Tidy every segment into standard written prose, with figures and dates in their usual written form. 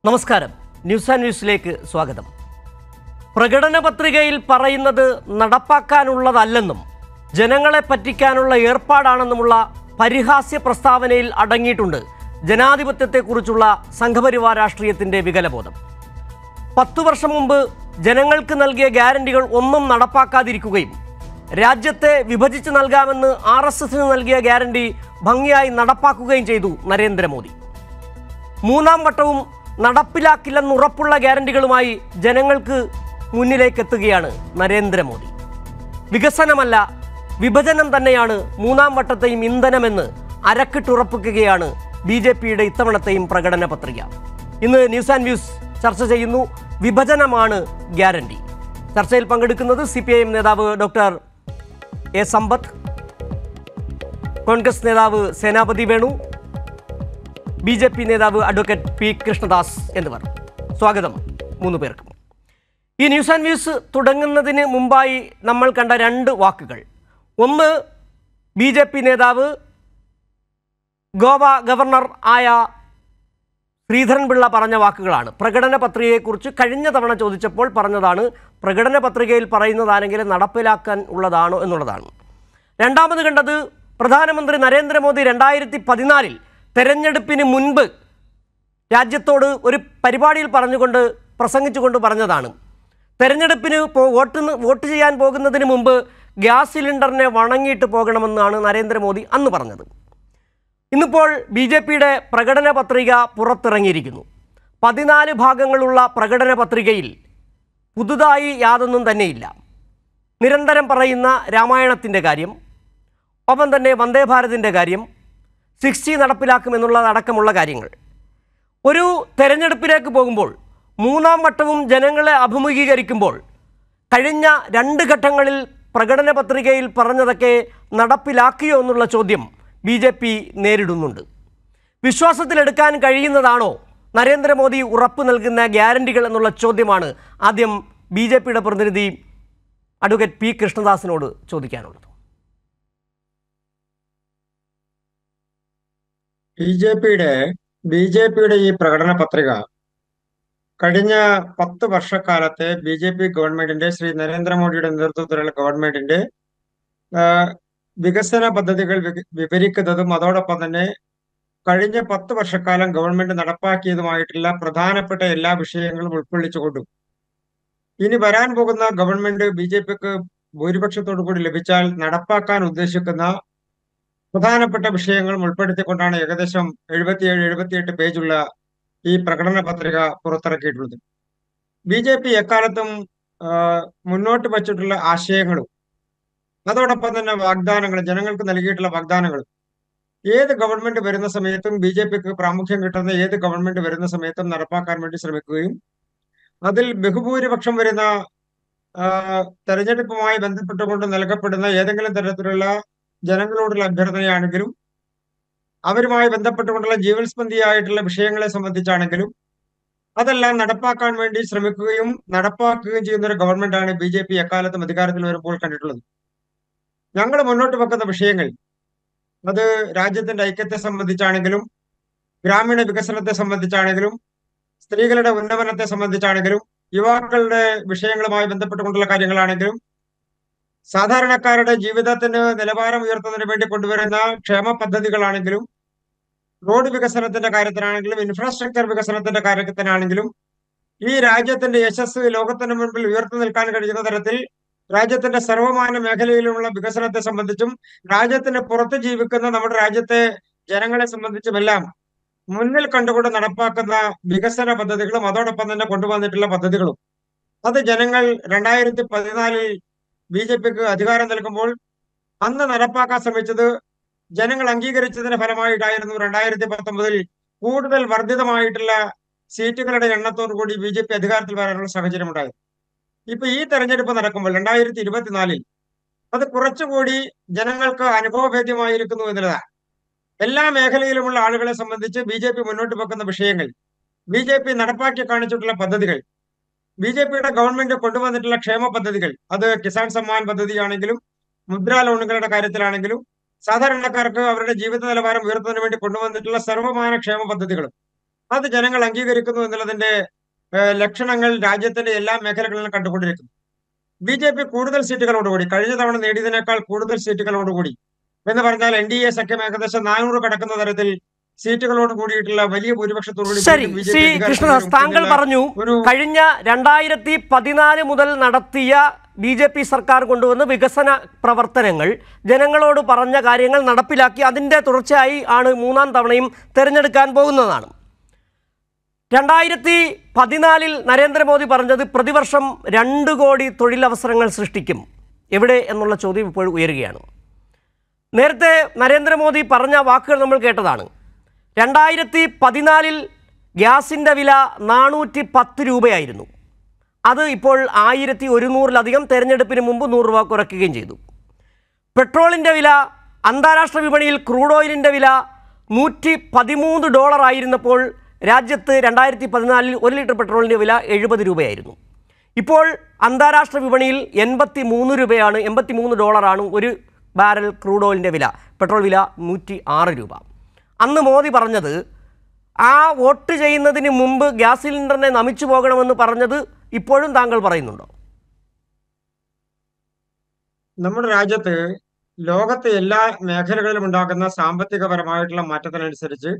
നമസ്കാരം. News and ന്യൂസിലേക്ക് സ്വാഗതം. പ്രകടന പത്രികയിൽ പറയുന്നത് നടപ്പാക്കാനുള്ളതല്ലെന്നും ജനങ്ങളെ പറ്റിക്കാനുള്ള ഏർപ്പാടാണെന്നുമുള്ള പരിഹാസ്യ പ്രസ്താവനയിൽ അടങ്ങിയിട്ടുണ്ട് ജനാധിപത്യത്തെക്കുറിച്ചുള്ള സംഘപരിവാർ രാഷ്ട്രീയത്തിൻ്റെ വികലബോധം. 10 വർഷം മുമ്പ് ജനങ്ങൾക്ക് നൽകിയ ഗ്യാരണ്ടികൾ ഒന്നും നടപ്പാക്കാതിരിക്കുകയും രാജ്യത്തെ വിഭജിച്ച് നൽകാമെന്ന് RSSന് നൽകിയ ഗ്യാരണ്ടി ഭംഗിയായി നടപ്പാക്കുകയും ചെയ്തു നരേന്ദ്രമോദി. മൂന്നാം വട്ടവും നടപ്പിലാക്കില്ലെന്നുറപ്പുള്ള ഗ്യാരണ്ടികളുമായി ജനങ്ങൾക്ക് മുന്നിലേക്കെത്തുകയാണ് നരേന്ദ്രമോദി. വികസനമല്ല, വിഭജനം തന്നെയാണ് മൂന്നാം വട്ടത്തെയും ഇന്ധനമെന്ന് അരക്കിട്ടുറപ്പിക്കുകയാണ് BJPയുടെ ഇത്തവണത്തെയും പ്രകടന പത്രിക. ഇന്ന് ന്യൂസ് ആൻഡ് വ്യൂസ് ചർച്ച ചെയ്യുന്നു വിഭജനമാണ് ഗ്യാരണ്ടി. ചർച്ചയിൽ പങ്കെടുക്കുന്നത് CPIM നേതാവ് ഡോക്ടർ എ സമ്പത്ത്, കോൺഗ്രസ് നേതാവ് സേനാപതി വേണു, BJP നേതാവ് അഡ്വക്കേറ്റ് P കൃഷ്ണദാസ് എന്നിവർ. സ്വാഗതം 3 പേർക്കും. ഈ ന്യൂസ് ആൻഡ് വ്യൂസ് തുടങ്ങുന്നതിന് മുമ്പായി നമ്മൾ കണ്ട 2 വാക്കുകൾ. ഒന്ന്, BJP നേതാവ് ഗോവ ഗവർണർ ആയ ശ്രീധരൻപിള്ള പറഞ്ഞ വാക്കുകളാണ്. പ്രകടന പത്രികയെക്കുറിച്ച് കഴിഞ്ഞ തവണ ചോദിച്ചപ്പോൾ പറഞ്ഞതാണ് പ്രകടന പത്രികയിൽ പറയുന്നതാണെങ്കിൽ നടപ്പിലാക്കാൻ ഉള്ളതാണോ എന്നുള്ളതാണ്. രണ്ടാമത് കണ്ടത് പ്രധാനമന്ത്രി നരേന്ദ്രമോദി 2014 തെരഞ്ഞെടുപ്പിന് മുൻപ് രാജ്യത്തോട് ഒരു പരിപാടിയിൽ പ്രസംഗിച്ചുകൊണ്ട് പറഞ്ഞതാണ് തെരഞ്ഞെടുപ്പിന് വോട്ട് ചെയ്യാൻ പോകുന്നതിന് മുമ്പ് ഗ്യാസ് സിലിണ്ടറിനെ വണങ്ങിയിട്ട് പോകണമെന്നാണ് നരേന്ദ്രമോദി അന്ന് പറഞ്ഞത്. ഇന്നിപ്പോൾ BJPയുടെ പ്രകടന പത്രിക പുറത്തിറങ്ങിയിരിക്കുന്നു. 14 ഭാഗങ്ങളുള്ള പ്രകടന പത്രികയിൽ പുതുതായി യാതൊന്നും തന്നെയില്ല. നിരന്തരം പറയുന്ന രാമായണത്തിൻ്റെ കാര്യം, ഒപ്പം തന്നെ വന്ദേ ഭാരതിൻ്റെ കാര്യം, 60 നടപ്പിലാക്കുമെന്നുള്ളതടക്കമുള്ള കാര്യങ്ങൾ. ഒരു തെരഞ്ഞെടുപ്പിലേക്ക് പോകുമ്പോൾ മൂന്നാം വട്ടവും ജനങ്ങളെ അഭിമുഖീകരിക്കുമ്പോൾ കഴിഞ്ഞ 2 ഘട്ടങ്ങളിൽ പ്രകടന പത്രികയിൽ പറഞ്ഞതൊക്കെ നടപ്പിലാക്കിയോ എന്നുള്ള ചോദ്യം BJP നേരിടുന്നുണ്ട്. വിശ്വാസത്തിലെടുക്കാൻ കഴിയുന്നതാണോ നരേന്ദ്രമോദി ഉറപ്പ് നൽകുന്ന ഗ്യാരണ്ടികൾ എന്നുള്ള ചോദ്യമാണ് ആദ്യം BJPയുടെ പ്രതിനിധി അഡ്വക്കേറ്റ് P കൃഷ്ണദാസിനോട് ചോദിക്കാനുള്ളത്. ബിജെപിയുടെ ഈ പ്രകടന പത്രിക കഴിഞ്ഞ 10 വർഷക്കാലത്തെ BJP ഗവൺമെന്റിന്റെ, ശ്രീ നരേന്ദ്രമോദിയുടെ നേതൃത്വത്തിലുള്ള ഗവൺമെന്റിന്റെ വികസന പദ്ധതികൾ വിവരിക്കുന്നതും അതോടൊപ്പം തന്നെ കഴിഞ്ഞ 10 വർഷക്കാലം ഗവൺമെന്റ് നടപ്പാക്കിയതുമായിട്ടുള്ള പ്രധാനപ്പെട്ട എല്ലാ വിഷയങ്ങളും ഉൾക്കൊള്ളിച്ചുകൊണ്ടും ഇനി വരാൻ പോകുന്ന ഗവൺമെന്റ് BJPക്ക് ഭൂരിപക്ഷത്തോടു കൂടി ലഭിച്ചാൽ നടപ്പാക്കാൻ ഉദ്ദേശിക്കുന്ന പ്രധാനപ്പെട്ട വിഷയങ്ങളും ഉൾപ്പെടുത്തിക്കൊണ്ടാണ് ഏകദേശം 77-78 പേജുള്ള ഈ പ്രകടന പത്രിക പുറത്തിറക്കിയിട്ടുള്ളത്. BJP എക്കാലത്തും മുന്നോട്ട് വച്ചിട്ടുള്ള ആശയങ്ങളും അതോടൊപ്പം തന്നെ വാഗ്ദാനങ്ങളും, ജനങ്ങൾക്ക് നൽകിയിട്ടുള്ള വാഗ്ദാനങ്ങളും ഏത് ഗവൺമെന്റ് വരുന്ന സമയത്തും BJPക്ക് പ്രാമുഖ്യം കിട്ടുന്ന ഏത് ഗവൺമെന്റ് വരുന്ന സമയത്തും നടപ്പാക്കാൻ വേണ്ടി ശ്രമിക്കുകയും അതിൽ ബഹുഭൂരിപക്ഷം വരുന്ന തെരഞ്ഞെടുപ്പുമായി ബന്ധപ്പെട്ടുകൊണ്ട് നൽകപ്പെടുന്ന ഏതെങ്കിലും തരത്തിലുള്ള ജനങ്ങളോടുള്ള അഭ്യർത്ഥനയാണെങ്കിലും അവരുമായി ബന്ധപ്പെട്ടുകൊണ്ടുള്ള ജീവൽസ്പന്ധിയായിട്ടുള്ള വിഷയങ്ങളെ സംബന്ധിച്ചാണെങ്കിലും അതെല്ലാം നടപ്പാക്കാൻ വേണ്ടി ശ്രമിക്കുകയും നടപ്പാക്കുകയും ചെയ്യുന്ന ഒരു ഗവൺമെന്റാണ് BJP എക്കാലത്തും അധികാരത്തിൽ വരുമ്പോൾ കണ്ടിട്ടുള്ളത്. ഞങ്ങൾ മുന്നോട്ട് വെക്കുന്ന വിഷയങ്ങൾ അത് രാജ്യത്തിന്റെ ഐക്യത്തെ സംബന്ധിച്ചാണെങ്കിലും ഗ്രാമീണ വികസനത്തെ സംബന്ധിച്ചാണെങ്കിലും സ്ത്രീകളുടെ ഉന്നമനത്തെ സംബന്ധിച്ചാണെങ്കിലും യുവാക്കളുടെ വിഷയങ്ങളുമായി ബന്ധപ്പെട്ടുകൊണ്ടുള്ള കാര്യങ്ങളാണെങ്കിലും സാധാരണക്കാരുടെ ജീവിതത്തിന് നിലവാരം ഉയർത്തുന്നതിന് വേണ്ടി കൊണ്ടുവരുന്ന ക്ഷേമ പദ്ധതികളാണെങ്കിലും റോഡ് വികസനത്തിന്റെ കാര്യത്തിനാണെങ്കിലും ഇൻഫ്രാസ്ട്രക്ചർ വികസനത്തിന്റെ കാര്യത്തിനാണെങ്കിലും ഈ രാജ്യത്തിന്റെ യശസ് ലോകത്തിന് മുൻപിൽ ഉയർത്തി നിൽക്കാൻ കഴിയുന്ന തരത്തിൽ രാജ്യത്തിന്റെ സർവമാന മേഖലയിലുള്ള വികസനത്തെ സംബന്ധിച്ചും രാജ്യത്തിന് പുറത്ത് ജീവിക്കുന്ന നമ്മുടെ രാജ്യത്തെ ജനങ്ങളെ സംബന്ധിച്ചുമെല്ലാം മുന്നിൽ കണ്ടുകൊണ്ട് നടപ്പാക്കുന്ന വികസന പദ്ധതികളും അതോടൊപ്പം തന്നെ കൊണ്ടുവന്നിട്ടുള്ള പദ്ധതികളും അത് ജനങ്ങൾ 2014 BJPക്ക് അധികാരം നൽകുമ്പോൾ അന്ന് നടപ്പാക്കാൻ ശ്രമിച്ചത് ജനങ്ങൾ അംഗീകരിച്ചതിന്റെ ഫലമായിട്ടായിരുന്നു 2019 കൂടുതൽ വർദ്ധിതമായിട്ടുള്ള സീറ്റുകളുടെ എണ്ണത്തോടു കൂടി BJP അധികാരത്തിൽ വരാനുള്ള സാഹചര്യം ഉണ്ടായത്. ഇപ്പൊ ഈ തെരഞ്ഞെടുപ്പ് നടക്കുമ്പോൾ 2024 അത് കുറച്ചുകൂടി ജനങ്ങൾക്ക് അനുഭവഭേദ്യമായിരിക്കുന്നു എന്നുള്ളതാണ്. എല്ലാ മേഖലയിലുമുള്ള ആളുകളെ സംബന്ധിച്ച് BJP മുന്നോട്ട് വെക്കുന്ന വിഷയങ്ങൾ, BJP നടപ്പാക്കി കാണിച്ചിട്ടുള്ള പദ്ധതികൾ, BJPയുടെ ഗവൺമെന്റ് കൊണ്ടുവന്നിട്ടുള്ള ക്ഷേമ പദ്ധതികൾ, അത് കിസാൻ സമ്മാൻ പദ്ധതിയാണെങ്കിലും മുദ്രാ ലോണുകളുടെ കാര്യത്തിലാണെങ്കിലും സാധാരണക്കാർക്ക് അവരുടെ ജീവിത നിലവാരം ഉയർത്തുന്നതിന് വേണ്ടി കൊണ്ടുവന്നിട്ടുള്ള സർവമാന ക്ഷേമ പദ്ധതികളും അത് ജനങ്ങൾ അംഗീകരിക്കുന്നു എന്നുള്ളതിന്റെ ലക്ഷണങ്ങൾ രാജ്യത്തിന്റെ എല്ലാ മേഖലകളിലും കണ്ടുകൊണ്ടിരിക്കുന്നു. BJP കൂടുതൽ സീറ്റുകളോടുകൂടി, കഴിഞ്ഞ തവണ നേടിയതിനേക്കാൾ കൂടുതൽ സീറ്റുകളോടുകൂടി എന്ന് പറഞ്ഞാൽ NDA സഖ്യം ഏകദേശം 400 കടക്കുന്ന തരത്തിൽ സീറ്റുകളോട് കൂടിയിട്ടുള്ള വലിയ ഭൂരിപക്ഷത്തോടുകൂടി ശരി, ശ്രീ കൃഷ്ണദാസ്, താങ്കൾ പറഞ്ഞു കഴിഞ്ഞ 2014 മുതൽ നടത്തിയ BJP സർക്കാർ കൊണ്ടുവന്ന വികസന പ്രവർത്തനങ്ങൾ, ജനങ്ങളോട് പറഞ്ഞ കാര്യങ്ങൾ നടപ്പിലാക്കി, അതിൻ്റെ തുടർച്ചയായി ആണ് മൂന്നാം തവണയും തിരഞ്ഞെടുക്കാൻ പോകുന്നതാണ്. 2014 നരേന്ദ്രമോദി പറഞ്ഞത് പ്രതിവർഷം 2 കോടി തൊഴിലവസരങ്ങൾ സൃഷ്ടിക്കും. എവിടെ എന്നുള്ള ചോദ്യം ഇപ്പോൾ ഉയരുകയാണ്. നേരത്തെ നരേന്ദ്രമോദി പറഞ്ഞ വാക്കുകൾ നമ്മൾ കേട്ടതാണ്. 2014 ഗ്യാസിൻ്റെ വില 410 രൂപയായിരുന്നു. അത് ഇപ്പോൾ 1100-ലധികം, തെരഞ്ഞെടുപ്പിന് മുമ്പ് 100 രൂപ കുറയ്ക്കുകയും ചെയ്തു. പെട്രോളിൻ്റെ വില, അന്താരാഷ്ട്ര വിപണിയിൽ ക്രൂഡ് ഓയിലിൻ്റെ വില $113 ആയിരുന്നപ്പോൾ രാജ്യത്ത് 2014 1 ലിറ്റർ പെട്രോളിൻ്റെ വില 70 രൂപയായിരുന്നു. ഇപ്പോൾ അന്താരാഷ്ട്ര വിപണിയിൽ 83 രൂപയാണ്, $83 ഒരു ബാരൽ ക്രൂഡ് ഓയിലിൻ്റെ വില. പെട്രോൾ വില 106 രൂപ. അന്ന് മോദി പറഞ്ഞത്, ആ വോട്ട് ചെയ്യുന്നതിന് മുമ്പ് ഗ്യാസ് സിലിണ്ടറിനെ നമിച്ചു പോകണമെന്ന് പറഞ്ഞത് ഇപ്പോഴും താങ്കൾ പറയുന്നുണ്ടോ? നമ്മുടെ രാജ്യത്ത് ലോകത്തെ എല്ലാ മേഖലകളിലും ഉണ്ടാകുന്ന സാമ്പത്തികപരമായിട്ടുള്ള മാറ്റത്തിനനുസരിച്ച്,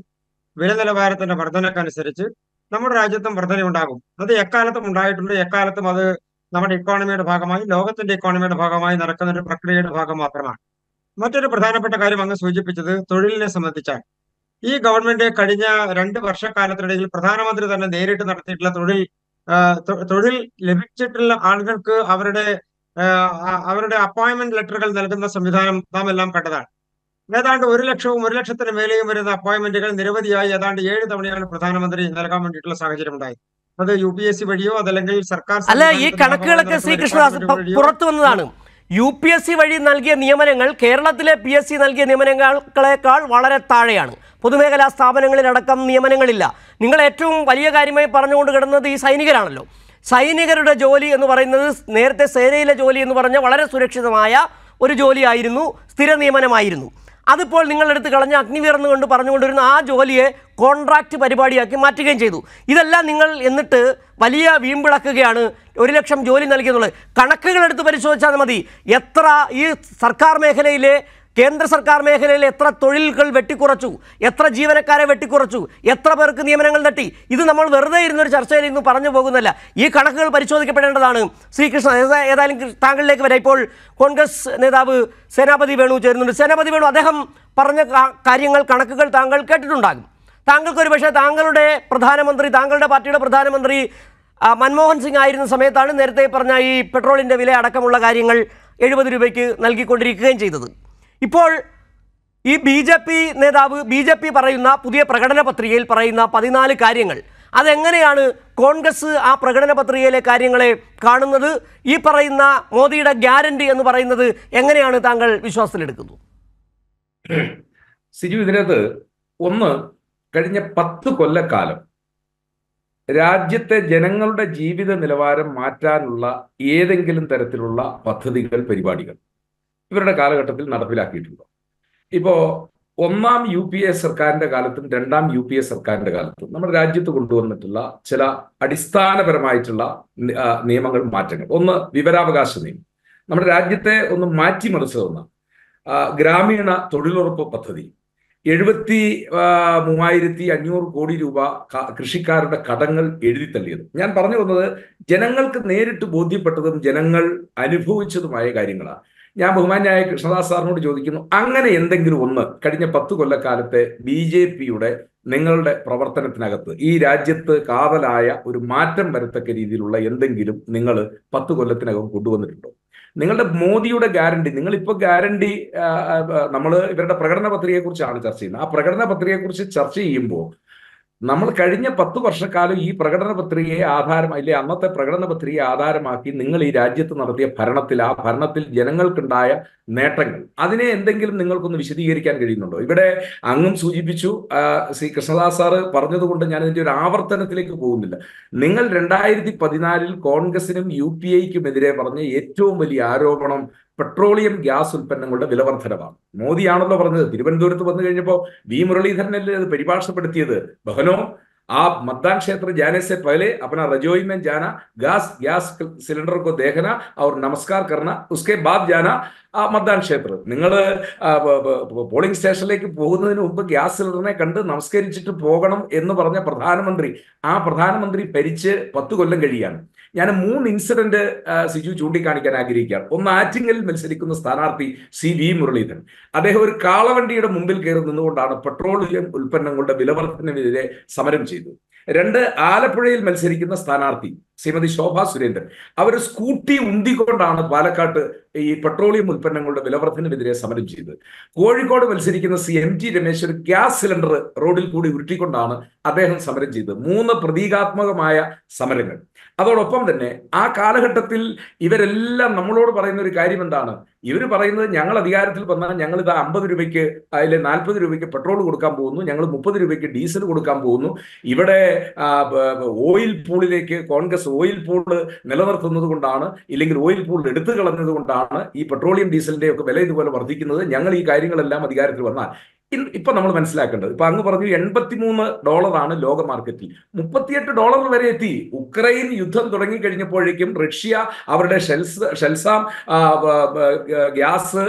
വില നിലവാരത്തിന്റെ വർധനക്കനുസരിച്ച് നമ്മുടെ രാജ്യത്തും വർധനയുണ്ടാകും. അത് എക്കാലത്തും ഉണ്ടായിട്ടുണ്ട്. എക്കാലത്തും അത് നമ്മുടെ ഇക്കോണമിയുടെ ഭാഗമായി, ലോകത്തിന്റെ ഇക്കോണമിയുടെ ഭാഗമായി നടക്കുന്ന ഒരു പ്രക്രിയയുടെ ഭാഗം മാത്രമാണ്. മറ്റൊരു പ്രധാനപ്പെട്ട കാര്യം അങ്ങ് സൂചിപ്പിച്ചത് തൊഴിലിനെ സംബന്ധിച്ചാണ്. ഈ ഗവൺമെന്റ് കഴിഞ്ഞ 2 വർഷക്കാലത്തിനിടയിൽ പ്രധാനമന്ത്രി തന്നെ നേരിട്ട് നടത്തിയിട്ടുള്ള തൊഴിൽ ലഭിച്ചിട്ടുള്ള ആളുകൾക്ക് അവരുടെ അപ്പോയിന്റ്മെന്റ് ലെറ്ററുകൾ നൽകുന്ന സംവിധാനം നാം എല്ലാം കണ്ടതാണ്. ഏതാണ്ട് 1 ലക്ഷവും 1 ലക്ഷത്തിന് മേലെയും വരുന്ന അപ്പോയിന്റ്മെന്റുകൾ നിരവധിയായി ഏതാണ്ട് 7 തവണയാണ് പ്രധാനമന്ത്രി നൽകാൻ വേണ്ടിയിട്ടുള്ള സാഹചര്യം ഉണ്ടായത്. അത് UPSC വഴിയോ അതല്ലെങ്കിൽ സർക്കാർ അല്ല, ഈ കണക്കുകളൊക്കെ ശ്രീകൃഷ്ണദാസ് പുറത്തു വന്നതാണ്. UPSC വഴി നൽകിയ നിയമനങ്ങൾ കേരളത്തിലെ PSC നൽകിയ നിയമനങ്ങളെക്കാൾ വളരെ താഴെയാണ്. പൊതുമേഖലാ സ്ഥാപനങ്ങളിലടക്കം നിയമനങ്ങളില്ല. നിങ്ങൾ ഏറ്റവും വലിയ കാര്യമായി പറഞ്ഞുകൊണ്ട് കിടന്നത് ഈ സൈനികരാണല്ലോ. സൈനികരുടെ ജോലി എന്ന് പറയുന്നത് നേരത്തെ സേനയിലെ ജോലി എന്ന് പറഞ്ഞാൽ വളരെ സുരക്ഷിതമായ ഒരു ജോലിയായിരുന്നു, സ്ഥിര നിയമനമായിരുന്നു. അതിപ്പോൾ നിങ്ങളെടുത്ത് കളഞ്ഞ് അഗ്നിവീർ എന്നുകൊണ്ട് പറഞ്ഞുകൊണ്ടിരുന്ന ആ ജോലിയെ കോൺട്രാക്റ്റ് പരിപാടിയാക്കി മാറ്റുകയും ചെയ്തു. ഇതെല്ലാം നിങ്ങൾ എന്നിട്ട് വലിയ വീമ്പിളക്കുകയാണ് 1 ലക്ഷം ജോലി നൽകിയെന്നുള്ളത്. കണക്കുകളെടുത്ത് പരിശോധിച്ചാൽ മതി. എത്ര ഈ സർക്കാർ മേഖലയിലെ, കേന്ദ്ര സർക്കാർ മേഖലയിൽ എത്ര തൊഴിലുകൾ വെട്ടിക്കുറച്ചു, എത്ര ജീവനക്കാരെ വെട്ടിക്കുറച്ചു, എത്ര പേർക്ക് നിയമനങ്ങൾ തട്ടി. ഇത് നമ്മൾ വെറുതെ ഇരുന്നൊരു ചർച്ചയിൽ ഇന്ന് പറഞ്ഞു പോകുന്നില്ല. ഈ കണക്കുകൾ പരിശോധിക്കപ്പെടേണ്ടതാണ്. ശ്രീകൃഷ്ണ, ഏതായാലും താങ്കളിലേക്ക് വരാം. ഇപ്പോൾ കോൺഗ്രസ് നേതാവ് സേനാപതി വേണു ചേരുന്നുണ്ട്. സേനാപതി വേണു, അദ്ദേഹം പറഞ്ഞ കാര്യങ്ങൾ, കണക്കുകൾ താങ്കൾ കേട്ടിട്ടുണ്ടാകും. താങ്കൾക്ക് ഒരു പക്ഷേ താങ്കളുടെ പ്രധാനമന്ത്രി, താങ്കളുടെ പാർട്ടിയുടെ പ്രധാനമന്ത്രി മൻമോഹൻ സിംഗ് ആയിരുന്ന സമയത്താണ് നേരത്തെ പറഞ്ഞ ഈ പെട്രോളിൻ്റെ വില അടക്കമുള്ള കാര്യങ്ങൾ 70 രൂപയ്ക്ക് നൽകിക്കൊണ്ടിരിക്കുകയും ചെയ്തത്. ഇപ്പോൾ ഈ BJP പറയുന്ന പുതിയ പ്രകടന പത്രികയിൽ പറയുന്ന 14 കാര്യങ്ങൾ, അതെങ്ങനെയാണ് കോൺഗ്രസ് ആ പ്രകടന പത്രികയിലെ കാര്യങ്ങളെ കാണുന്നത്? ഈ പറയുന്ന മോദിയുടെ ഗ്യാരണ്ടി എന്ന് പറയുന്നത് എങ്ങനെയാണ് താങ്കൾ വിശ്വാസത്തിലെടുക്കുന്നത്? സിജു, ഇതിനകത്ത് ഒന്ന്, കഴിഞ്ഞ 10 കൊല്ലക്കാലം രാജ്യത്തെ ജനങ്ങളുടെ ജീവിത നിലവാരം മാറ്റാനുള്ള ഏതെങ്കിലും തരത്തിലുള്ള പദ്ധതികൾ, പരിപാടികൾ ഇവരുടെ കാലഘട്ടത്തിൽ നടപ്പിലാക്കിയിട്ടുണ്ടോ? ഇപ്പോൾ ഒന്നാം UPA സർക്കാരിന്റെ കാലത്തും 2ാം UPA സർക്കാരിന്റെ കാലത്തും നമ്മുടെ രാജ്യത്ത് കൊണ്ടുവന്നിട്ടുള്ള ചില അടിസ്ഥാനപരമായിട്ടുള്ള നിയമങ്ങൾ, മാറ്റങ്ങൾ. ഒന്ന്, വിവരാവകാശ നിയമം. നമ്മുടെ രാജ്യത്തെ ഒന്ന് മാറ്റിമറിച്ച ഒന്നാണ് ഗ്രാമീണ തൊഴിലുറപ്പ് പദ്ധതി. 73,500 കോടി രൂപ കൃഷിക്കാരുടെ കടങ്ങൾ എഴുതിത്തള്ളിയത്. ഞാൻ പറഞ്ഞു വന്നത് ജനങ്ങൾക്ക് നേരിട്ട് ബോധ്യപ്പെട്ടതും ജനങ്ങൾ അനുഭവിച്ചതുമായ കാര്യങ്ങളാണ്. ഞാൻ ബഹുമാന്യായ കൃഷ്ണദാസ് സാറിനോട് ചോദിക്കുന്നു, അങ്ങനെ എന്തെങ്കിലും ഒന്ന് കഴിഞ്ഞ 10 കൊല്ലക്കാലത്തെ BJPയുടെ നിങ്ങളുടെ പ്രവർത്തനത്തിനകത്ത് ഈ രാജ്യത്ത് കാതലായ ഒരു മാറ്റം വരത്തക്ക രീതിയിലുള്ള എന്തെങ്കിലും നിങ്ങൾ 10 കൊല്ലത്തിനകം കൊണ്ടുവന്നിട്ടുണ്ടോ? നിങ്ങളുടെ മോദിയുടെ ഗ്യാരണ്ടി, നിങ്ങളിപ്പോൾ ഗ്യാരണ്ടി, നമ്മൾ ഇവരുടെ പ്രകടന പത്രികയെക്കുറിച്ചാണ് ചർച്ച ചെയ്യുന്നത്. ആ പ്രകടന പത്രികയെക്കുറിച്ച് ചർച്ച ചെയ്യുമ്പോൾ നമ്മൾ കഴിഞ്ഞ 10 വർഷക്കാലം ഈ പ്രകടന പത്രികയെ അന്നത്തെ പ്രകടന പത്രികയെ ആധാരമാക്കി നിങ്ങൾ ഈ രാജ്യത്ത് നടത്തിയ ഭരണത്തിൽ, ആ ഭരണത്തിൽ ജനങ്ങൾക്കുണ്ടായ നേട്ടങ്ങൾ, അതിനെ എന്തെങ്കിലും നിങ്ങൾക്കൊന്ന് വിശദീകരിക്കാൻ കഴിയുന്നുണ്ടോ? ഇവിടെ അങ്ങും സൂചിപ്പിച്ചു, ശ്രീ കൃഷ്ണദാസ് സാറ് പറഞ്ഞതുകൊണ്ട് ഞാൻ ഇതിന്റെ ഒരു ആവർത്തനത്തിലേക്ക് പോകുന്നില്ല. നിങ്ങൾ 2014 കോൺഗ്രസിനും UPAയ്ക്കുമെതിരെ പറഞ്ഞ ഏറ്റവും വലിയ ആരോപണം പെട്രോളിയം ഗ്യാസ് ഉൽപ്പന്നങ്ങളുടെ വിലവർദ്ധനവാണ്. മോദിയാണല്ലോ പറഞ്ഞത്. തിരുവനന്തപുരത്ത് വന്നു കഴിഞ്ഞപ്പോൾ V. മുരളീധരനല്ലേ അത് പരിഭാഷപ്പെടുത്തിയത്. ബഹനോ आप मतदान क्षेत्र जाने से पहले अपना रजोई में जाना, गैस सिलेंडर को देखना और नमस्कार करना, उसके बाद जाना मतदान क्षेत्र. നിങ്ങൾ പോളിംഗ് സ്റ്റേഷനിലേക്ക് പോകുന്നതിന് മുമ്പ് ഗ്യാസ് സിലിണ്ടറിനെ കണ്ട് നമസ്കരിച്ചിട്ട് പോകണം എന്ന് പറഞ്ഞ പ്രധാനമന്ത്രി ഭരിച്ച് 10 കൊല്ലം കഴിയാണ്. ഞാൻ 3 ഇൻസിഡന്റ് സിജു ചൂണ്ടിക്കാണിക്കാൻ ആഗ്രഹിക്കുകയാണ്. ഒന്ന്, ആറ്റിങ്ങലിൽ മത്സരിക്കുന്ന സ്ഥാനാർത്ഥി CV മുരളീധരൻ. അദ്ദേഹം ഒരു കാളവണ്ടിയുടെ മുമ്പിൽ കയറി നിന്നുകൊണ്ടാണ് പെട്രോളിയം ഉൽപ്പന്നങ്ങളുടെ വിലവർദ്ധനവിനെതിരെ സമരം ചെയ്തത്. 2, ആലപ്പുഴയിൽ മത്സരിക്കുന്ന സ്ഥാനാർത്ഥി ശ്രീമതി ശോഭ സുരേന്ദ്രൻ, അവർ സ്കൂട്ടി ഉന്തിക്കൊണ്ടാണ് പാലക്കാട്ട് ഈ പെട്രോളിയം ഉൽപ്പന്നങ്ങളുടെ വിലവർദ്ധനവിനെതിരെ സമരം ചെയ്തത്. കോഴിക്കോട് മത്സരിക്കുന്ന MG രമേശ് ഒരു ഗ്യാസ് സിലിണ്ടർ റോഡിൽ കൂടി ഉരുട്ടിക്കൊണ്ടാണ് അദ്ദേഹം സമരം ചെയ്തത്. 3 പ്രതീകാത്മകമായ സമരങ്ങൾ. അതോടൊപ്പം തന്നെ ആ കാലഘട്ടത്തിൽ ഇവരെല്ലാം നമ്മളോട് പറയുന്ന ഒരു കാര്യം എന്താണ്? ഇവർ പറയുന്നത് ഞങ്ങൾ അധികാരത്തിൽ വന്നാൽ ഞങ്ങൾ ഇത് 50 രൂപയ്ക്ക് അതിലെ 40 രൂപയ്ക്ക് പെട്രോൾ കൊടുക്കാൻ പോകുന്നു, ഞങ്ങൾ 30 രൂപയ്ക്ക് ഡീസൽ കൊടുക്കാൻ പോകുന്നു, ഇവിടെ ഓയിൽ പൂളിലേക്ക് കോൺഗ്രസ് ഓയിൽ പൂള് നിലനിർത്തുന്നത് കൊണ്ടാണ്, ഇല്ലെങ്കിൽ ഓയിൽ പൂൾ എടുത്തു കളഞ്ഞത് കൊണ്ടാണ് ഈ പെട്രോളിയം ഡീസലിന്റെ ഒക്കെ വില ഇതുപോലെ വർദ്ധിക്കുന്നത്, ഞങ്ങൾ ഈ കാര്യങ്ങളെല്ലാം അധികാരത്തിൽ വന്നാൽ. ഇപ്പൊ നമ്മൾ മനസ്സിലാക്കേണ്ടത്, ഇപ്പൊ അങ്ങ് പറഞ്ഞു $83 ലോക മാർക്കറ്റിൽ, $38 വരെ എത്തി. ഉക്രൈൻ യുദ്ധം തുടങ്ങിക്കഴിഞ്ഞപ്പോഴേക്കും റഷ്യ അവരുടെ ഷെൽസാം ഗ്യാസ്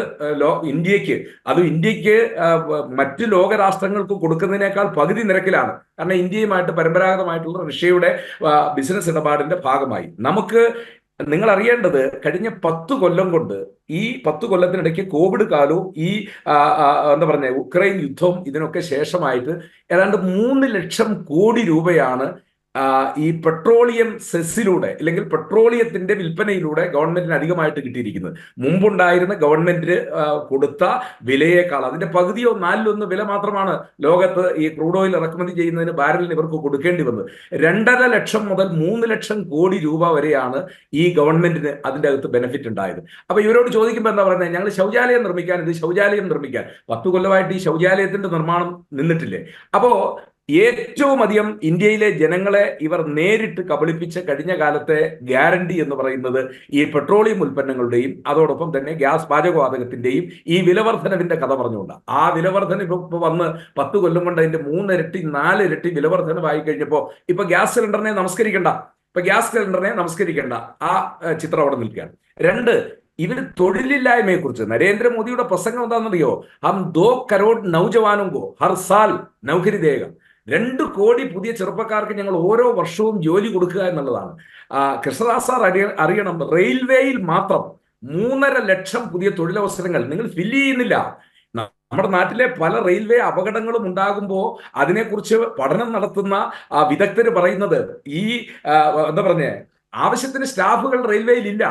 ഇന്ത്യക്ക് മറ്റു ലോകരാഷ്ട്രങ്ങൾക്ക് കൊടുക്കുന്നതിനേക്കാൾ പകുതി നിരക്കിലാണ്. കാരണം ഇന്ത്യയുമായിട്ട് പരമ്പരാഗതമായിട്ടുള്ള റഷ്യയുടെ ബിസിനസ് ഇടപാടിന്റെ ഭാഗമായി. നിങ്ങൾ അറിയേണ്ടത്, കഴിഞ്ഞ 10 കൊല്ലം കൊണ്ട്, ഈ 10 കൊല്ലത്തിനിടയ്ക്ക് കോവിഡ് കാലവും ഈ ഉക്രൈൻ യുദ്ധവും ഇതിനൊക്കെ ശേഷമായിട്ട് ഏതാണ്ട് 3 ലക്ഷം കോടി രൂപയാണ് ഈ പെട്രോളിയം സെസ്സിലൂടെ അല്ലെങ്കിൽ പെട്രോളിയത്തിന്റെ വിൽപ്പനയിലൂടെ ഗവൺമെന്റിന് അധികമായിട്ട് കിട്ടിയിരിക്കുന്നത്. മുമ്പുണ്ടായിരുന്ന ഗവൺമെന്റ് കൊടുത്ത വിലയേക്കാൾ അതിന്റെ പകുതിയോ 4/1 വില മാത്രമാണ് ലോകത്ത് ഈ ക്രൂഡ് ഓയിൽ ഇറക്കുമതി ചെയ്യുന്നതിന് ബാരലിന് ഇവർക്ക് കൊടുക്കേണ്ടി വന്നത്. 2.5 ലക്ഷം മുതൽ 3 ലക്ഷം കോടി രൂപ വരെയാണ് ഈ ഗവൺമെന്റിന് അതിന്റെ അകത്ത് ബെനിഫിറ്റ് ഉണ്ടായത്. അപ്പൊ ഇവരോട് ചോദിക്കുമ്പോൾ എന്താ പറയുന്നത്? ഞങ്ങൾ ശൗചാലയം നിർമ്മിക്കാൻ 10 കൊല്ലമായിട്ട് ഈ ശൗചാലയത്തിന്റെ നിർമ്മാണം നിന്നിട്ടില്ലേ? അപ്പോ ഏറ്റവും അധികം ഇന്ത്യയിലെ ജനങ്ങളെ ഇവർ നേരിട്ട് കബളിപ്പിച്ച കഴിഞ്ഞ കാലത്തെ ഗ്യാരണ്ടി എന്ന് പറയുന്നത് ഈ പെട്രോളിയം ഉൽപ്പന്നങ്ങളുടെയും അതോടൊപ്പം തന്നെ ഗ്യാസ് പാചകവാതകത്തിന്റെയും ഈ വിലവർദ്ധനവിന്റെ കഥ പറഞ്ഞുകൊണ്ടാണ്. ആ വിലവർദ്ധന ഇപ്പൊ വന്ന് 10 കൊല്ലം കൊണ്ട് അതിന്റെ 3 ഇരട്ടി 4 ഇരട്ടി വിലവർദ്ധനമായി കഴിഞ്ഞപ്പോ ഇപ്പൊ ഗ്യാസ് സിലിണ്ടറിനെ നമസ്കരിക്കേണ്ട ആ ചിത്രം അവിടെ നിൽക്കുകയാണ്. 2, ഇവർ തൊഴിലില്ലായ്മയെ കുറിച്ച് നരേന്ദ്രമോദിയുടെ പ്രസംഗം എന്താണെന്നറിയോ? ഹം 2 കരോഡ് നൗജവാനോങ്കോ ഹർ സാൽ നൗകരി ദേഗ. 2 കോടി പുതിയ ചെറുപ്പക്കാർക്ക് ഞങ്ങൾ ഓരോ വർഷവും ജോലി കൊടുക്കുക എന്നുള്ളതാണ്. കൃഷ്ണദാസ് സാർ അറിയണം, റെയിൽവേയിൽ മാത്രം 3.5 ലക്ഷം പുതിയ തൊഴിലവസരങ്ങൾ നിങ്ങൾ ഫില്ല് ചെയ്യുന്നില്ല. നമ്മുടെ നാട്ടിലെ പല റെയിൽവേ അപകടങ്ങളും ഉണ്ടാകുമ്പോൾ അതിനെക്കുറിച്ച് പഠനം നടത്തുന്ന വിദഗ്ധർ പറയുന്നത് ഈ ആവശ്യത്തിന് സ്റ്റാഫുകൾ റെയിൽവേയിൽ ഇല്ല,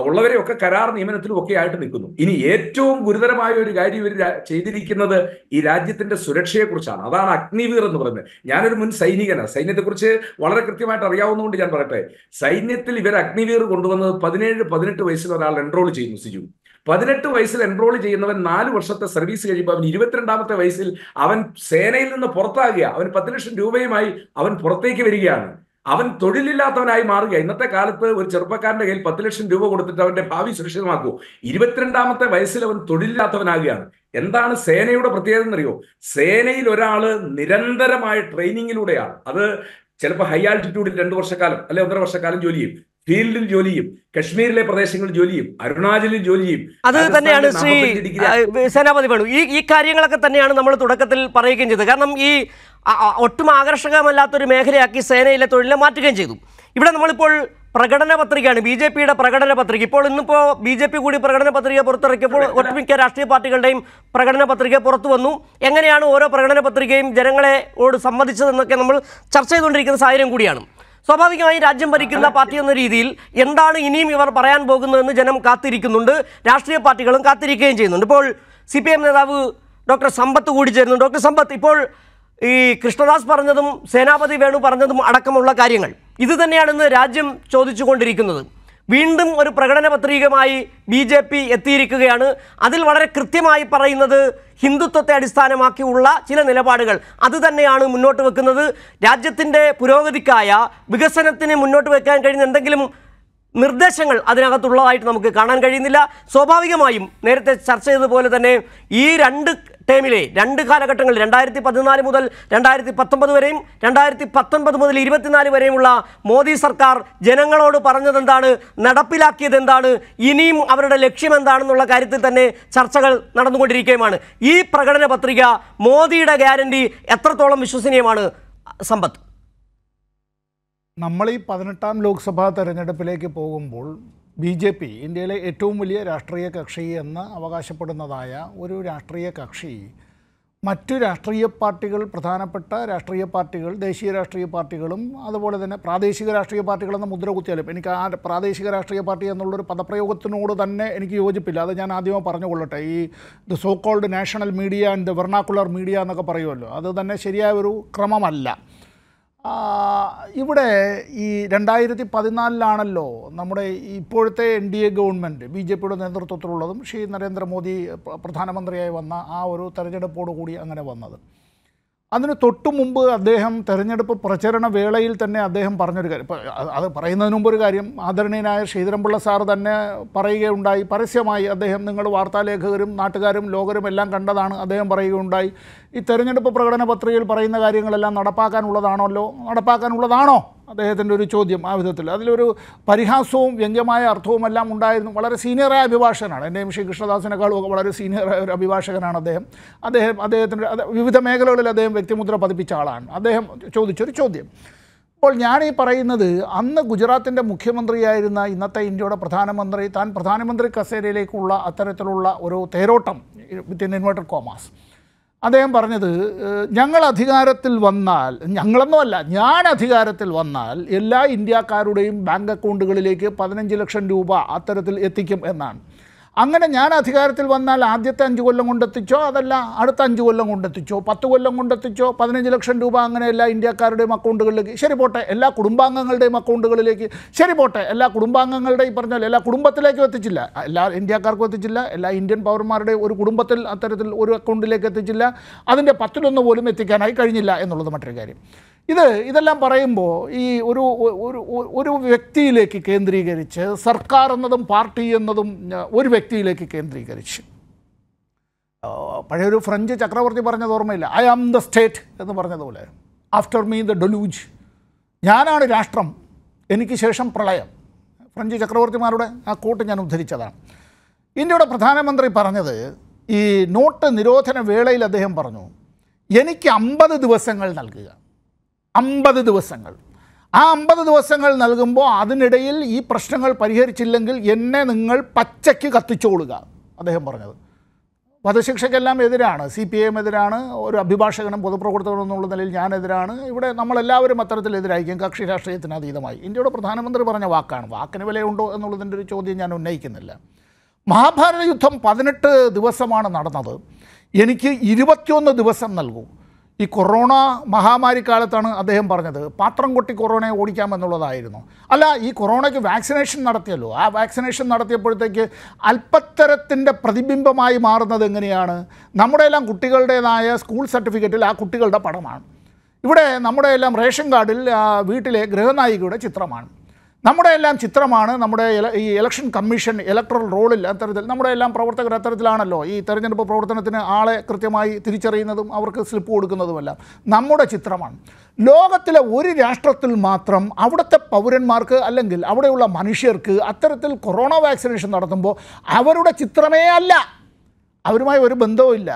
ഉള്ളവരെയൊക്കെ കരാർ നിയമനത്തിലും ഒക്കെ ആയിട്ട് നിൽക്കുന്നു. ഇനി ഏറ്റവും ഗുരുതരമായ ഒരു കാര്യം ഇവർ ചെയ്തിരിക്കുന്നത് ഈ രാജ്യത്തിന്റെ സുരക്ഷയെക്കുറിച്ചാണ്. അതാണ് അഗ്നിവീർ എന്ന് പറയുന്നത്. ഞാനൊരു മുൻ സൈനികനാണ്, സൈന്യത്തെക്കുറിച്ച് വളരെ കൃത്യമായിട്ട് അറിയാവുന്നതുകൊണ്ട് ഞാൻ പറയട്ടെ. സൈന്യത്തിൽ ഇവർ അഗ്നിവീർ കൊണ്ടുവന്നത് 17-18 വയസ്സിൽ ഒരാൾ എൻറോൾ ചെയ്യുന്നു. സിജു, 18 വയസ്സിൽ എൻറോൾ ചെയ്യുന്നവൻ 4 വർഷത്തെ സർവീസ് കഴിയുമ്പോൾ അവൻ 22ാമത്തെ വയസ്സിൽ അവൻ സേനയിൽ നിന്ന് പുറത്താകുക, അവൻ 10 ലക്ഷം രൂപയുമായി അവൻ പുറത്തേക്ക് വരികയാണ്. അവൻ തൊഴിലില്ലാത്തവനായി മാറുക. ഇന്നത്തെ കാലത്ത് ഒരു ചെറുപ്പക്കാരന്റെ കയ്യിൽ 10 ലക്ഷം രൂപ കൊടുത്തിട്ട് അവന്റെ ഭാവി സുരക്ഷിതമാക്കൂ. 22ാമത്തെ വയസ്സിൽ അവൻ തൊഴിലില്ലാത്തവനാകുകയാണ്. എന്താണ് സേനയുടെ പ്രത്യേകത എന്നറിയോ? സേനയിൽ ഒരാള് നിരന്തരമായ ട്രെയിനിങ്ങിലൂടെയാണ്. അത് ചിലപ്പോൾ ഹൈ ആൾട്ടിറ്റ്യൂഡിൽ 2 വർഷക്കാലം അല്ലെ 1.5 വർഷക്കാലം ജോലി ചെയ്യും, ഫീൽഡിൽ ജോലി ചെയ്യും, കശ്മീരിലെ പ്രദേശങ്ങളിൽ ജോലി ചെയ്യും, അരുണാചലിൽ ജോലി ചെയ്യും. അത് തന്നെയാണ് ശ്രീ സേനാപതി വേണു, ഈ കാര്യങ്ങളൊക്കെ തന്നെയാണ് നമ്മൾ തുടക്കത്തിൽ പറയുകയും ചെയ്തത്. കാരണം ഈ ഒട്ടും ആകർഷകമല്ലാത്തൊരു മേഖലയാക്കി സേനയിലെ തൊഴിലിനെ മാറ്റുകയും ചെയ്തു. ഇവിടെ നമ്മളിപ്പോൾ പ്രകടന പത്രികയാണ്, BJPയുടെ പ്രകടന പത്രിക. ഇന്നിപ്പോൾ BJP കൂടി പ്രകടന പത്രിക പുറത്തിറക്കിയപ്പോൾ ഒട്ടുമിക്ക രാഷ്ട്രീയ പാർട്ടികളുടെയും പ്രകടന പത്രിക പുറത്തു വന്നു. എങ്ങനെയാണ് ഓരോ പ്രകടന പത്രികയും ജനങ്ങളോട് സംവദിച്ചതെന്നൊക്കെ നമ്മൾ ചർച്ച ചെയ്തുകൊണ്ടിരിക്കുന്ന സാഹചര്യം കൂടിയാണ്. സ്വാഭാവികമായും രാജ്യം ഭരിക്കുന്ന പാർട്ടി എന്ന രീതിയിൽ എന്താണ് ഇനിയും ഇവർ പറയാൻ പോകുന്നതെന്ന് ജനം കാത്തിരിക്കുന്നുണ്ട്, രാഷ്ട്രീയ പാർട്ടികളും കാത്തിരിക്കുകയും ചെയ്യുന്നുണ്ട്. ഇപ്പോൾ CPM നേതാവ് ഡോക്ടർ സമ്പത്ത് കൂടി ചേരുന്നു. ഡോക്ടർ സമ്പത്ത്, ഇപ്പോൾ ഈ കൃഷ്ണദാസ് പറഞ്ഞതും സേനാപതി വേണു പറഞ്ഞതും അടക്കമുള്ള കാര്യങ്ങൾ ഇത് തന്നെയാണെന്ന് രാജ്യം ചോദിച്ചുകൊണ്ടിരിക്കുന്നത്. വീണ്ടും ഒരു പ്രകടന പത്രികയുമായി BJP എത്തിയിരിക്കുകയാണ്. അതിൽ വളരെ കൃത്യമായി പറയുന്നത് ഹിന്ദുത്വത്തെ അടിസ്ഥാനമാക്കിയുള്ള ചില നിലപാടുകൾ അത് തന്നെയാണ് മുന്നോട്ട് വെക്കുന്നത്. രാജ്യത്തിൻ്റെ പുരോഗതിക്കായ വികസനത്തിന് മുന്നോട്ട് വെക്കാൻ കഴിയുന്ന എന്തെങ്കിലും നിർദ്ദേശങ്ങൾ അതിനകത്തുള്ളതായിട്ട് നമുക്ക് കാണാൻ കഴിയുന്നില്ല. സ്വാഭാവികമായും നേരത്തെ ചർച്ച ചെയ്തതുപോലെ തന്നെ ഈ 2 ടേമിലെ 2 കാലഘട്ടങ്ങളിൽ 2014 മുതൽ 2019 വരെയും 2019 മുതൽ 24 വരെയുമുള്ള മോദി സർക്കാർ ജനങ്ങളോട് പറഞ്ഞതെന്താണ്, നടപ്പിലാക്കിയത് എന്താണ്, ഇനിയും അവരുടെ ലക്ഷ്യം എന്താണെന്നുള്ള കാര്യത്തിൽ തന്നെ ചർച്ചകൾ നടന്നുകൊണ്ടിരിക്കുകയുമാണ്. ഈ പ്രകടന പത്രിക മോദിയുടെ ഗ്യാരണ്ടി എത്രത്തോളം വിശ്വസനീയമാണ് സമ്പത്ത്? നമ്മൾ ഈ 18ാം ലോക്സഭാ തെരഞ്ഞെടുപ്പിലേക്ക് പോകുമ്പോൾ BJP ഇന്ത്യയിലെ ഏറ്റവും വലിയ രാഷ്ട്രീയ കക്ഷി എന്ന് അവകാശപ്പെടുന്നതായ ഒരു രാഷ്ട്രീയ കക്ഷി മറ്റു രാഷ്ട്രീയ പാർട്ടികൾ, പ്രധാനപ്പെട്ട രാഷ്ട്രീയ പാർട്ടികൾ, ദേശീയ രാഷ്ട്രീയ പാർട്ടികളും അതുപോലെ തന്നെ പ്രാദേശിക രാഷ്ട്രീയ പാർട്ടികളെന്ന മുദ്ര കുത്തിയാലും എനിക്ക് ആ പ്രാദേശിക രാഷ്ട്രീയ പാർട്ടി എന്നുള്ളൊരു പദപ്രയോഗത്തിനോട് തന്നെ എനിക്ക് യോജിപ്പില്ല. അത് ഞാൻ ആദ്യമേ പറഞ്ഞുകൊള്ളട്ടെ. ഈ the so called national media and the vernacular media എന്നൊക്കെ പറയുമല്ലോ, അത് തന്നെ ശരിയായ ഒരു ക്രമമല്ല. ഇവിടെ ഈ 2014 നമ്മുടെ ഇപ്പോഴത്തെ NDA ഗവൺമെൻറ് BJPയുടെ നേതൃത്വത്തിലുള്ളതും ശ്രീ നരേന്ദ്രമോദി പ്രധാനമന്ത്രിയായി വന്ന ആ ഒരു തെരഞ്ഞെടുപ്പോടുകൂടി അങ്ങനെ വന്നത്. അതിന് തൊട്ടു മുമ്പ് അദ്ദേഹം തെരഞ്ഞെടുപ്പ് പ്രചരണ വേളയിൽ തന്നെ അദ്ദേഹം പറഞ്ഞൊരു കാര്യം, അത് പറയുന്നതിന് മുമ്പ് ഒരു കാര്യം ആദരണീയനായ ശ്രീധരൻപിള്ള സാർ തന്നെ പറയുകയുണ്ടായി, പരസ്യമായി അദ്ദേഹം, നിങ്ങൾ വാർത്താലേഖകരും നാട്ടുകാരും ലോകരും എല്ലാം കണ്ടതാണ്, അദ്ദേഹം പറയുകയുണ്ടായി, ഈ തെരഞ്ഞെടുപ്പ് പ്രകടന പത്രികയിൽ പറയുന്ന കാര്യങ്ങളെല്ലാം നടപ്പാക്കാനുള്ളതാണോ അദ്ദേഹത്തിൻ്റെ ഒരു ചോദ്യം. ആ വിധത്തിൽ അതിലൊരു പരിഹാസവും വ്യംഗ്യമായ അർത്ഥവുമെല്ലാം ഉണ്ടായിരുന്നു. വളരെ സീനിയറായ അഭിഭാഷകനാണ്, എൻ്റെയും ശ്രീ കൃഷ്ണദാസിനേക്കാളും വളരെ സീനിയറായ ഒരു അഭിഭാഷകനാണ് അദ്ദേഹത്തിൻ്റെ വിവിധ മേഖലകളിൽ അദ്ദേഹം വ്യക്തിമുദ്ര പതിപ്പിച്ച ആളാണ്. അദ്ദേഹം ചോദിച്ചൊരു ചോദ്യം. അപ്പോൾ ഞാൻ ഈ പറയുന്നത്, അന്ന് ഗുജറാത്തിൻ്റെ മുഖ്യമന്ത്രിയായിരുന്ന ഇന്നത്തെ ഇന്ത്യയുടെ പ്രധാനമന്ത്രി താൻ പ്രധാനമന്ത്രി കസേരയിലേക്കുള്ള അത്തരത്തിലുള്ള ഒരു തേരോട്ടം വിത്തിൻ ഇൻവെർട്ടഡ് കോമാസ്, അദ്ദേഹം പറഞ്ഞത്, ഞങ്ങൾ അധികാരത്തിൽ വന്നാൽ, ഞാൻ അധികാരത്തിൽ വന്നാൽ എല്ലാ ഇന്ത്യക്കാരുടെയും ബാങ്ക് അക്കൗണ്ടുകളിലേക്ക് 15 ലക്ഷം രൂപ അത്തരത്തിൽ എത്തിക്കും എന്നാണ്. അങ്ങനെ ഞാൻ അധികാരത്തിൽ വന്നാൽ ആദ്യത്തെ 5 കൊല്ലം കൊണ്ടെത്തിച്ചോ, അതല്ല അടുത്ത 5 കൊല്ലം കൊണ്ടെത്തിച്ചോ, 10 കൊല്ലം കൊണ്ടെത്തിച്ചോ, 15 ലക്ഷം രൂപ അങ്ങനെ എല്ലാ ഇന്ത്യക്കാരുടെയും അക്കൗണ്ടുകളിലേക്ക്, ശരി പോട്ടെ, എല്ലാ കുടുംബാംഗങ്ങളുടെയും അക്കൗണ്ടുകളിലേക്ക്, ശരി പോട്ടെ, എല്ലാ കുടുംബാംഗങ്ങളുടെയും പറഞ്ഞാൽ എല്ലാ കുടുംബത്തിലേക്കും എത്തിച്ചില്ല, എല്ലാ ഇന്ത്യക്കാർക്കും എത്തിച്ചില്ല, എല്ലാ ഇന്ത്യൻ പൗരന്മാരുടെ ഒരു കുടുംബത്തിൽ അത്തരത്തിൽ ഒരു അക്കൗണ്ടിലേക്ക് എത്തിച്ചില്ല, അതിൻ്റെ 10-1 പോലും എത്തിക്കാനായി കഴിഞ്ഞില്ല എന്നുള്ളത് മറ്റൊരു കാര്യം. ഇതെല്ലാം പറയുമ്പോൾ ഈ ഒരു വ്യക്തിയിലേക്ക് കേന്ദ്രീകരിച്ച്, സർക്കാർ എന്നതും പാർട്ടി എന്നതും ഒരു വ്യക്തിയിലേക്ക് കേന്ദ്രീകരിച്ച്, പഴയൊരു ഫ്രഞ്ച് ചക്രവർത്തി പറഞ്ഞത് ഓർമ്മയില്ല, ഐ ആം ദ സ്റ്റേറ്റ് എന്ന് പറഞ്ഞതുപോലെ, ആഫ്റ്റർ മീ ദ ഡെലൂജ്, ഞാനാണ് രാഷ്ട്രം, എനിക്ക് ശേഷം പ്രളയം. ഫ്രഞ്ച് ചക്രവർത്തിമാരുടെ ആ കോട്ട് ഞാൻ ഉദ്ധരിച്ചതാണ്. ഇന്ത്യയുടെ പ്രധാനമന്ത്രി പറഞ്ഞത്, ഈ നോട്ട് നിരോധന വേളയിൽ അദ്ദേഹം പറഞ്ഞു, എനിക്ക് 50 ദിവസങ്ങൾ നൽകുക, 50 ദിവസങ്ങൾ. ആ 50 ദിവസങ്ങൾ നൽകുമ്പോൾ അതിനിടയിൽ ഈ പ്രശ്നങ്ങൾ പരിഹരിച്ചില്ലെങ്കിൽ എന്നെ നിങ്ങൾ പച്ചയ്ക്ക് കത്തിച്ചോളുക, അദ്ദേഹം പറഞ്ഞത്. വധശിക്ഷയ്ക്കെല്ലാം എതിരാണ്, CPIM എതിരാണ്, ഒരു അഭിഭാഷകനും പൊതുപ്രവർത്തകനും എന്നുള്ള നിലയിൽ ഞാനെതിരാണ്. ഇവിടെ നമ്മളെല്ലാവരും അത്തരത്തിലെതിരായിരിക്കും, കക്ഷി രാഷ്ട്രീയത്തിന് അതീതമായി. ഇന്ത്യയുടെ പ്രധാനമന്ത്രി പറഞ്ഞ വാക്കാണ്, വാക്കിന് വിലയുണ്ടോ എന്നുള്ളതിൻ്റെ ഒരു ചോദ്യം ഞാൻ ഉന്നയിക്കുന്നില്ല. മഹാഭാരത യുദ്ധം 18 ദിവസമാണ് നടന്നത്, എനിക്ക് 21 ദിവസം നൽകൂ. ഈ കൊറോണ മഹാമാരി കാലത്താണ് അദ്ദേഹം പറഞ്ഞത്, പാത്രം കൊട്ടി കൊറോണയെ ഓടിക്കാമെന്നുള്ളതായിരുന്നു. അല്ല, ഈ കൊറോണയ്ക്ക് വാക്സിനേഷൻ നടത്തിയല്ലോ, ആ വാക്സിനേഷൻ നടത്തിയപ്പോഴത്തേക്ക് അല്പത്തരത്തിൻ്റെ പ്രതിബിംബമായി മാറുന്നത് എങ്ങനെയാണ്? നമ്മുടെ എല്ലാം കുട്ടികളുടേതായ സ്കൂൾ സർട്ടിഫിക്കറ്റിൽ ആ കുട്ടികളുടെ പടമാണ്. ഇവിടെ നമ്മുടെ എല്ലാം റേഷൻ കാർഡിൽ വീട്ടിലെ ഗൃഹനായികയുടെ ചിത്രമാണ്. നമ്മുടെ എല്ലാം ചിത്രമാണ്. നമ്മുടെ ഈ ഇലക്ഷൻ കമ്മീഷൻ ഇലക്ട്രൽ റോളിൽ അത്തരത്തിൽ നമ്മുടെ എല്ലാം പ്രവർത്തകർ അത്തരത്തിലാണല്ലോ ഈ തെരഞ്ഞെടുപ്പ് പ്രവർത്തനത്തിന് ആളെ കൃത്യമായി തിരിച്ചറിയുന്നതും അവർക്ക് സ്ലിപ്പ് കൊടുക്കുന്നതുമെല്ലാം നമ്മുടെ ചിത്രമാണ്. ലോകത്തിലെ ഒരു രാഷ്ട്രത്തിൽ മാത്രം അവിടുത്തെ പൗരന്മാർക്ക് അല്ലെങ്കിൽ അവിടെയുള്ള മനുഷ്യർക്ക് അത്തരത്തിൽ കൊറോണ വാക്സിനേഷൻ നടത്തുമ്പോൾ അവരുടെ ചിത്രമേ അല്ല, അവരുമായി ഒരു ബന്ധവുമില്ല.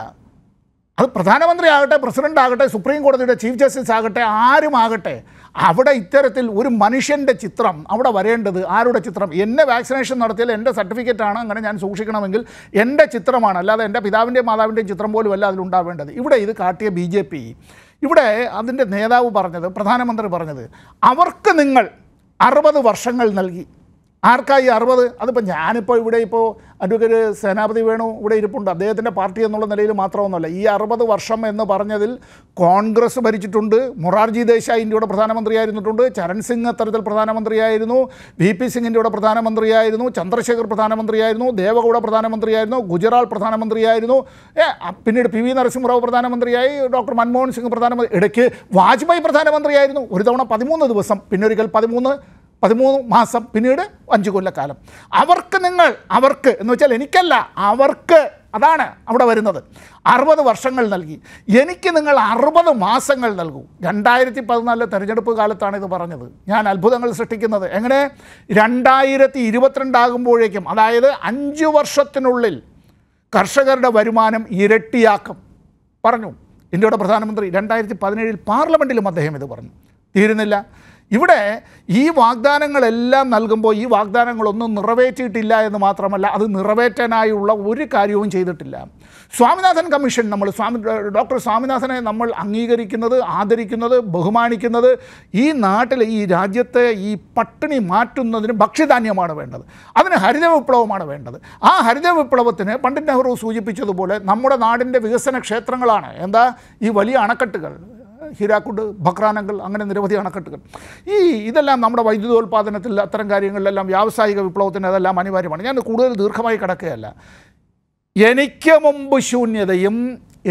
അത് പ്രധാനമന്ത്രി ആകട്ടെ, പ്രസിഡന്റ് ആകട്ടെ, സുപ്രീം കോടതിയുടെ ചീഫ് ജസ്റ്റിസ് ആകട്ടെ, ആരുമാകട്ടെ, അവിടെ ഇത്തരത്തിൽ ഒരു മനുഷ്യൻ്റെ ചിത്രം അവിടെ വരേണ്ടത്. ആരുടെ ചിത്രം? എന്നെ വാക്സിനേഷൻ നടത്തിയാൽ എൻ്റെ സർട്ടിഫിക്കറ്റാണ്, അങ്ങനെ ഞാൻ സൂക്ഷിക്കണമെങ്കിൽ എൻ്റെ ചിത്രമാണ്, അല്ലാതെ എൻ്റെ പിതാവിൻ്റെയും മാതാവിൻ്റെയും ചിത്രം പോലും അല്ല അതിലുണ്ടാവേണ്ടത്. ഇവിടെ ഇത് കാട്ടിയ BJP, ഇവിടെ അതിൻ്റെ നേതാവ് പറഞ്ഞത്, പ്രധാനമന്ത്രി പറഞ്ഞത്, അവർക്ക് നിങ്ങൾ 60 വർഷങ്ങൾ നൽകി. ആർക്കായി 60? അതിപ്പോൾ ഞാനിപ്പോൾ ഇവിടെ ഇപ്പോൾ അഡ്വക്കേറ്റ് സേനാപതി വേണു ഇവിടെ ഇരിപ്പുണ്ട്, അദ്ദേഹത്തിൻ്റെ പാർട്ടി എന്നുള്ള നിലയിൽ മാത്രമൊന്നുമല്ല. ഈ 60 വർഷം എന്ന് പറഞ്ഞതിൽ കോൺഗ്രസ് ഭരിച്ചിട്ടുണ്ട്, മൊറാർജി ദേശായി ഇന്ത്യയുടെ പ്രധാനമന്ത്രിയായിരുന്നിട്ടുണ്ട്, ചരൺ സിംഗ് അത്തരത്തിൽ പ്രധാനമന്ത്രിയായിരുന്നു, VP സിംഗ് ഇന്ത്യയുടെ പ്രധാനമന്ത്രിയായിരുന്നു, ചന്ദ്രശേഖർ പ്രധാനമന്ത്രിയായിരുന്നു, ദേവഗൗഡ പ്രധാനമന്ത്രിയായിരുന്നു, ഗുജറാൾ പ്രധാനമന്ത്രിയായിരുന്നു, പിന്നീട് PV നരസിംഹറാവു പ്രധാനമന്ത്രിയായി, ഡോക്ടർ മൻമോഹൻ സിംഗ് പ്രധാനമന്ത്രി, ഇടയ്ക്ക് വാജ്പേയി പ്രധാനമന്ത്രിയായിരുന്നു, ഒരു തവണ 13 ദിവസം, പിന്നൊരിക്കൽ 13 മാസം, പിന്നീട് 5 കൊല്ലക്കാലം. അവർക്ക് നിങ്ങൾ, അവർക്ക് എന്ന് വെച്ചാൽ എനിക്കല്ല, അവർക്ക് അതാണ് അവിടെ വരുന്നത്. 60 വർഷങ്ങൾ നൽകി. എനിക്ക് നിങ്ങൾ 60 മാസങ്ങൾ നൽകൂ. 2014 തെരഞ്ഞെടുപ്പ് കാലത്താണ് ഇത് പറഞ്ഞത്. ഞാൻ അത്ഭുതങ്ങൾ സൃഷ്ടിക്കുന്നത് എങ്ങനെ? 2022 ആകുമ്പോഴേക്കും, അതായത് 5 വർഷത്തിനുള്ളിൽ കർഷകരുടെ വരുമാനം ഇരട്ടിയാക്കും പറഞ്ഞു ഇന്ത്യയുടെ പ്രധാനമന്ത്രി. 2017 പാർലമെൻറ്റിലും അദ്ദേഹം ഇത് പറഞ്ഞു. തീരുന്നില്ല. ഇവിടെ ഈ വാഗ്ദാനങ്ങളെല്ലാം നൽകുമ്പോൾ ഈ വാഗ്ദാനങ്ങളൊന്നും നിറവേറ്റിയിട്ടില്ല എന്ന് മാത്രമല്ല, അത് നിറവേറ്റാനായുള്ള ഒരു കാര്യവും ചെയ്തിട്ടില്ല. സ്വാമിനാഥൻ കമ്മീഷൻ, ഡോക്ടർ സ്വാമിനാഥനെ നമ്മൾ അംഗീകരിക്കുന്നത്, ആദരിക്കുന്നത്, ബഹുമാനിക്കുന്നത് ഈ നാട്ടിൽ, ഈ രാജ്യത്തെ ഈ പട്ടിണി മാറ്റുന്നതിന് ഭക്ഷ്യധാന്യമാണ് വേണ്ടത്. അതിന് ഹരിത വിപ്ലവമാണ് വേണ്ടത്. ആ ഹരിത വിപ്ലവത്തിന് പണ്ഡിറ്റ് നെഹ്റു സൂചിപ്പിച്ചതുപോലെ നമ്മുടെ നാടിൻ്റെ വികസന ക്ഷേത്രങ്ങളാണ് എന്താ ഈ വലിയ അണക്കെട്ടുകൾ, ഹീരാക്കുഡ്, ഭക്രാനങ്കൽ, അങ്ങനെ നിരവധി അണക്കെട്ടുകൾ. ഇതെല്ലാം നമ്മുടെ വൈദ്യുതോൽപാദനത്തിൽ, അത്തരം കാര്യങ്ങളിലെല്ലാം വ്യാവസായിക വിപ്ലവത്തിന് അതെല്ലാം അനിവാര്യമാണ്. ഞാൻ കൂടുതൽ ദീർഘമായി കിടക്കുകയല്ല. എനിക്ക് മുമ്പ് ശൂന്യതയും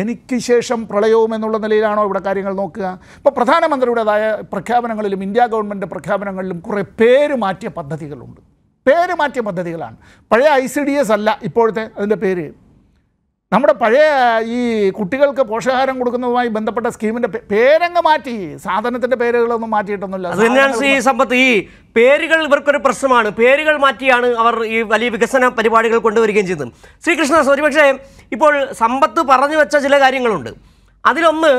എനിക്ക് ശേഷം പ്രളയവും എന്നുള്ള നിലയിലാണോ ഇവിടെ കാര്യങ്ങൾ നോക്കുക? ഇപ്പോൾ പ്രധാനമന്ത്രിയുടേതായ പ്രഖ്യാപനങ്ങളിലും ഇന്ത്യ ഗവൺമെൻറ് പ്രഖ്യാപനങ്ങളിലും കുറേ പേര് മാറ്റിയ പദ്ധതികളുണ്ട്. പേര് മാറ്റിയ പദ്ധതികളാണ്. പഴയ ICDS അല്ല ഇപ്പോഴത്തെ അതിൻ്റെ പേര്. നമ്മുടെ പഴയ ഈ കുട്ടികൾക്ക് പോഷകാഹാരം കൊടുക്കുന്നതുമായി ബന്ധപ്പെട്ട സ്കീമിൻ്റെ പേരങ്ങ് മാറ്റി. സാധനത്തിൻ്റെ പേരുകളൊന്നും മാറ്റിയിട്ടൊന്നുമില്ല. അത് തന്നെയാണ് ശ്രീ സമ്പത്ത്. ഈ പേരുകൾ ഇവർക്കൊരു പ്രശ്നമാണ്. പേരുകൾ മാറ്റിയാണ് അവർ ഈ വലിയ വികസന പരിപാടികൾ കൊണ്ടുവരികയും ചെയ്തത്. ശ്രീകൃഷ്ണദാസ്, ഒരുപക്ഷെ ഇപ്പോൾ സമ്പത്ത് പറഞ്ഞു വെച്ച ചില കാര്യങ്ങളുണ്ട്. അതിലൊന്ന്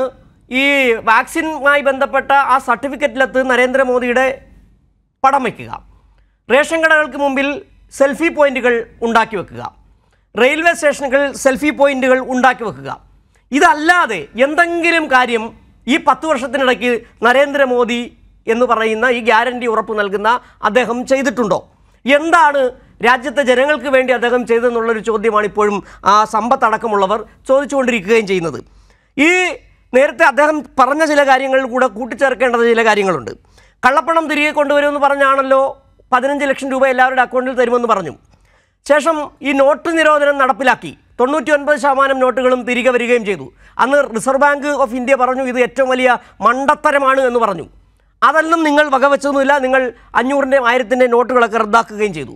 ഈ വാക്സിനുമായി ബന്ധപ്പെട്ട ആ സർട്ടിഫിക്കറ്റിലത്ത് നരേന്ദ്രമോദിയുടെ പടം വയ്ക്കുക, റേഷൻ കടകൾക്ക് മുമ്പിൽ സെൽഫി പോയിന്റുകൾ ഉണ്ടാക്കി വെക്കുക, റെയിൽവേ സ്റ്റേഷനുകൾ സെൽഫി പോയിന്റുകൾ ഉണ്ടാക്കി വെക്കുക. ഇതല്ലാതെ എന്തെങ്കിലും കാര്യം ഈ 10 വർഷത്തിനിടയ്ക്ക് നരേന്ദ്രമോദി എന്ന് പറയുന്ന ഈ ഗ്യാരണ്ടി ഉറപ്പ് നൽകുന്ന അദ്ദേഹം ചെയ്തിട്ടുണ്ടോ? എന്താണ് രാജ്യത്തെ ജനങ്ങൾക്ക് വേണ്ടി അദ്ദേഹം ചെയ്തതെന്നുള്ളൊരു ചോദ്യമാണ് ഇപ്പോഴും സമ്പത്തടക്കമുള്ളവർ ചോദിച്ചുകൊണ്ടിരിക്കുകയും ചെയ്യുന്നത്. ഈ നേരത്തെ അദ്ദേഹം പറഞ്ഞ ചില കാര്യങ്ങൾ കൂടെ കൂട്ടിച്ചേർക്കേണ്ടത് ചില കാര്യങ്ങളുണ്ട്. കള്ളപ്പണം തിരികെ കൊണ്ടുവരുമെന്ന് പറഞ്ഞാണല്ലോ 15 ലക്ഷം രൂപ എല്ലാവരുടെ അക്കൗണ്ടിൽ തരുമെന്ന് പറഞ്ഞു. ശേഷം ഈ നോട്ട് നിരോധനം നടപ്പിലാക്കി. 99% നോട്ടുകളും തിരികെ വരികയും ചെയ്തു. അന്ന് റിസർവ് ബാങ്ക് ഓഫ് ഇന്ത്യ പറഞ്ഞു ഇത് ഏറ്റവും വലിയ മണ്ടത്തരമാണ് എന്ന് പറഞ്ഞു. അതെല്ലാം നിങ്ങൾ വകവെച്ചൊന്നുമില്ല. നിങ്ങൾ 500-ൻ്റെ 1000-ൻ്റെ നോട്ടുകളൊക്കെ റദ്ദാക്കുകയും ചെയ്തു.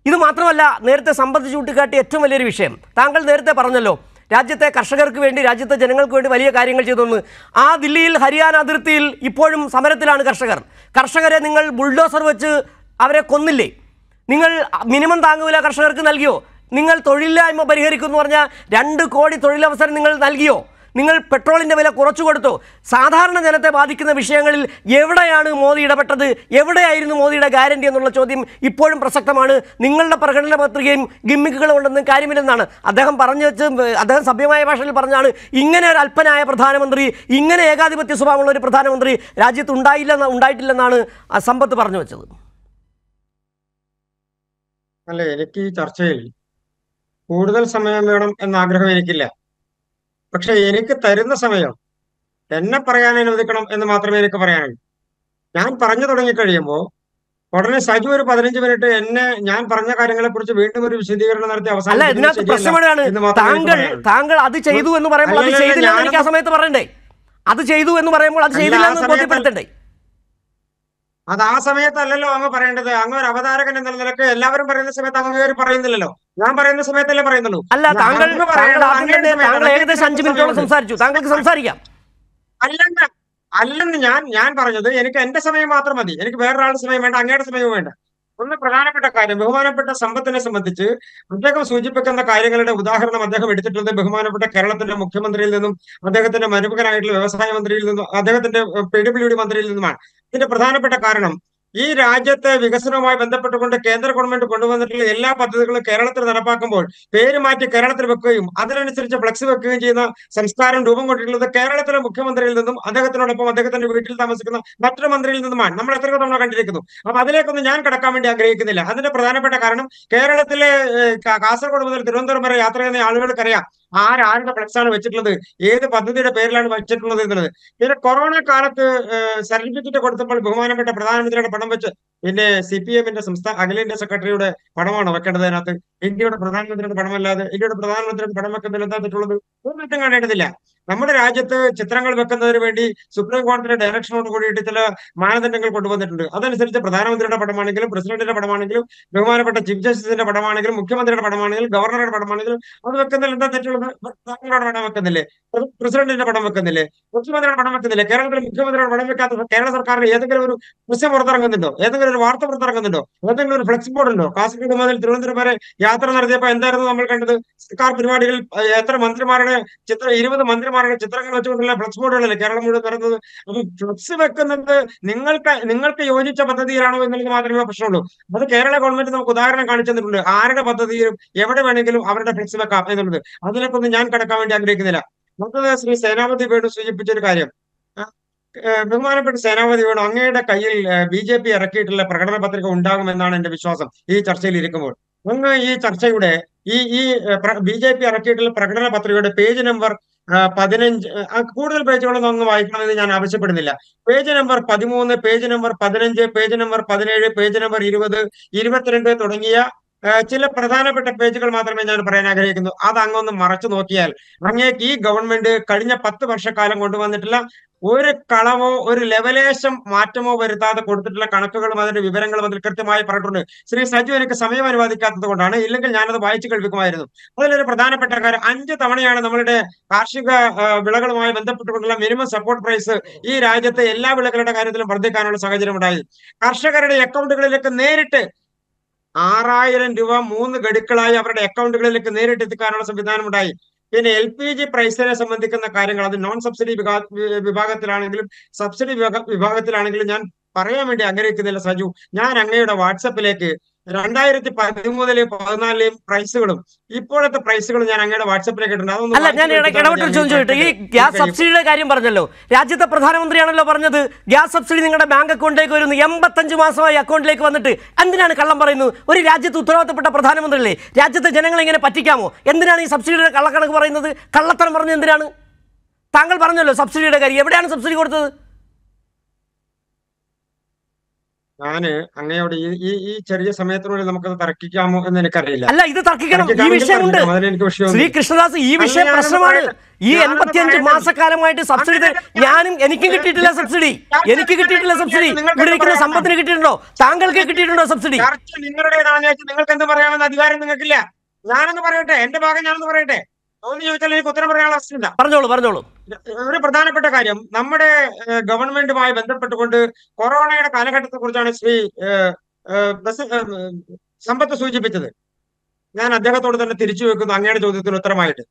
ഇത് മാത്രമല്ല, നേരത്തെ സമ്പത്ത് ചൂണ്ടിക്കാട്ടിയ ഏറ്റവും വലിയൊരു വിഷയം, താങ്കൾ നേരത്തെ പറഞ്ഞല്ലോ രാജ്യത്തെ കർഷകർക്ക് വേണ്ടി, രാജ്യത്തെ ജനങ്ങൾക്ക് വേണ്ടി വലിയ കാര്യങ്ങൾ ചെയ്തെന്ന്. ആ ദില്ലിയിൽ ഹരിയാന അതിർത്തിയിൽ ഇപ്പോഴും സമരത്തിലാണ് കർഷകർ. കർഷകരെ നിങ്ങൾ ബുൾഡോസർ വെച്ച് അവരെ കൊന്നില്ലേ? നിങ്ങൾ മിനിമം താങ്ങുവില കർഷകർക്ക് നൽകിയോ? നിങ്ങൾ തൊഴിലില്ലായ്മ പരിഹരിക്കുമെന്ന് പറഞ്ഞാൽ 2 കോടി തൊഴിലവസരം നിങ്ങൾ നൽകിയോ? നിങ്ങൾ പെട്രോളിൻ്റെ വില കുറച്ചു കൊടുത്തോ? സാധാരണ ജനത്തെ ബാധിക്കുന്ന വിഷയങ്ങളിൽ എവിടെയാണ് മോദി ഇടപെട്ടത്? എവിടെയായിരുന്നു മോദിയുടെ ഗ്യാരണ്ടി എന്നുള്ള ചോദ്യം ഇപ്പോഴും പ്രസക്തമാണ്. നിങ്ങളുടെ പ്രകടന പത്രികയും ഗിമ്മിക്കുകളും ഉണ്ടെന്നും കാര്യമില്ലെന്നാണ് അദ്ദേഹം പറഞ്ഞു വെച്ച്. അദ്ദേഹം സഭ്യമായ ഭാഷയിൽ പറഞ്ഞാണ് ഇങ്ങനെ ഒരു അല്പനായ പ്രധാനമന്ത്രി, ഇങ്ങനെ ഏകാധിപത്യ സ്വഭാവമുള്ള ഒരു പ്രധാനമന്ത്രി രാജ്യത്ത് ഉണ്ടായിട്ടില്ലെന്നാണ് സമ്പത്ത് പറഞ്ഞു വെച്ചത്. അല്ല, എനിക്ക് ഈ ചർച്ചയിൽ കൂടുതൽ സമയം വേണം എന്ന ആഗ്രഹം എനിക്കില്ല. പക്ഷെ എനിക്ക് തരുന്ന സമയം എന്നെ പറയാൻ അനുവദിക്കണം എന്ന് മാത്രമേ എനിക്ക് പറയാനുള്ളൂ. ഞാൻ പറഞ്ഞു തുടങ്ങിക്കഴിയുമ്പോൾ ഉടനെ സജു ഒരു 15 മിനിറ്റ് ഞാൻ പറഞ്ഞ കാര്യങ്ങളെ കുറിച്ച് വീണ്ടും ഒരു വിശദീകരണം നടത്തി അല്ല, ഇതിനകത്ത് പ്രശ്നമാണ് താങ്കൾ അത് ചെയ്തു എന്ന് പറയുമ്പോൾ അത് ചെയ്തില്ല എനിക്ക് ആ സമയത്ത് പറയണ്ടേ? അത് ചെയ്തു എന്ന് പറയുമ്പോൾ അത് ചെയ്തില്ല എന്ന് ബോധ്യപ്പെടുത്തണ്ടേ? അത് ആ സമയത്തല്ലല്ലോ അങ്ങ് പറയേണ്ടത്. അങ്ങ് ഒരു അവതാരകൻ എന്ന നിലക്ക് എല്ലാവരും പറയുന്ന സമയത്ത് അങ്ങ് കയറി പറയുന്നില്ലല്ലോ. ഞാൻ പറയുന്ന സമയത്തല്ലേ പറയുന്നുള്ളൂ. അല്ല, താങ്കൾ ഏകദേശം 5 മിനിറ്റോളം സംസാരിച്ചു. താങ്കൾക്ക് സംസാരിക്കാം. അല്ലെന്ന് ഞാൻ പറഞ്ഞത് എനിക്ക് എന്റെ സമയം മാത്രം മതി. എനിക്ക് വേറൊരാളുടെ സമയം വേണ്ട, അങ്ങയുടെ സമയവും വേണ്ട. ഒന്ന് പ്രധാനപ്പെട്ട കാര്യം, ബഹുമാനപ്പെട്ട സമ്പത്തിനെ സംബന്ധിച്ച് അദ്ദേഹം സൂചിപ്പിക്കുന്ന കാര്യങ്ങളുടെ ഉദാഹരണം അദ്ദേഹം എടുത്തിട്ടുള്ളത് ബഹുമാനപ്പെട്ട കേരളത്തിന്റെ മുഖ്യമന്ത്രിയിൽ നിന്നും അദ്ദേഹത്തിന്റെ മരുമകനായിട്ടുള്ള വ്യവസായ മന്ത്രിയിൽ നിന്നും അദ്ദേഹത്തിന്റെ PWD മന്ത്രിയിൽ നിന്നുമാണ്. ഇതിന്റെ പ്രധാനപ്പെട്ട കാരണം ഈ രാജ്യത്തെ വികസനവുമായി ബന്ധപ്പെട്ടുകൊണ്ട് കേന്ദ്ര ഗവൺമെന്റ് കൊണ്ടുവന്നിട്ടുള്ള എല്ലാ പദ്ധതികളും കേരളത്തിൽ നടപ്പാക്കുമ്പോൾ പേര് മാറ്റി കേരളത്തിൽ വെക്കുകയും അതിനനുസരിച്ച് ഫ്ലക്സ് വെക്കുകയും ചെയ്യുന്ന സംസ്കാരം രൂപം കൊണ്ടിട്ടുള്ളത് കേരളത്തിലെ മുഖ്യമന്ത്രിയിൽ നിന്നും അദ്ദേഹത്തിനോടൊപ്പം അദ്ദേഹത്തിന്റെ വീട്ടിൽ താമസിക്കുന്ന മറ്റൊരു മന്ത്രിയിൽ നിന്നുമാണ്. നമ്മൾ എത്ര തവണ കണ്ടിരിക്കുന്നു. അപ്പൊ അതിലേക്കൊന്നും ഞാൻ കടക്കാൻ വേണ്ടി ആഗ്രഹിക്കുന്നില്ല. അതിന്റെ പ്രധാനപ്പെട്ട കാരണം കേരളത്തിലെ കാസർഗോഡ് മുതൽ തിരുവനന്തപുരം വരെ യാത്ര ചെയ്യുന്ന ആളുകൾക്കറിയാം ആരുടെ ഫ്ലക്സാണ് വെച്ചിട്ടുള്ളത്, ഏത് പദ്ധതിയുടെ പേരിലാണ് വെച്ചിട്ടുള്ളത് എന്നുള്ളത്. പിന്നെ കൊറോണ കാലത്ത് സർട്ടിഫിക്കറ്റ് കൊടുത്തപ്പോൾ ബഹുമാനപ്പെട്ട പ്രധാനമന്ത്രിയുടെ പടം വെച്ച് പിന്നെ CPM-ന്റെ അഖിലേന്ത്യാ സെക്രട്ടറിയുടെ പടമാണ് വെക്കേണ്ടത്. അതിനകത്ത് ഇന്ത്യയുടെ പ്രധാനമന്ത്രിയുടെ പടമല്ലാതെ ഇന്ത്യയുടെ പ്രധാനമന്ത്രിയുടെ പടം വെക്കുന്നതിൽ എന്താ തെറ്റുള്ളത്? ഒന്നും കാണേണ്ടതില്ല. നമ്മുടെ രാജ്യത്ത് ചിത്രങ്ങൾ വെക്കുന്നതിന് വേണ്ടി സുപ്രീം കോടതിയുടെ ഡയറക്ഷനോട് കൂടിയിട്ട് ചില മാനദണ്ഡങ്ങൾ കൊണ്ടുവന്നിട്ടുണ്ട്. അതനുസരിച്ച് പ്രധാനമന്ത്രിയുടെ പടമാണെങ്കിലും പ്രസിഡന്റിന്റെ പടമാണെങ്കിലും ബഹുമാനപ്പെട്ട ചീഫ് ജസ്റ്റിസിന്റെ പടമാണെങ്കിലും മുഖ്യമന്ത്രിയുടെ പടമാണെങ്കിലും ഗവർണറുടെ പടമാണെങ്കിലും അത് വെക്കുന്നതിൽ എന്താ തെറ്റുള്ളത്? താങ്കളുടെ പടം വെക്കുന്നില്ലേ? പ്രസിഡന്റിന്റെ പടം വെക്കുന്നില്ലേ? മുഖ്യമന്ത്രിയുടെ പടം വെക്കുന്നില്ലേ? കേരളത്തിൽ മുഖ്യമന്ത്രിയുടെ പടം വെക്കാത്ത കേരള സർക്കാരിന് ഏതെങ്കിലും ഒരു പ്രശ്നം പുറത്തിറങ്ങുന്നുണ്ടോ? ഏതെങ്കിലും ഒരു വാർത്ത പുറത്തിറങ്ങുന്നുണ്ടോ? ഏതെങ്കിലും ഒരു ഫ്ലെക്സ് ബോർഡ് ഉണ്ടോ? കാസർഗോഡ് മുതൽ തിരുവനന്തപുരം വരെ യാത്ര നടത്തിയപ്പോൾ എന്തായിരുന്നു നമ്മൾ കണ്ടത്? സർക്കാർ പരിപാടികളിൽ എത്ര മന്ത്രിമാരുടെ 20 മന്ത്രിമാരുടെ ചിത്രങ്ങൾ വെച്ചുകൊണ്ടുള്ള ഫ്ലെക്സ് ബോർഡുകളല്ലേ കേരളം മുഴുവൻ നടന്നത്? അപ്പൊ ഫ്ലെക്സ് വെക്കുന്നത് നിങ്ങൾക്ക് യോജിച്ച പദ്ധതിയിലാണോ എന്നുള്ളത് മാത്രമേ പ്രശ്നമുള്ളൂ. അത് കേരള ഗവൺമെന്റ് നമുക്ക് ഉദാഹരണം കാണിച്ചു തന്നിട്ടുണ്ട്. ആരുടെ പദ്ധതിയിലും എവിടെ വേണമെങ്കിലും അവരുടെ ഫ്ലെക്സ് വെക്കാം എന്നുള്ളത്. അതിലേക്കൊന്നും ഞാൻ കടക്കാൻ വേണ്ടി ആഗ്രഹിക്കുന്നില്ല. മറ്റത് ശ്രീ സേനാപതി വേണു സൂചിപ്പിച്ച ഒരു കാര്യം, ബഹുമാനപ്പെട്ട സേനാപതി വേണു, അങ്ങയുടെ കയ്യിൽ BJP ഇറക്കിയിട്ടുള്ള പ്രകടന പത്രിക ഉണ്ടാകുമെന്നാണ് എന്റെ വിശ്വാസം ഈ ചർച്ചയിൽ ഇരിക്കുമ്പോൾ. അങ്ങ് ഈ ചർച്ചയുടെ ഈ BJP ഇറക്കിയിട്ടുള്ള പ്രകടന പത്രികയുടെ പേജ് നമ്പർ 15, കൂടുതൽ പേജുകളൊന്നും അങ്ങ് വായിക്കണമെന്ന് ഞാൻ ആവശ്യപ്പെടുന്നില്ല. Page number 13, page number 15, page number 17, page number 20, 22 തുടങ്ങിയ ചില പ്രധാനപ്പെട്ട പേജുകൾ മാത്രമേ ഞാൻ പറയാൻ ആഗ്രഹിക്കുന്നു. അത് അങ്ങൊന്ന് മറച്ചു നോക്കിയാൽ അങ്ങേക്ക് ഈ ഗവൺമെന്റ് കഴിഞ്ഞ 10 വർഷക്കാലം കൊണ്ടുവന്നിട്ടുള്ള ഒരു കളവോ ഒരു ലെവലേശം മാറ്റമോ വരുത്താതെ കൊടുത്തിട്ടുള്ള കണക്കുകളും അതിന്റെ വിവരങ്ങളും അതിൽ കൃത്യമായി പറഞ്ഞിട്ടുണ്ട്. ശ്രീ സജു എനിക്ക് സമയം അനുവദിക്കാത്തത് കൊണ്ടാണ്, ഇല്ലെങ്കിൽ ഞാനത് വായിച്ചു കേൾപ്പിക്കുമായിരുന്നു. അതിലൊരു പ്രധാനപ്പെട്ട കാര്യം, 5 തവണയാണ് നമ്മളുടെ കാർഷിക വിളകളുമായി ബന്ധപ്പെട്ടുകൊണ്ടുള്ള മിനിമം സപ്പോർട്ട് പ്രൈസ് ഈ രാജ്യത്തെ എല്ലാ വിളകളുടെ കാര്യത്തിലും വർദ്ധിക്കാനുള്ള സാഹചര്യം ഉണ്ടായി. കർഷകരുടെ അക്കൗണ്ടുകളിലേക്ക് നേരിട്ട് 6000 രൂപ 3 ഗഡുക്കളായി അവരുടെ അക്കൗണ്ടുകളിലേക്ക് നേരിട്ട് എത്തിക്കാനുള്ള സംവിധാനം ഉണ്ടായി. പിന്നെ LPG പ്രൈസിനെ സംബന്ധിക്കുന്ന കാര്യങ്ങൾ അത് നോൺ സബ്സിഡി വിഭാഗത്തിലാണെങ്കിലും സബ്സിഡി വിഭാഗത്തിലാണെങ്കിലും ഞാൻ പറയാൻ വേണ്ടി ആഗ്രഹിക്കുന്നില്ല സജു. ഞാൻ അങ്ങയുടെ വാട്സപ്പിലേക്ക് 2013 14 പ്രൈസുകളും ഇപ്പോഴത്തെ പ്രൈസുകളും ഞാൻ അങ്ങയുടെ വാട്സപ്പിലേക്ക് ഇട്ടുണ്ട്. അല്ല, ഞാൻ ഇടപെട്ട് ചോദിച്ചു, ഈ ഗ്യാസ് സബ്സിഡിയുടെ കാര്യം പറഞ്ഞല്ലോ, രാജ്യത്തെ പ്രധാനമന്ത്രിയാണല്ലോ പറഞ്ഞത് ഗ്യാസ് സബ്സിഡി നിങ്ങളുടെ ബാങ്ക് അക്കൗണ്ടിലേക്ക് വരുന്നു. 85 മാസമായി അക്കൗണ്ടിലേക്ക് വന്നിട്ട് എന്തിനാണ് കള്ളം പറയുന്നത്? ഒരു രാജ്യത്ത് ഉത്തരവാദിത്തപ്പെട്ട പ്രധാനമന്ത്രിയല്ലേ? രാജ്യത്തെ ജനങ്ങളെ ഇങ്ങനെ പറ്റിക്കാമോ? എന്തിനാണ് ഈ സബ്സിഡിയുടെ കള്ളക്കണക്ക് പറയുന്നത്? കള്ളത്തരം പറഞ്ഞത് എന്തിനാണ്? താങ്കൾ പറഞ്ഞല്ലോ സബ്സിഡിയുടെ കാര്യം, എവിടെയാണ് സബ്സിഡി കൊടുത്തത്? ഞാന് അങ്ങയോട് ഈ ചെറിയ സമയത്തിനുള്ളിൽ നമുക്കത് തർക്കിക്കാമോ എന്ന് എനിക്കറിയില്ല. അല്ല, ഇത് തർക്കിക്കണം, ഈ വിഷയമുണ്ട് ശ്രീ കൃഷ്ണദാസ്, ഈ വിഷയം പ്രശ്നമാണ്. ഈ 85 മാസക്കാലമായിട്ട് സബ്സിഡി എനിക്കും കിട്ടിയിട്ടില്ല സബ്സിഡി. എനിക്ക് കിട്ടിയിട്ടില്ല സബ്സിഡി. ഇവിടെ ഇരിക്കുന്ന സമ്പത്തിന് കിട്ടിയിട്ടുണ്ടോ? താങ്കൾക്ക് കിട്ടിയിട്ടുണ്ടോ സബ്സിഡി? നിങ്ങളുടേതാണെന്ന് വെച്ചാൽ നിങ്ങൾക്ക് എന്ത് പറയാമെന്ന് അധികാരം നിങ്ങൾക്കില്ല. ഞാനൊന്ന് പറയട്ടെ, എന്റെ ഭാഗം ഞാനൊന്ന് പറയട്ടെ. ഒന്ന് ചോദിച്ചാൽ എനിക്ക് ഉത്തരം പറയാനുള്ള അവസ്ഥയില്ല. പറഞ്ഞോളൂ. ഒരു പ്രധാനപ്പെട്ട കാര്യം, നമ്മുടെ ഗവൺമെന്റുമായി ബന്ധപ്പെട്ടുകൊണ്ട് കൊറോണയുടെ കാലഘട്ടത്തെ കുറിച്ചാണ് ശ്രീ സമ്പത്ത് സൂചിപ്പിച്ചത്. ഞാൻ അദ്ദേഹത്തോട് തന്നെ തിരിച്ചു വെക്കുന്നു അങ്ങയുടെ ചോദ്യത്തിന് ഉത്തരമായിട്ട്.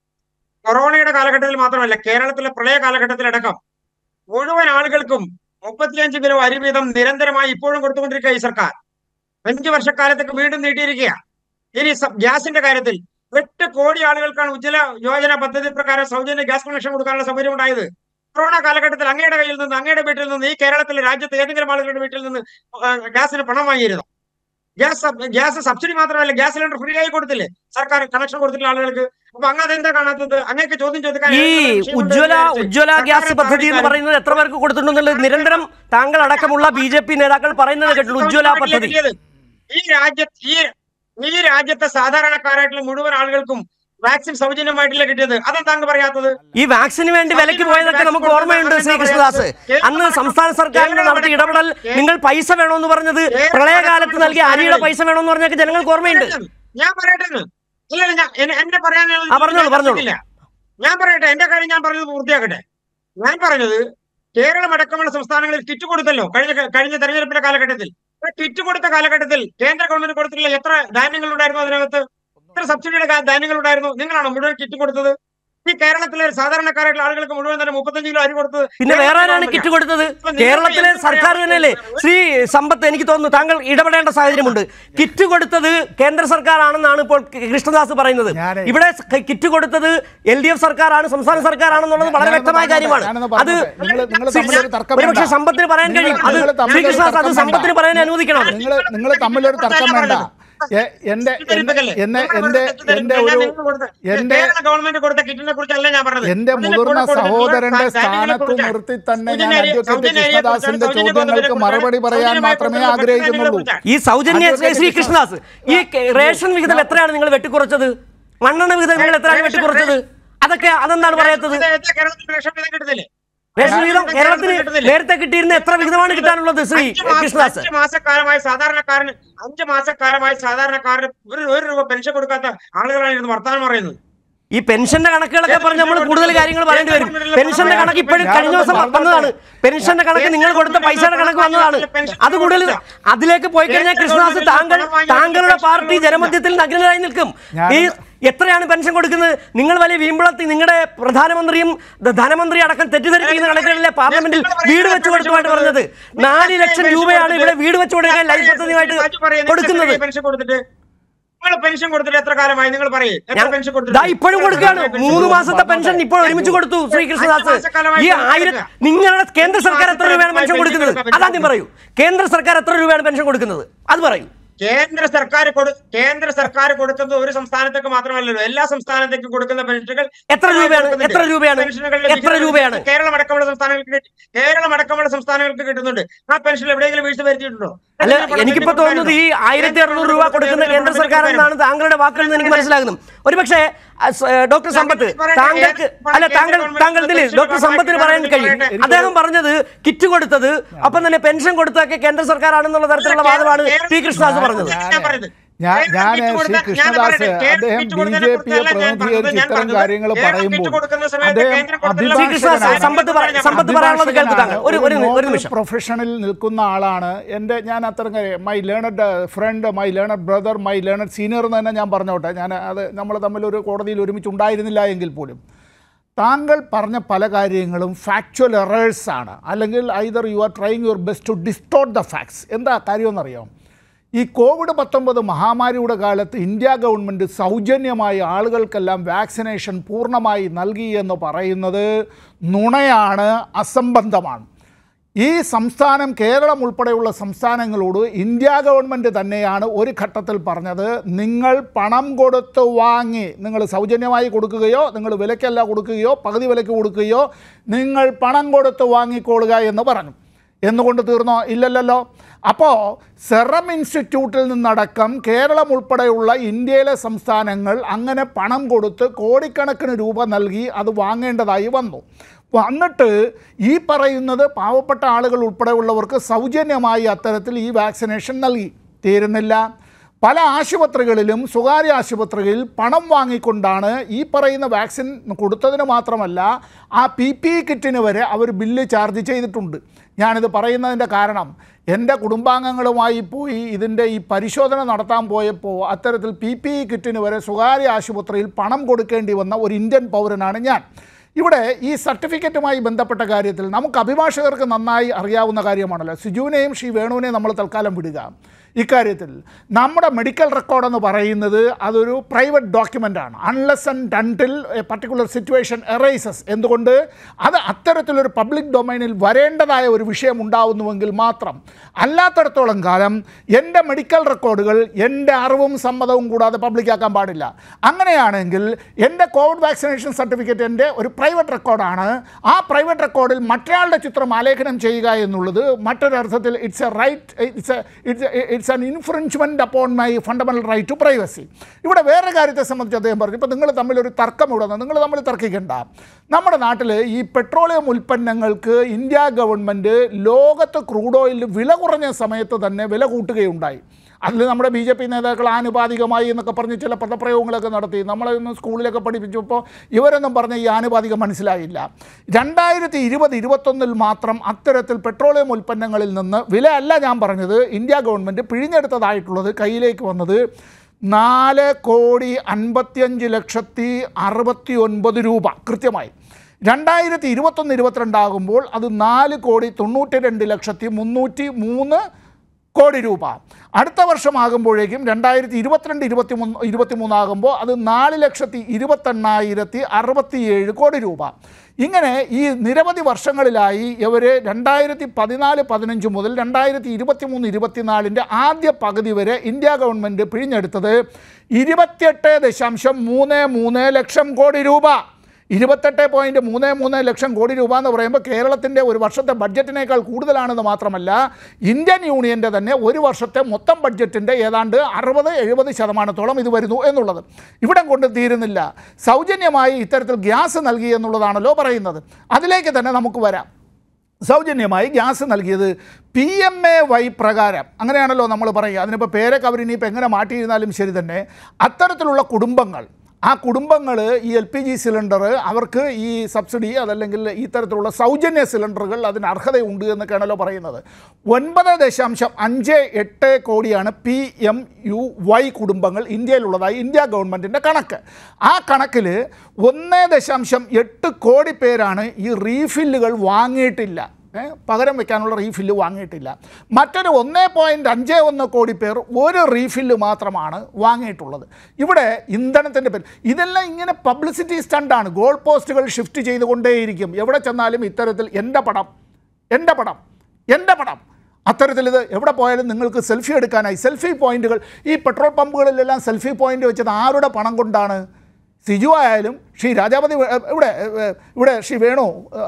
കൊറോണയുടെ കാലഘട്ടത്തിൽ മാത്രമല്ല, കേരളത്തിലെ പ്രളയ കാലഘട്ടത്തിലടക്കം മുഴുവൻ ആളുകൾക്കും 35 കിലോ അരി വീതം നിരന്തരമായി ഇപ്പോഴും കൊടുത്തുകൊണ്ടിരിക്കുക ഈ സർക്കാർ. 5 വർഷക്കാലത്തേക്ക് വീണ്ടും നീട്ടിയിരിക്കുക. ഇനി ഗ്യാസിന്റെ കാര്യത്തിൽ 8 കോടി ആളുകൾക്കാണ് ഉജ്ജ്വല യോജന പദ്ധതി പ്രകാരം സൗജന്യ ഗ്യാസ് കണക്ഷൻ കൊടുക്കാനുള്ള സൗകര്യം ഉണ്ടായത്. കൊറോണ കാലഘട്ടത്തിൽ അങ്ങയുടെ കയ്യിൽ നിന്ന്, അങ്ങയുടെ വീട്ടിൽ നിന്ന്, ഈ കേരളത്തിലെ രാജ്യത്തെ ഏതെങ്കിലും ആളുകളുടെ വീട്ടിൽ നിന്ന് ഗ്യാസിന് പണം വാങ്ങിയിരുന്നു? ഗ്യാസ് സബ്സിഡി മാത്രമല്ല, ഗ്യാസ് സിലിണ്ടർ ഫ്രീ ആയി കൊടുത്തില്ലേ സർക്കാർ കണക്ഷൻ കൊടുത്തിട്ടുള്ള ആളുകൾക്ക്? അപ്പൊ അങ്ങ് അതെന്താ കാണാത്തത്? അങ്ങേക്ക് ചോദ്യം ചോദിക്കാൻ ഈ ഉജ്ജ്വല ഗ്യാസ് പദ്ധതി എന്ന് പറയുന്നത് എത്ര പേർക്ക് കൊടുത്തിട്ടുണ്ടെന്നുള്ളത് നിരന്തരം താങ്കൾ അടക്കമുള്ള BJP നേതാക്കൾ പറയുന്നത് കേട്ടു. ഉജ്ജ്വല പദ്ധതി ഈ രാജ്യത്തെ സാധാരണക്കാരായിട്ടുള്ള മുഴുവൻ ആളുകൾക്കും വാക്സിൻ സൗജന്യമായിട്ടില്ല കിട്ടിയത്. അതെന്താ പറയാത്തത്? ഈ വാക്സിന് വേണ്ടി വിലക്ക് പോയതൊക്കെ നമുക്ക് ഓർമ്മയുണ്ട് ശ്രീ കൃഷ്ണദാസ്. അന്ന് സംസ്ഥാന സർക്കാരിന്റെ നടത്തിയ ഇടപെടൽ, നിങ്ങൾ പൈസ വേണമെന്ന് പറഞ്ഞത്, പ്രളയകാലത്ത് നൽകിയ അരിയുടെ പൈസ വേണമെന്ന് പറഞ്ഞൊക്കെ ജനങ്ങൾക്ക് ഓർമ്മയുണ്ട്. ഞാൻ പറയട്ടെ, എന്നെ പറയാനുള്ള ഞാൻ പറയട്ടെ, എന്റെ കാര്യം ഞാൻ പറഞ്ഞത് പൂർത്തിയാക്കട്ടെ. ഞാൻ പറഞ്ഞത് കേരളം അടക്കമുള്ള സംസ്ഥാനങ്ങളിൽ കിറ്റ് കൊടുത്തല്ലോ കഴിഞ്ഞ തെരഞ്ഞെടുപ്പിന്റെ കാലഘട്ടത്തിൽ. കിറ്റ് കൊടുത്ത കാലഘട്ടത്തിൽ കേന്ദ്ര ഗവൺമെന്റ് കൊടുത്തിട്ടുള്ള എത്ര ധാന്യങ്ങൾ ഉണ്ടായിരുന്നു? അതിനകത്ത് എത്ര സബ്സിഡിയുടെ ധാന്യങ്ങൾ ഉണ്ടായിരുന്നു? നിങ്ങളാണോ മുഴുവൻ കിറ്റ് കൊടുത്തത്? ഈ കേരളത്തിലെ സാധാരണക്കാരായിട്ടുള്ള ആളുകൾക്ക് മുഴുവൻ തന്നെ 35 കിലോ അരി കൊടുത്തത്. പിന്നെ വേറെ ആരാണ് കിറ്റ് കൊടുത്തത്? കേരളത്തിലെ സർക്കാർ തന്നെയല്ലേ? ശ്രീ സമ്പത്ത്, എനിക്ക് തോന്നുന്നു താങ്കൾ ഇടപെടേണ്ട സാഹചര്യമുണ്ട്. കിറ്റ് കൊടുത്തത് കേന്ദ്ര സർക്കാരാണെന്നാണ് ഇപ്പോൾ കൃഷ്ണദാസ് പറയുന്നത്. ഇവിടെ കിറ്റ് കൊടുത്തത് LDF സർക്കാരാണ്, സംസ്ഥാന സർക്കാരാണെന്നുള്ളത് വളരെ വ്യക്തമായ കാര്യമാണ്. അത് ഒരുപക്ഷെ സമ്പത്തിന് പറയാൻ കഴിയും. അത് ശ്രീ കൃഷ്ണദാസ് അത് സമ്പത്തിന് പറയാൻ അനുവദിക്കണം. നിങ്ങൾ തമ്മിലൊരു തർക്കം വേണ്ട. എന്റെ മുതിർന്ന സഹോദരന്റെ സ്ഥാനത്ത് നിർത്തി തന്നെ ഞാൻ അഡ്വക്കേറ്റ് കൃഷ്ണദാസിന്റെ ചോദ്യങ്ങൾക്ക് മറുപടി പറയാൻ മാത്രമേ ആഗ്രഹിക്കുന്നുള്ളൂ. ഈ സൗജന്യ ശ്രീ കൃഷ്ണദാസ്, ഈ റേഷൻ വിഹിതം എത്രയാണ് നിങ്ങൾ വെട്ടിക്കുറച്ചത്? മണ്ണെണ്ണ വിഹിതം നിങ്ങൾ എത്രയാണ് വെട്ടിക്കുറച്ചത്? അതെന്താണ് പറയാത്തത്? കിട്ടുന്നില്ലേ? റേഷൻ വിഹിതം കേരളത്തിന് നേരത്തെ കിട്ടിയിരുന്ന എത്ര വിഹിതമാണ് കിട്ടാനുള്ളത് ശ്രീ കൃഷ്ണദാസ്? 5 മാസക്കാലമായി സാധാരണക്കാരന് 5 മാസക്കാലമായി സാധാരണക്കാരന് ഒരു രൂപ പെൻഷൻ കൊടുക്കാത്ത ആളുകളാണ് ഇരുന്ന് വർത്തമാനം പറയുന്നത്. ഈ പെൻഷന്റെ കണക്കുകളൊക്കെ പറഞ്ഞ് നമ്മൾ കൂടുതൽ കാര്യങ്ങൾ പറയേണ്ടി വരും. പെൻഷന്റെ കണക്ക് ഇപ്പോഴും കഴിഞ്ഞ ദിവസം വന്നതാണ്. പെൻഷന്റെ കണക്ക് നിങ്ങൾ കൊടുത്ത പൈസയുടെ കണക്ക് വന്നതാണ്. അത് കൂടുതൽ അതിലേക്ക് പോയി കഴിഞ്ഞാൽ കൃഷ്ണദാസ് താങ്കളുടെ പാർട്ടി ജനമധ്യത്തിൽ നഗ്നരായി നിൽക്കും. ഈ എത്രയാണ് പെൻഷൻ കൊടുക്കുന്നത്? നിങ്ങൾ വലിയ വീമ്പളത്തിൽ നിങ്ങളുടെ പ്രധാനമന്ത്രിയും ധനമന്ത്രി അടക്കം തെറ്റിദ്ധരിപ്പിക്കുന്ന കണക്കുകളിലെ പാർലമെന്റിൽ വീട് വെച്ച് കൊടുത്തുമായിട്ട് പറഞ്ഞത് 4 ലക്ഷം രൂപയാണ് ഇവിടെ വീട് വെച്ച് കൊടുക്കാൻ ലൈഫ് പദ്ധതിയായിട്ട് കൊടുക്കുന്നത്. പെൻഷൻ കൊടുത്തിട്ട് എത്ര കാലമായി നിങ്ങൾ പറയും? ഇപ്പോഴും കൊടുക്കുകയാണ്. 3 മാസത്തെ പെൻഷൻ ഇപ്പോൾ ഒരുമിച്ച് കൊടുത്തു ശ്രീ കൃഷ്ണദാസ്. ഈ 1000 നിങ്ങളുടെ കേന്ദ്ര സർക്കാർ എത്ര രൂപയാണ് പെൻഷൻ കൊടുക്കുന്നത്? അതാദ്യം പറയൂ. കേന്ദ്ര സർക്കാർ എത്ര രൂപയാണ് പെൻഷൻ കൊടുക്കുന്നത്? അത് പറയൂ. കേന്ദ്ര സർക്കാർ കൊടുക്കുന്നത് ഒരു സംസ്ഥാനത്തേക്ക് മാത്രമല്ലല്ലോ, എല്ലാ സംസ്ഥാനത്തേക്കും കൊടുക്കുന്ന പെൻഷനുകൾ എത്ര രൂപയാണ്? കേരളം അടക്കമുള്ള സംസ്ഥാനങ്ങൾക്ക് കിട്ടുന്നുണ്ട്. ആ പെൻഷൻ എവിടെയെങ്കിലും വീഴ്ച വരുത്തിയിട്ടുണ്ടോ? അല്ല, എനിക്കിപ്പോ തോന്നുന്നത് ഈ 1600 രൂപ കൊടുക്കുന്ന കേന്ദ്ര സർക്കാർ എന്നാണ് താങ്കളുടെ വാക്കുകളിൽ നിന്ന് എനിക്ക് മനസ്സിലാകുന്നത്. ഒരുപക്ഷെ ഡോക്ടർ സമ്പത്ത് താങ്കൾ ഡോക്ടർ സമ്പത്തിന് പറയാൻ കഴിയും. അദ്ദേഹം പറഞ്ഞത് കിറ്റ് കൊടുത്തത് അപ്പം തന്നെ പെൻഷൻ കൊടുത്തൊക്കെ കേന്ദ്ര സർക്കാരാണെന്നുള്ള തരത്തിലുള്ള വാദമാണ് പി കൃഷ്ണദാസ് പറഞ്ഞത്. ഞാൻ ശ്രീ കൃഷ്ണദാസ് അദ്ദേഹം BJP-യെ പ്രതിനിധീകരിച്ച് ഇത്തരം കാര്യങ്ങൾ പറയുമ്പോൾ പ്രൊഫഷനിൽ നിൽക്കുന്ന ആളാണ്. ഞാൻ അത്തരം my learned friend, my learned brother, my learned senior എന്ന് തന്നെ ഞാൻ പറഞ്ഞോട്ടെ. അത് നമ്മൾ തമ്മിൽ ഒരു കോടതിയിൽ ഒരുമിച്ച് ഉണ്ടായിരുന്നില്ല എങ്കിൽ പോലും താങ്കൾ പറഞ്ഞ പല കാര്യങ്ങളും ഫാക്ച്വൽ എറേഴ്സാണ്. അല്ലെങ്കിൽ either you are trying your best to distort the facts. എന്താ കാര്യമെന്നറിയാം? ഈ COVID-19 മഹാമാരിയുടെ കാലത്ത് ഇന്ത്യ ഗവൺമെൻറ് സൗജന്യമായി ആളുകൾക്കെല്ലാം വാക്സിനേഷൻ പൂർണ്ണമായി നൽകി എന്ന് പറയുന്നത് നുണയാണ്, അസംബന്ധമാണ്. ഈ സംസ്ഥാനം, കേരളം ഉൾപ്പെടെയുള്ള സംസ്ഥാനങ്ങളോട് ഇന്ത്യ ഗവൺമെൻറ് തന്നെയാണ് ഒരു ഘട്ടത്തിൽ പറഞ്ഞത്, നിങ്ങൾ പണം കൊടുത്ത് വാങ്ങി, നിങ്ങൾ സൗജന്യമായി കൊടുക്കുകയോ നിങ്ങൾ വിലയ്ക്കല്ല കൊടുക്കുകയോ പകുതി വിലയ്ക്ക് കൊടുക്കുകയോ നിങ്ങൾ പണം കൊടുത്ത് വാങ്ങിക്കൊള്ളുക എന്ന് പറഞ്ഞു. എന്നുകൊണ്ട് തീർന്നോ? ഇല്ലല്ലോ. അപ്പോൾ സെറം ഇൻസ്റ്റിറ്റ്യൂട്ടിൽ നിന്നടക്കം കേരളം ഉൾപ്പെടെയുള്ള ഇന്ത്യയിലെ സംസ്ഥാനങ്ങൾ അങ്ങനെ പണം കൊടുത്ത് കോടിക്കണക്കിന് രൂപ നൽകി അത് വാങ്ങേണ്ടതായി വന്നു. വന്നിട്ട് ഈ പറയുന്നത് പാവപ്പെട്ട ആളുകൾ ഉൾപ്പെടെയുള്ളവർക്ക് സൗജന്യമായി അത്തരത്തിൽ ഈ വാക്സിനേഷൻ നൽകി. തീരുന്നില്ല. പല ആശുപത്രികളിലും സ്വകാര്യ ആശുപത്രികളിൽ പണം വാങ്ങിക്കൊണ്ടാണ് ഈ പറയുന്ന വാക്സിൻ കൊടുത്തതിന് മാത്രമല്ല ആ PPE കിറ്റിന് വരെ അവർ ബില്ല് ചാർജ് ചെയ്തിട്ടുണ്ട്. ഞാനിത് പറയുന്നതിൻ്റെ കാരണം എൻ്റെ കുടുംബാംഗങ്ങളുമായി പോയി ഇതിൻ്റെ ഈ പരിശോധന നടത്താൻ പോയപ്പോൾ അത്തരത്തിൽ PPE കിറ്റിന് വരെ സ്വകാര്യ ആശുപത്രിയിൽ പണം കൊടുക്കേണ്ടി വന്ന ഒരു ഇന്ത്യൻ പൗരനാണ് ഞാൻ. ഇവിടെ ഈ സർട്ടിഫിക്കറ്റുമായി ബന്ധപ്പെട്ട കാര്യത്തിൽ നമുക്ക് അഭിഭാഷകർക്ക് നന്നായി അറിയാവുന്ന കാര്യമാണല്ലോ. സിജുവിനെയും ശ്രീ വേണുവിനെയും നമ്മൾ തൽക്കാലം വിടുക. ഇക്കാര്യത്തിൽ നമ്മുടെ മെഡിക്കൽ റെക്കോർഡെന്ന് പറയുന്നത് അതൊരു പ്രൈവറ്റ് ഡോക്യുമെൻ്റാണ്. Unless and until a particular situation arises. എന്തുകൊണ്ട്? അത് അത്തരത്തിലൊരു പബ്ലിക് ഡൊമൈനിൽ വരേണ്ടതായ ഒരു വിഷയം ഉണ്ടാവുന്നുവെങ്കിൽ മാത്രം. അല്ലാത്തടത്തോളം കാലം എൻ്റെ മെഡിക്കൽ റെക്കോർഡുകൾ എൻ്റെ അറിവും സമ്മതവും കൂടാതെ പബ്ലിക്കാക്കാൻ പാടില്ല. അങ്ങനെയാണെങ്കിൽ എൻ്റെ കോവിഡ് വാക്സിനേഷൻ സർട്ടിഫിക്കറ്റ് എൻ്റെ ഒരു പ്രൈവറ്റ് റെക്കോർഡാണ്. ആ പ്രൈവറ്റ് റെക്കോർഡിൽ മറ്റൊരാളുടെ ചിത്രം ആലേഖനം ചെയ്യുക എന്നുള്ളത് മറ്റൊരർത്ഥത്തിൽ it's an infringement upon my fundamental right to privacy. ഇവിടെ വേറെ കാര്യത്തെ സംബന്ധിച്ച് അദ്ദേഹം പറഞ്ഞു, ഇപ്പോൾ നിങ്ങൾ തമ്മിലൊരു തർക്കം ഇവിടെ വന്നു, നിങ്ങൾ തമ്മിൽ തർക്കിക്കേണ്ട. നമ്മുടെ നാട്ടിൽ ഈ പെട്രോളിയം ഉൽപ്പന്നങ്ങൾക്ക് ഇന്ത്യ ഗവൺമെൻറ് ലോകത്ത് ക്രൂഡ് ഓയിലിന് വില കുറഞ്ഞ സമയത്ത് തന്നെ വില കൂട്ടുകയുണ്ടായി. അതിൽ നമ്മുടെ BJP നേതാക്കൾ ആനുപാതികമായി എന്നൊക്കെ പറഞ്ഞ് ചില പദപ്രയോഗങ്ങളൊക്കെ നടത്തി. നമ്മളൊന്ന് സ്കൂളിലൊക്കെ പഠിപ്പിച്ചപ്പോൾ ഇവരൊന്നും പറഞ്ഞ ഈ ആനുപാതികം മനസ്സിലായില്ല. 2020-21 മാത്രം അത്തരത്തിൽ പെട്രോളിയം ഉൽപ്പന്നങ്ങളിൽ നിന്ന് വില അല്ല ഞാൻ പറഞ്ഞത്, ഇന്ത്യ ഗവൺമെൻറ് പിഴിഞ്ഞെടുത്തതായിട്ടുള്ളത് കയ്യിലേക്ക് വന്നത് 4,55,69,000 രൂപ കൃത്യമായി. 2021-22 ആകുമ്പോൾ അത് 4,92,303,000 രൂപ. അടുത്ത വർഷമാകുമ്പോഴേക്കും 2022-23 ആകുമ്പോൾ അത് 4,28,067 രൂപ. ഇങ്ങനെ ഈ നിരവധി വർഷങ്ങളിലായി ഇവർ 2014-15 മുതൽ 2023-24 ആദ്യ പകുതി വരെ ഇന്ത്യ ഗവൺമെൻറ് പിഴിഞ്ഞെടുത്തത് 28.33 ലക്ഷം കോടി രൂപ. 28.33 ലക്ഷം കോടി രൂപ എന്ന് പറയുമ്പോൾ കേരളത്തിൻ്റെ ഒരു വർഷത്തെ ബഡ്ജറ്റിനേക്കാൾ കൂടുതലാണെന്ന് മാത്രമല്ല ഇന്ത്യൻ യൂണിയൻ്റെ തന്നെ ഒരു വർഷത്തെ മൊത്തം ബഡ്ജറ്റിൻ്റെ ഏതാണ്ട് 60-70% ഇത് വരുന്നു എന്നുള്ളത്. ഇവിടെ കൊണ്ട് തീരുന്നില്ല. സൗജന്യമായി ഇത്തരത്തിൽ ഗ്യാസ് നൽകി എന്നുള്ളതാണല്ലോ പറയുന്നത്. അതിലേക്ക് തന്നെ നമുക്ക് വരാം. സൗജന്യമായി ഗ്യാസ് നൽകിയത് PMAY പ്രകാരം അങ്ങനെയാണല്ലോ നമ്മൾ പറയുക. അതിനിപ്പോൾ പേരൊക്കെ അവരിനിയിപ്പോൾ എങ്ങനെ മാറ്റിയിരുന്നാലും ശരി തന്നെ അത്തരത്തിലുള്ള കുടുംബങ്ങൾ, ആ കുടുംബങ്ങൾ ഈ LPG സിലിണ്ടർ അവർക്ക് ഈ സബ്സിഡി അതല്ലെങ്കിൽ ഈ തരത്തിലുള്ള സൗജന്യ സിലിണ്ടറുകൾ അതിന് അർഹതയുണ്ട് എന്നൊക്കെയാണല്ലോ പറയുന്നത്. 9.58 കോടിയാണ് PMUY കുടുംബങ്ങൾ ഇന്ത്യയിലുള്ളതായി ഇന്ത്യ ഗവൺമെൻറ്റിൻ്റെ കണക്ക്. ആ കണക്കിൽ 1.8 കോടി പേരാണ് ഈ റീഫില്ലുകൾ വാങ്ങിയിട്ടില്ല, പകരം വയ്ക്കാനുള്ള റീഫില്ല് വാങ്ങിയിട്ടില്ല. മറ്റൊരു 1.51 കോടി പേർ ഒരു റീഫില്ല് മാത്രമാണ് വാങ്ങിയിട്ടുള്ളത്. ഇവിടെ ഇന്ധനത്തിൻ്റെ പേര് ഇതെല്ലാം ഇങ്ങനെ പബ്ലിസിറ്റി സ്റ്റണ്ടാണ്. ഗോൾ പോസ്റ്റുകൾ ഷിഫ്റ്റ് ചെയ്തുകൊണ്ടേയിരിക്കും. എവിടെ ചെന്നാലും ഇത്തരത്തിൽ എൻ്റെ പടം, എൻ്റെ പടം, എൻ്റെ പടം, അത്തരത്തിൽ ഇത് എവിടെ പോയാലും നിങ്ങൾക്ക് സെൽഫി എടുക്കാനായി സെൽഫി പോയിൻറ്റുകൾ. ഈ പെട്രോൾ പമ്പുകളിലെല്ലാം സെൽഫി പോയിൻ്റ് വെച്ചത് ആരുടെ പണം കൊണ്ടാണ്? സിജു ആയാലും ശ്രീ രാജാപതി ഇവിടെ ശ്രീ വേണു,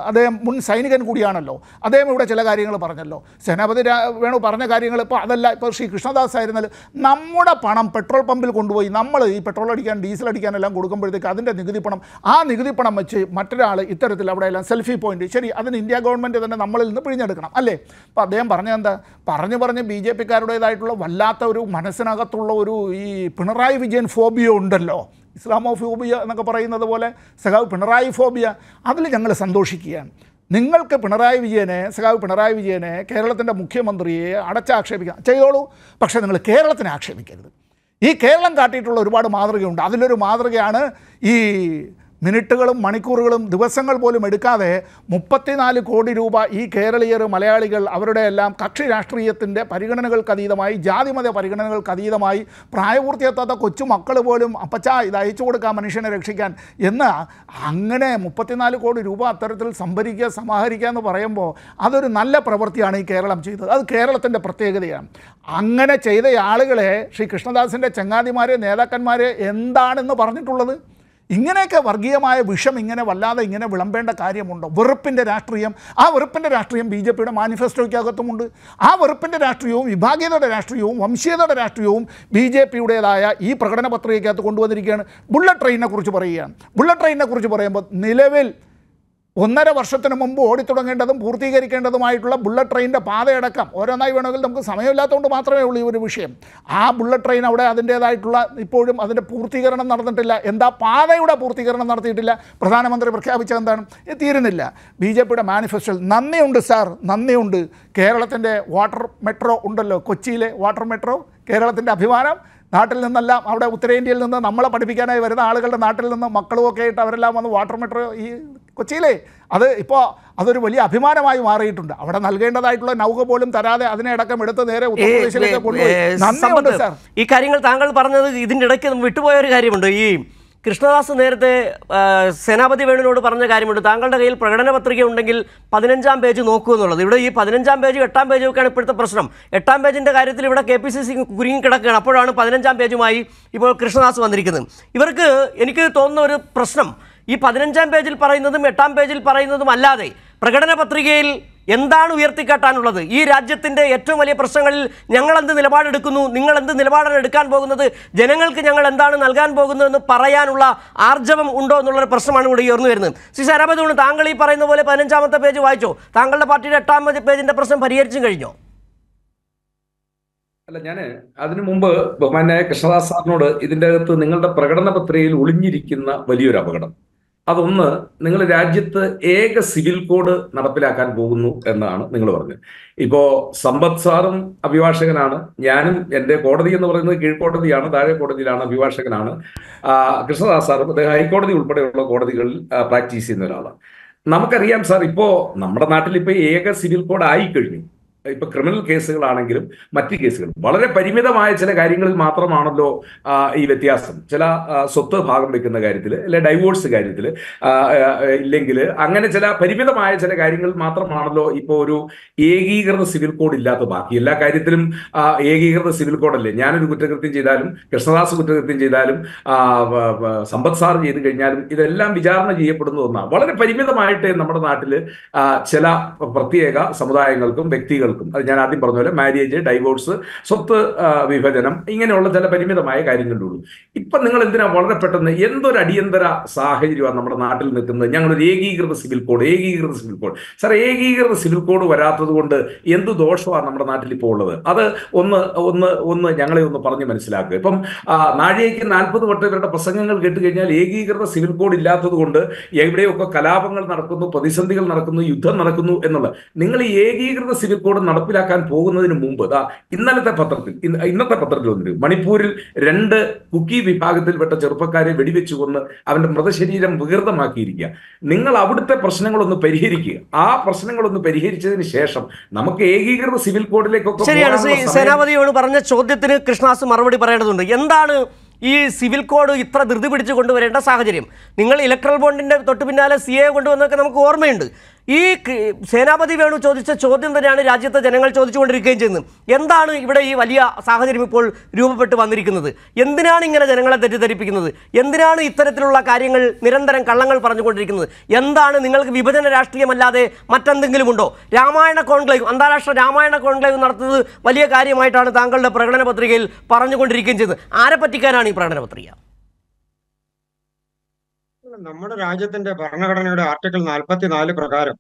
അദ്ദേഹം മുൻ സൈനികൻ കൂടിയാണല്ലോ, അദ്ദേഹം ഇവിടെ ചില കാര്യങ്ങൾ പറഞ്ഞല്ലോ. സേനാപതി വേണു പറഞ്ഞ കാര്യങ്ങൾ ഇപ്പോൾ അതല്ല. ഇപ്പോൾ ശ്രീ കൃഷ്ണദാസ് ആയിരുന്നാലും നമ്മുടെ പണം പെട്രോൾ പമ്പിൽ കൊണ്ടുപോയി നമ്മൾ ഈ പെട്രോൾ അടിക്കാൻ ഡീസൽ അടിക്കാനെല്ലാം കൊടുക്കുമ്പോഴത്തേക്ക് അതിൻ്റെ നികുതി പണം, ആ നികുതി പണം വെച്ച് മറ്റൊരാൾ ഇത്തരത്തിൽ അവിടെ എല്ലാം സെൽഫി പോയിന്റ്, ശരി, അതിന് ഇന്ത്യ ഗവൺമെൻറ് തന്നെ നമ്മളിൽ നിന്ന് പിഴിഞ്ഞെടുക്കണം അല്ലേ? അപ്പോൾ അദ്ദേഹം പറഞ്ഞെന്താ പറഞ്ഞ് BJPക്കാരുടേതായിട്ടുള്ള വല്ലാത്ത ഒരു മനസ്സിനകത്തുള്ള ഒരു ഈ പിണറായി വിജയൻ ഫോബിയ ഉണ്ടല്ലോ, ഇസ്ലാമോഫോബിയ എന്നൊക്കെ പറയുന്നത് പോലെ സഖാവ് പിണറായി ഫോബിയ. അതിൽ ഞങ്ങൾ സന്തോഷിക്കുകയാണ്. നിങ്ങൾക്ക് സഖാവ് പിണറായി വിജയനെ കേരളത്തിൻ്റെ മുഖ്യമന്ത്രിയെ അടച്ചാക്ഷേപിക്കാം, ചെയ്തോളൂ. പക്ഷേ നിങ്ങൾ കേരളത്തിനെ ആക്ഷേപിക്കരുത്. ഈ കേരളം കാട്ടിയിട്ടുള്ള ഒരുപാട് മാതൃകയുണ്ട്. അതിലൊരു മാതൃകയാണ് ഈ മിനിറ്റുകളും മണിക്കൂറുകളും ദിവസങ്ങൾ പോലും എടുക്കാതെ 34 കോടി രൂപ ഈ കേരളീയർ മലയാളികൾ അവരുടെ എല്ലാം കക്ഷി രാഷ്ട്രീയത്തിൻ്റെ പരിഗണനകൾക്കതീതമായി, ജാതിമത പരിഗണനകൾക്കതീതമായി പ്രായപൂർത്തിയെത്താത്ത കൊച്ചു മക്കൾ പോലും അപ്പച്ച ഇത് അയച്ചു കൊടുക്കാം മനുഷ്യനെ രക്ഷിക്കാൻ എന്ന് അങ്ങനെ 34 കോടി രൂപ അത്തരത്തിൽ സമാഹരിക്കുക എന്ന് പറയുമ്പോൾ അതൊരു നല്ല പ്രവൃത്തിയാണ് ഈ കേരളം ചെയ്തത്. അത് കേരളത്തിൻ്റെ പ്രത്യേകതയാണ്. അങ്ങനെ ചെയ്ത ആളുകളെ ശ്രീ കൃഷ്ണദാസിൻ്റെ ചങ്ങാതിമാരെ നേതാക്കന്മാരെ എന്താണെന്ന് പറഞ്ഞിട്ടുള്ളത്? ഇങ്ങനെയൊക്കെ വർഗീയമായ വിഷം ഇങ്ങനെ വല്ലാതെ ഇങ്ങനെ വിളമ്പേണ്ട കാര്യമുണ്ടോ? വെറുപ്പിൻ്റെ രാഷ്ട്രീയം, ആ വെറുപ്പിൻ്റെ രാഷ്ട്രീയം BJPയുടെ മാനിഫെസ്റ്റോയ്ക്കകത്തുമുണ്ട്. ആ വെറുപ്പിൻ്റെ രാഷ്ട്രീയവും വിഭാഗീയതയുടെ രാഷ്ട്രീയവും വംശീയതയുടെ രാഷ്ട്രീയവും BJPയുടേതായ ഈ പ്രകടന പത്രികയ്ക്കകത്ത് കൊണ്ടുവന്നിരിക്കുകയാണ്. ബുള്ളറ്റ് ട്രെയിനിനെ കുറിച്ച് പറയുകയാണ്. ബുള്ളറ്റ് ട്രെയിനിനെ കുറിച്ച് പറയുമ്പോൾ നിലവിൽ 1.5 വർഷത്തിന് മുമ്പ് ഓടിത്തുടങ്ങേണ്ടതും പൂർത്തീകരിക്കേണ്ടതുമായിട്ടുള്ള ബുള്ളറ്റ് ട്രെയിനിൻ്റെ പാതയടക്കം ഓരോന്നായി വേണമെങ്കിൽ നമുക്ക് സമയമില്ലാത്തതുകൊണ്ട് മാത്രമേ ഉള്ളൂ ഈ ഒരു വിഷയം. ആ ബുള്ളറ്റ് ട്രെയിൻ അവിടെ അതിൻ്റേതായിട്ടുള്ള ഇപ്പോഴും അതിൻ്റെ പൂർത്തീകരണം നടന്നിട്ടില്ല. എന്താ പാതയുടെ പൂർത്തീകരണം നടത്തിയിട്ടില്ല. പ്രധാനമന്ത്രി പ്രഖ്യാപിച്ചത് എന്താണ്? ഇത് തീരുന്നില്ല. BJPയുടെ മാനിഫെസ്റ്റോയിൽ നന്ദിയുണ്ട് സാർ, നന്ദിയുണ്ട്. കേരളത്തിൻ്റെ വാട്ടർ മെട്രോ ഉണ്ടല്ലോ, കൊച്ചിയിലെ വാട്ടർ മെട്രോ കേരളത്തിൻ്റെ അഭിമാനം. നാട്ടിൽ നിന്നെല്ലാം അവിടെ ഉത്തരേന്ത്യയിൽ നിന്ന് നമ്മളെ പഠിപ്പിക്കാനായി വരുന്ന ആളുകളുടെ നാട്ടിൽ നിന്ന് മക്കളുമൊക്കെ ആയിട്ട് അവരെല്ലാം വന്ന് വാട്ടർ മെട്രോ ഈ കൊച്ചിയിലെ അത് ഇപ്പോൾ അതൊരു വലിയ അഭിമാനമായി മാറിയിട്ടുണ്ട്. അവിടെ നൽകേണ്ടതായിട്ടുള്ള നൗക പോലും തരാതെ അതിനെ അടക്കം എടുത്ത് നേരെ ഉത്തർപ്രദേശിലേക്ക് കൊണ്ടുപോയി. നന്ദിയുണ്ട് സാർ. ഈ കാര്യങ്ങൾ താങ്കൾ പറഞ്ഞത് ഇതിൻ്റെ ഇടയ്ക്ക് വിട്ടുപോയ ഒരു കാര്യമുണ്ട്. ഈ കൃഷ്ണദാസ് നേരത്തെ സേനാപതി വേണുവിനോട് പറഞ്ഞ കാര്യമുണ്ട്. താങ്കളുടെ കയ്യിൽ പ്രകടന പത്രിക ഉണ്ടെങ്കിൽ 15-ാം പേജ് നോക്കൂ എന്നുള്ളത്. ഇവിടെ ഈ 15-ാം പേജ് 8-ാം പേജും ഒക്കെയാണ് ഇപ്പോഴത്തെ പ്രശ്നം. 8-ാം പേജിൻ്റെ കാര്യത്തിൽ ഇവിടെ KPCC കുരുങ്ങിക്കിടക്കുകയാണ്. അപ്പോഴാണ് 15-ാം പേജുമായി ഇപ്പോൾ കൃഷ്ണദാസ് വന്നിരിക്കുന്നത്. ഇവർക്ക് എനിക്ക് തോന്നുന്ന ഒരു പ്രശ്നം ഈ 15-ാം പേജിൽ പറയുന്നതും 8-ാം പേജിൽ പറയുന്നതും അല്ലാതെ പ്രകടന പത്രികയിൽ എന്താണ് ഉയർത്തിക്കാട്ടാനുള്ളത്? ഈ രാജ്യത്തിൻ്റെ ഏറ്റവും വലിയ പ്രശ്നങ്ങളിൽ ഞങ്ങൾ എന്ത് നിലപാടെടുക്കുന്നു, നിങ്ങൾ എന്ത് നിലപാടാണ് എടുക്കാൻ പോകുന്നത്, ജനങ്ങൾക്ക് ഞങ്ങൾ എന്താണ് നൽകാൻ പോകുന്നതെന്ന് പറയാനുള്ള ആർജവം ഉണ്ടോ എന്നുള്ളൊരു പ്രശ്നമാണ് ഇവിടെ ഉയർന്നു വരുന്നത്. ശ്രീ സേനാപതി, താങ്കൾ ഈ പറയുന്ന പോലെ 15-ാമത്തെ പേജ് വായിച്ചോ? താങ്കളുടെ പാർട്ടിയുടെ 8-ാം പേജിൻ്റെ പ്രശ്നം പരിഹരിച്ചും കഴിഞ്ഞോ? അല്ല, ഞാൻ അതിനു മുമ്പ് ബഹുമാനായ കൃഷ്ണദാസ് സാറിനോട് ഇതിൻ്റെ അകത്ത് നിങ്ങളുടെ പ്രകടന പത്രികയിൽ ഒളിഞ്ഞിരിക്കുന്ന വലിയൊരു അപകടം, അതൊന്ന്, നിങ്ങൾ രാജ്യത്ത് ഏക സിവിൽ കോഡ് നടപ്പിലാക്കാൻ പോകുന്നു എന്നാണ് നിങ്ങൾ പറഞ്ഞത്. ഇപ്പോ സമ്പത്ത് സാറും അഭിഭാഷകനാണ്, ഞാനും എൻ്റെ കോടതി എന്ന് പറയുന്നത് കീഴ്ക്കോടതിയാണ്, താഴെ കോടതിയിലാണ്, അഭിഭാഷകനാണ്. കൃഷ്ണദാസ് സാറും അദ്ദേഹം ഹൈക്കോടതി ഉൾപ്പെടെയുള്ള കോടതികളിൽ പ്രാക്ടീസ് ചെയ്യുന്ന ഒരാളാണ്. നമുക്കറിയാം സാർ, ഇപ്പോ നമ്മുടെ നാട്ടിൽ ഇപ്പൊ ഏക സിവിൽ കോഡ് ആയിക്കഴിഞ്ഞു. ഇപ്പൊ ക്രിമിനൽ കേസുകളാണെങ്കിലും മറ്റ് കേസുകൾ വളരെ പരിമിതമായ ചില കാര്യങ്ങളിൽ മാത്രമാണല്ലോ ഈ വ്യത്യാസം. ചില സ്വത്ത് ഭാഗം വെക്കുന്ന കാര്യത്തിൽ, അല്ലെ ഡൈവോഴ്സ് കാര്യത്തിൽ, ഇല്ലെങ്കിൽ അങ്ങനെ ചില പരിമിതമായ ചില കാര്യങ്ങളിൽ മാത്രമാണല്ലോ ഇപ്പോൾ ഒരു ഏകീകൃത സിവിൽ കോഡ് ഇല്ലാത്ത. ബാക്കി എല്ലാ കാര്യത്തിലും ഏകീകൃത സിവിൽ കോഡല്ലേ. ഞാനൊരു കുറ്റകൃത്യം ചെയ്താലും, കൃഷ്ണദാസ് കുറ്റകൃത്യം ചെയ്താലും, സമ്പത്ത് സാർ ചെയ്ത് കഴിഞ്ഞാലും ഇതെല്ലാം വിചാരണ ചെയ്യപ്പെടുന്ന ഒന്നാണ്. വളരെ പരിമിതമായിട്ട് നമ്മുടെ നാട്ടിൽ ചില പ്രത്യേക സമുദായങ്ങൾക്കും വ്യക്തികൾക്കും, അത് ഞാൻ ആദ്യം പറഞ്ഞ പോലെ മാര്യേജ്, ഡൈവോഴ്സ്, സ്വത്ത് വിഭജനം, ഇങ്ങനെയുള്ള ചില പരിമിതമായ കാര്യങ്ങളുള്ളൂ. ഇപ്പം നിങ്ങൾ എന്തിനാ വളരെ പെട്ടെന്ന് എന്തൊരു അടിയന്തര സാഹചര്യമാണ് നമ്മുടെ നാട്ടിൽ നിൽക്കുന്നത്? ഞങ്ങളൊരു ഏകീകൃത സിവിൽ കോഡ്. സാർ, ഏകീകൃത സിവിൽ കോഡ് വരാത്തത് കൊണ്ട് എന്ത് ദോഷമാണ് നമ്മുടെ നാട്ടിൽ ഇപ്പോൾ ഉള്ളത്? അത് ഒന്ന് ഞങ്ങളെ ഒന്ന് പറഞ്ഞ് മനസ്സിലാക്കുക. ഇപ്പം നാഴികയ്ക്ക് 40 വട്ടം ഇവരുടെ പ്രസംഗങ്ങൾ കേട്ട് കഴിഞ്ഞാൽ ഏകീകൃത സിവിൽ കോഡ് ഇല്ലാത്തത് കൊണ്ട് എവിടെയൊക്കെ കലാപങ്ങൾ നടക്കുന്നു, പ്രതിസന്ധികൾ നടക്കുന്നു, യുദ്ധം നടക്കുന്നു എന്നുള്ളത്. നിങ്ങൾ ഈ ഏകീകൃത സിവിൽ കോഡ് നടപ്പിലാക്കാൻ പോകുന്നതിന് മുമ്പ് ഇന്നത്തെ പത്രത്തിൽ വന്നിട്ട് മണിപ്പൂരിൽ 2 കുക്കി വിഭാഗത്തിൽപ്പെട്ട ചെറുപ്പക്കാരെ വെടിവെച്ചു കൊന്ന് അവന്റെ മൃതശരീരം വികൃതമാക്കിയിരിക്കുക. നിങ്ങൾ അവിടുത്തെ പ്രശ്നങ്ങളൊന്ന് പരിഹരിക്കുക. ആ പ്രശ്നങ്ങളൊന്ന് പരിഹരിച്ചതിന് ശേഷം നമുക്ക് ഏകീകൃത സിവിൽ കോഡിലേക്കൊക്കെ. ശരിയാണ്. സേനാപതിയോട് പറഞ്ഞ ചോദ്യത്തിന് കൃഷ്ണദാസ് മറുപടി പറയേണ്ടതുണ്ട്. എന്താണ് ഈ സിവിൽ കോഡ് ഇത്ര ധൃതി പിടിച്ച് കൊണ്ടുവരേണ്ട സാഹചര്യം? നിങ്ങൾ ഇലക്ട്രൽ ബോണ്ടിന്റെ തൊട്ട് പിന്നാലെ CA കൊണ്ടുവന്നൊക്കെ നമുക്ക് ഓർമ്മയുണ്ട്. ഈ സേനാപതി വേണു ചോദിച്ച ചോദ്യം തന്നെയാണ് രാജ്യത്തെ ജനങ്ങൾ ചോദിച്ചുകൊണ്ടിരിക്കുകയും ചെയ്യുന്നത്. എന്താണ് ഇവിടെ ഈ വലിയ സാഹചര്യം ഇപ്പോൾ രൂപപ്പെട്ട് വന്നിരിക്കുന്നത്? എന്തിനാണ് ഇങ്ങനെ ജനങ്ങളെ തെറ്റിദ്ധരിപ്പിക്കുന്നത്? എന്തിനാണ് ഇത്തരത്തിലുള്ള കാര്യങ്ങൾ നിരന്തരം കള്ളങ്ങൾ പറഞ്ഞുകൊണ്ടിരിക്കുന്നത്? എന്താണ് നിങ്ങൾക്ക് വിഭജന രാഷ്ട്രീയമല്ലാതെ മറ്റെന്തെങ്കിലും ഉണ്ടോ? രാമായണ കോൺക്ലേവ്, അന്താരാഷ്ട്ര രാമായണ കോൺക്ലേവ് നടത്തുന്നത് വലിയ കാര്യമായിട്ടാണ് താങ്കളുടെ പ്രകടന പത്രികയിൽ പറഞ്ഞുകൊണ്ടിരിക്കുകയും ചെയ്യുന്നത്. ആരെ പറ്റിക്കാനാണ് ഈ പ്രകടന പത്രിക? നമ്മുടെ രാജ്യത്തിന്റെ ഭരണഘടനയുടെ ആർട്ടിക്കിൾ 44 പ്രകാരം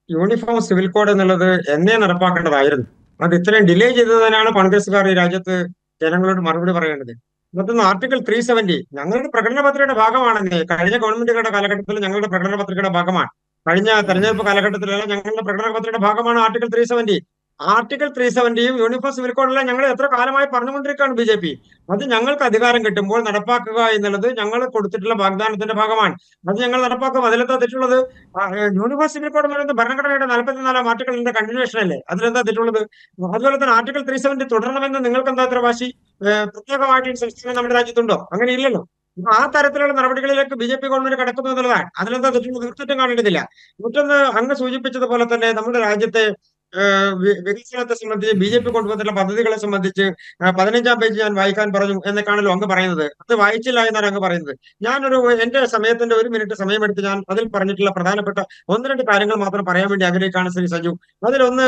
യൂണിഫോം സിവിൽ കോഡ് എന്നുള്ളത് എന്നേ നടപ്പാക്കേണ്ടതായിരുന്നു. അത് ഇത്രയും ഡിലേ ചെയ്തതിനാണ് കോൺഗ്രസ്സുകാർ ഈ രാജ്യത്ത് ജനങ്ങളോട് മറുപടി പറയേണ്ടത്. മറ്റൊന്ന് ആർട്ടിക്കിൾ 370 ഞങ്ങളുടെ പ്രകടന പത്രികയുടെ ഭാഗമാണെന്നേ. കഴിഞ്ഞ ഗവൺമെന്റുകളുടെ കാലഘട്ടത്തിൽ ഞങ്ങളുടെ പ്രകടന പത്രികയുടെ ഭാഗമാണ്. കഴിഞ്ഞ തെരഞ്ഞെടുപ്പ് കാലഘട്ടത്തിലല്ല, ഞങ്ങളുടെ പ്രകടന പത്രികയുടെ ഭാഗമാണ് ആർട്ടിക്കിൾ 370. ആർട്ടിക്കിൾ 370യും യൂണിഫോം സിവിൽ കോഡെല്ലാം ഞങ്ങൾ എത്ര കാലമായി പറഞ്ഞുകൊണ്ടിരിക്കുകയാണ് BJP. അത് ഞങ്ങൾക്ക് അധികാരം കിട്ടുമ്പോൾ നടപ്പാക്കുക എന്നുള്ളത് ഞങ്ങൾ കൊടുത്തിട്ടുള്ള വാഗ്ദാനത്തിന്റെ ഭാഗമാണ്. അത് ഞങ്ങൾ നടപ്പാക്കും. അതിലെന്താ തെറ്റുള്ളത്? യൂണിഫോം സിവിൽ കോഡ് എന്ന് പറയുന്നത് ഭരണഘടനയുടെ 44 ആർട്ടിക്കിളിന്റെ കണ്ടിന്യൂഷൻ അല്ലേ? അതിലെന്താ തെറ്റുള്ളത്? അതുപോലെ തന്നെ ആർട്ടിക്കിൾ 370 തുടരണമെന്ന് നിങ്ങൾക്ക് എന്താ ഇത്ര വാശി? പ്രത്യേകമായിട്ട് സംസ്ഥാനം നമ്മുടെ രാജ്യത്തുണ്ടോ? അങ്ങനെ ഇല്ലല്ലോ. ആ തരത്തിലുള്ള നടപടികളിലേക്ക് BJP ഗവൺമെന്റ് കടക്കുന്നു എന്നുള്ളതാണ്. അതിലെന്താ തെറ്റുള്ളത്? തീർച്ചയായിട്ടും കാണേണ്ടതില്ല. മറ്റൊന്ന്, അങ്ങ് സൂചിപ്പിച്ചതുപോലെ തന്നെ നമ്മുടെ രാജ്യത്തെ വികസനത്തെ സംബന്ധിച്ച് BJP കൊണ്ടുവന്നിട്ടുള്ള പദ്ധതികളെ സംബന്ധിച്ച് 15-ാം പേജ് ഞാൻ വായിക്കാൻ പറഞ്ഞു എന്നൊക്കെയാണല്ലോ അങ്ങ് പറയുന്നത്. അത് വായിച്ചില്ല എന്നാണ് അങ്ങ് പറയുന്നത്. എന്റെ സമയത്തിന്റെ 1 മിനിറ്റ് സമയമെടുത്ത് ഞാൻ അതിൽ പറഞ്ഞിട്ടുള്ള പ്രധാനപ്പെട്ട 1-2 കാര്യങ്ങൾ മാത്രം പറയാൻ വേണ്ടി ആഗ്രഹിക്കുകയാണ് ശ്രീ സജു. അതിലൊന്ന്,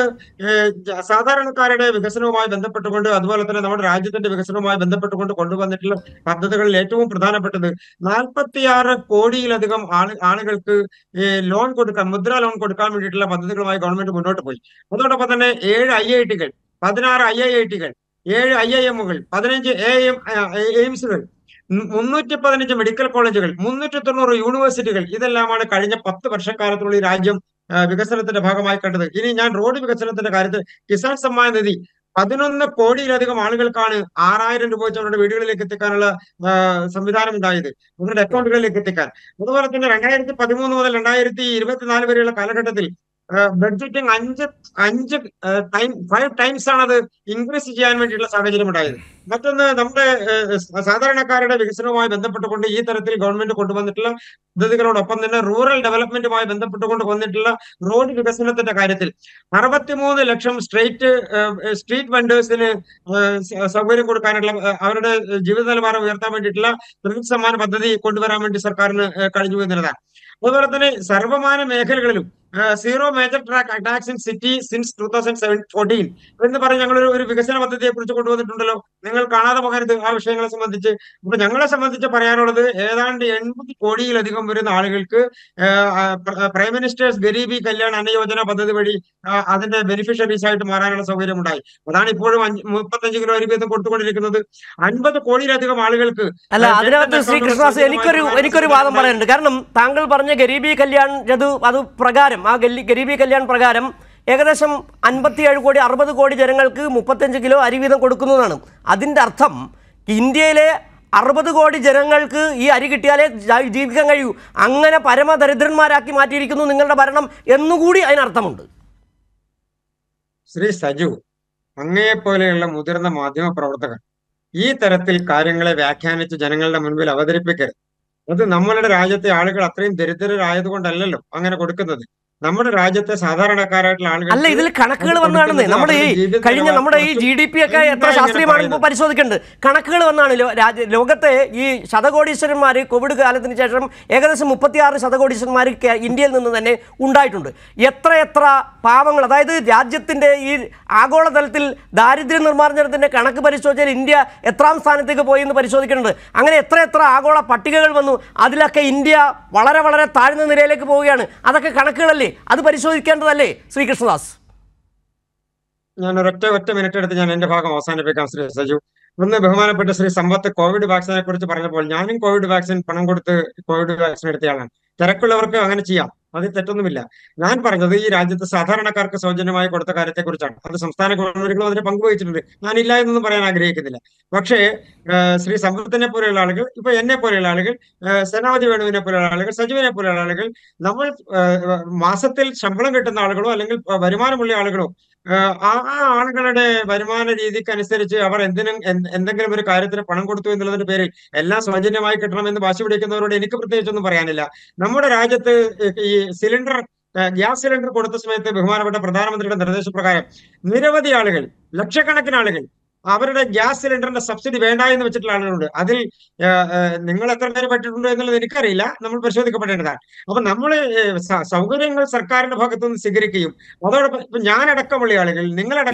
സാധാരണക്കാരുടെ വികസനവുമായി ബന്ധപ്പെട്ടുകൊണ്ട്, അതുപോലെ തന്നെ നമ്മുടെ രാജ്യത്തിന്റെ വികസനവുമായി ബന്ധപ്പെട്ടുകൊണ്ട് കൊണ്ടുവന്നിട്ടുള്ള പദ്ധതികളിൽ ഏറ്റവും പ്രധാനപ്പെട്ടത് 46 കോടിയിലധികം ആളുകൾക്ക് ലോൺ കൊടുക്കാൻ, മുദ്രാ ലോൺ കൊടുക്കാൻ വേണ്ടിയിട്ടുള്ള പദ്ധതികളുമായി ഗവൺമെന്റ് മുന്നോട്ട് പോയി. അതോടൊപ്പം തന്നെ 7 IIT-കൾ, 16 IIIT-കൾ, 7 IIM-കൾ, 15 എയിംസുകൾ, 315 മെഡിക്കൽ കോളേജുകൾ, 390 യൂണിവേഴ്സിറ്റികൾ, ഇതെല്ലാമാണ് കഴിഞ്ഞ 10 വർഷക്കാലത്തുള്ള ഈ രാജ്യം വികസനത്തിന്റെ ഭാഗമായി കണ്ടത്. ഇനി ഞാൻ റോഡ് വികസനത്തിന്റെ കാര്യത്തിൽ കിസാൻ സമ്മാൻ നിധി 11 കോടിയിലധികം ആളുകൾക്കാണ് 6000 രൂപ വെച്ച് അവരുടെ വീടുകളിലേക്ക് എത്തിക്കാനുള്ള സംവിധാനം ഉണ്ടായത്, അവരുടെ അക്കൗണ്ടുകളിലേക്ക് എത്തിക്കാൻ. അതുപോലെ തന്നെ 2013 മുതൽ 2024 വരെയുള്ള കാലഘട്ടത്തിൽ ബഡ്ജറ്റിംഗ് 5 ടൈംസ് ആണ് അത് ഇൻക്രീസ് ചെയ്യാൻ വേണ്ടിയിട്ടുള്ള സാഹചര്യം ഉണ്ടായത്. മറ്റൊന്ന്, നമ്മുടെ സാധാരണക്കാരുടെ വികസനവുമായി ബന്ധപ്പെട്ടുകൊണ്ട് ഈ തരത്തിൽ ഗവൺമെന്റ് കൊണ്ടുവന്നിട്ടുള്ള പദ്ധതികളോടൊപ്പം തന്നെ റൂറൽ ഡെവലപ്മെന്റുമായി ബന്ധപ്പെട്ടുകൊണ്ട് വന്നിട്ടുള്ള റോഡ് വികസനത്തിന്റെ കാര്യത്തിൽ 63 ലക്ഷം സ്ട്രീറ്റ് വെൻഡേഴ്സിന് സൗകര്യം കൊടുക്കാനുള്ള, അവരുടെ ജീവിത നിലവാരം ഉയർത്താൻ വേണ്ടിയിട്ടുള്ള തൊഴിൽ സമ്മാന പദ്ധതി കൊണ്ടുവരാൻ വേണ്ടി സർക്കാരിന് കഴിഞ്ഞു എന്നുള്ളതാണ്. അതുപോലെ തന്നെ സർവമാന മേഖലകളിലും zero major tax in city since 2014 എന്ന് പറഞ്ഞ് ഞങ്ങളൊരു വികസന പദ്ധതിയെ കുറിച്ച് കൊണ്ടുവന്നിട്ടുണ്ടല്ലോ. നിങ്ങൾ കാണാതെ പോകരുത് ആ വിഷയങ്ങളെ സംബന്ധിച്ച്. അപ്പൊ ഞങ്ങളെ സംബന്ധിച്ച് പറയാനുള്ളത്, ഏതാണ്ട് 80 കോടിയിലധികം വരുന്ന ആളുകൾക്ക് പ്രൈം മിനിസ്റ്റേഴ്സ് ഗരീബി കല്യാൺ അന്ന യോജന പദ്ധതി വഴി അതിന്റെ ബെനിഫിഷ്യറീസ് ആയിട്ട് മാറാനുള്ള സൗകര്യം ഉണ്ടായി. അതാണ് ഇപ്പോഴും 35 കിലോ അരി വീതം കൊടുത്തുകൊണ്ടിരിക്കുന്നത്. 50 കോടിയിലധികം ആളുകൾക്ക്. അല്ല, അതിനകത്ത് ശ്രീ കൃഷ്ണദാസ് എനിക്കൊരു വാദം പറയാനുണ്ട്. കാരണം താങ്കൾ പറഞ്ഞ ഗരീബി കല്യാൺ അത് പ്രകാരം, ആ ഗരീബി കല്യാൺ പ്രകാരം ഏകദേശം 57 കോടി 60 കോടി ജനങ്ങൾക്ക് 35 കിലോ അരി വീതം കൊടുക്കുന്നതാണ്. അതിൻ്റെ അർത്ഥം ഇന്ത്യയിലെ 60 കോടി ജനങ്ങൾക്ക് ഈ അരി കിട്ടിയാലേ ജീവിക്കാൻ കഴിയൂ. അങ്ങനെ പരമദരിദ്രന്മാരാക്കി മാറ്റിയിരിക്കുന്നു നിങ്ങളുടെ ഭരണം എന്നുകൂടി അതിനർത്ഥമുണ്ട്. ശ്രീ സജു, അങ്ങയെപ്പോലെയുള്ള മുതിർന്ന മാധ്യമ പ്രവർത്തകർ ഈ തരത്തിൽ കാര്യങ്ങളെ വ്യാഖ്യാനിച്ച് ജനങ്ങളുടെ മുൻപിൽ അവതരിപ്പിക്കരുത്. അത് നമ്മളുടെ രാജ്യത്തെ ആളുകൾ അത്രയും ദരിദ്രരായതുകൊണ്ടല്ലല്ലോ അങ്ങനെ കൊടുക്കുന്നത്. നമ്മുടെ രാജ്യത്തെ സാധാരണക്കാരായിട്ടുള്ള അല്ല, ആളുകൾ ഇതിൽ കണക്കുകൾ വന്നാണെന്ന് നമ്മുടെ ഈ കഴിഞ്ഞ നമ്മുടെ ഈ GDP ഒക്കെ എത്ര ശാസ്ത്രീയമാണെന്ന് ഇപ്പോൾ പരിശോധിക്കേണ്ടത്. കണക്കുകൾ വന്നാണ് ലോകത്തെ ഈ ശതകോടീശ്വരന്മാർ കോവിഡ് കാലത്തിന് ശേഷം ഏകദേശം 36 ശതകോടീശ്വരന്മാർ ഇന്ത്യയിൽ നിന്ന് തന്നെ ഉണ്ടായിട്ടുണ്ട്. എത്ര പാവങ്ങൾ, അതായത് രാജ്യത്തിൻ്റെ ഈ ആഗോളതലത്തിൽ ദാരിദ്ര്യ നിർമ്മാർജ്ജനത്തിൻ്റെ കണക്ക് പരിശോധിച്ചാൽ ഇന്ത്യ എത്രാം സ്ഥാനത്തേക്ക് പോയി എന്ന് പരിശോധിക്കുന്നുണ്ട്. അങ്ങനെ എത്ര ആഗോള പട്ടികകൾ വന്നു, അതിലൊക്കെ ഇന്ത്യ വളരെ താഴ്ന്ന നിലയിലേക്ക് പോവുകയാണ്. അതൊക്കെ കണക്കുകളല്ലേ, അത് പരിശോധിക്കേണ്ടതല്ലേ ശ്രീ കൃഷ്ണദാസ്? ഞാൻ ഒറ്റ മിനിറ്റ് എടുത്ത് ഞാൻ എന്റെ ഭാഗം അവസാനിപ്പിക്കാം. ശ്രീ സജു, ഒന്ന് ബഹുമാനപ്പെട്ട ശ്രീ സമ്പത്ത് കോവിഡ് വാക്സിനെ കുറിച്ച് പറഞ്ഞപ്പോൾ ഞാനും കോവിഡ് വാക്സിൻ പണം കൊടുത്ത് കോവിഡ് വാക്സിൻ എടുത്തയാളാണ്. തിരക്കുള്ളവർക്ക് അങ്ങനെ ചെയ്യാം, അതിൽ തെറ്റൊന്നുമില്ല. ഞാൻ പറഞ്ഞത് ഈ രാജ്യത്ത് സാധാരണക്കാർക്ക് സൗജന്യമായി കൊടുത്ത കാര്യത്തെക്കുറിച്ചാണ്. അത് സംസ്ഥാന ഗവൺമെന്റുകളും അതിനെ പങ്കുവഹിച്ചിട്ടുണ്ട്. ഞാനില്ല എന്നൊന്നും പറയാൻ ആഗ്രഹിക്കുന്നില്ല. പക്ഷേ ശ്രീ സമ്പത്തിനെ പോലെയുള്ള ആളുകൾ, ഇപ്പൊ എന്നെ പോലെയുള്ള ആളുകൾ, സേനാപതി വേണുവിനെ പോലെയുള്ള ആളുകൾ, സജുവിനെ പോലെയുള്ള ആളുകൾ, നമ്മൾ മാസത്തിൽ ശമ്പളം കിട്ടുന്ന ആളുകളോ അല്ലെങ്കിൽ വരുമാനമുള്ള ആളുകളോ ആ ആളുകളുടെ വരുമാന രീതിക്ക് അനുസരിച്ച് അവർ എന്തെങ്കിലും ഒരു കാര്യത്തിന് പണം കൊടുത്തു എന്നുള്ളതിന്റെ പേരിൽ എല്ലാം സൗജന്യമായി കിട്ടണമെന്ന് വാശി പിടിക്കുന്നവരോട് എനിക്ക് പ്രത്യേകിച്ചൊന്നും പറയാനില്ല. നമ്മുടെ രാജ്യത്ത് ഈ ഗ്യാസ് സിലിണ്ടർ കൊടുത്ത സമയത്ത് ബഹുമാനപ്പെട്ട പ്രധാനമന്ത്രിയുടെ നിർദ്ദേശപ്രകാരം നിരവധി ആളുകൾ, ലക്ഷക്കണക്കിന് ആളുകൾ അവരുടെ ഗ്യാസ് സിലിണ്ടറിന്റെ സബ്സിഡി വേണ്ട എന്ന് വെച്ചിട്ടുള്ള ആളുകളുണ്ട്. അതിൽ നിങ്ങൾ എത്ര പേര് പറ്റിയിട്ടുണ്ടോ എന്നുള്ളത് എനിക്കറിയില്ല, നമ്മൾ പരിശോധിക്കപ്പെടേണ്ടതാണ്. അപ്പൊ നമ്മൾ സൗകര്യങ്ങൾ സർക്കാരിന്റെ ഭാഗത്തു നിന്ന് സ്വീകരിക്കുകയും അതോടൊപ്പം ഞാനടക്കമുള്ള ആളുകൾ,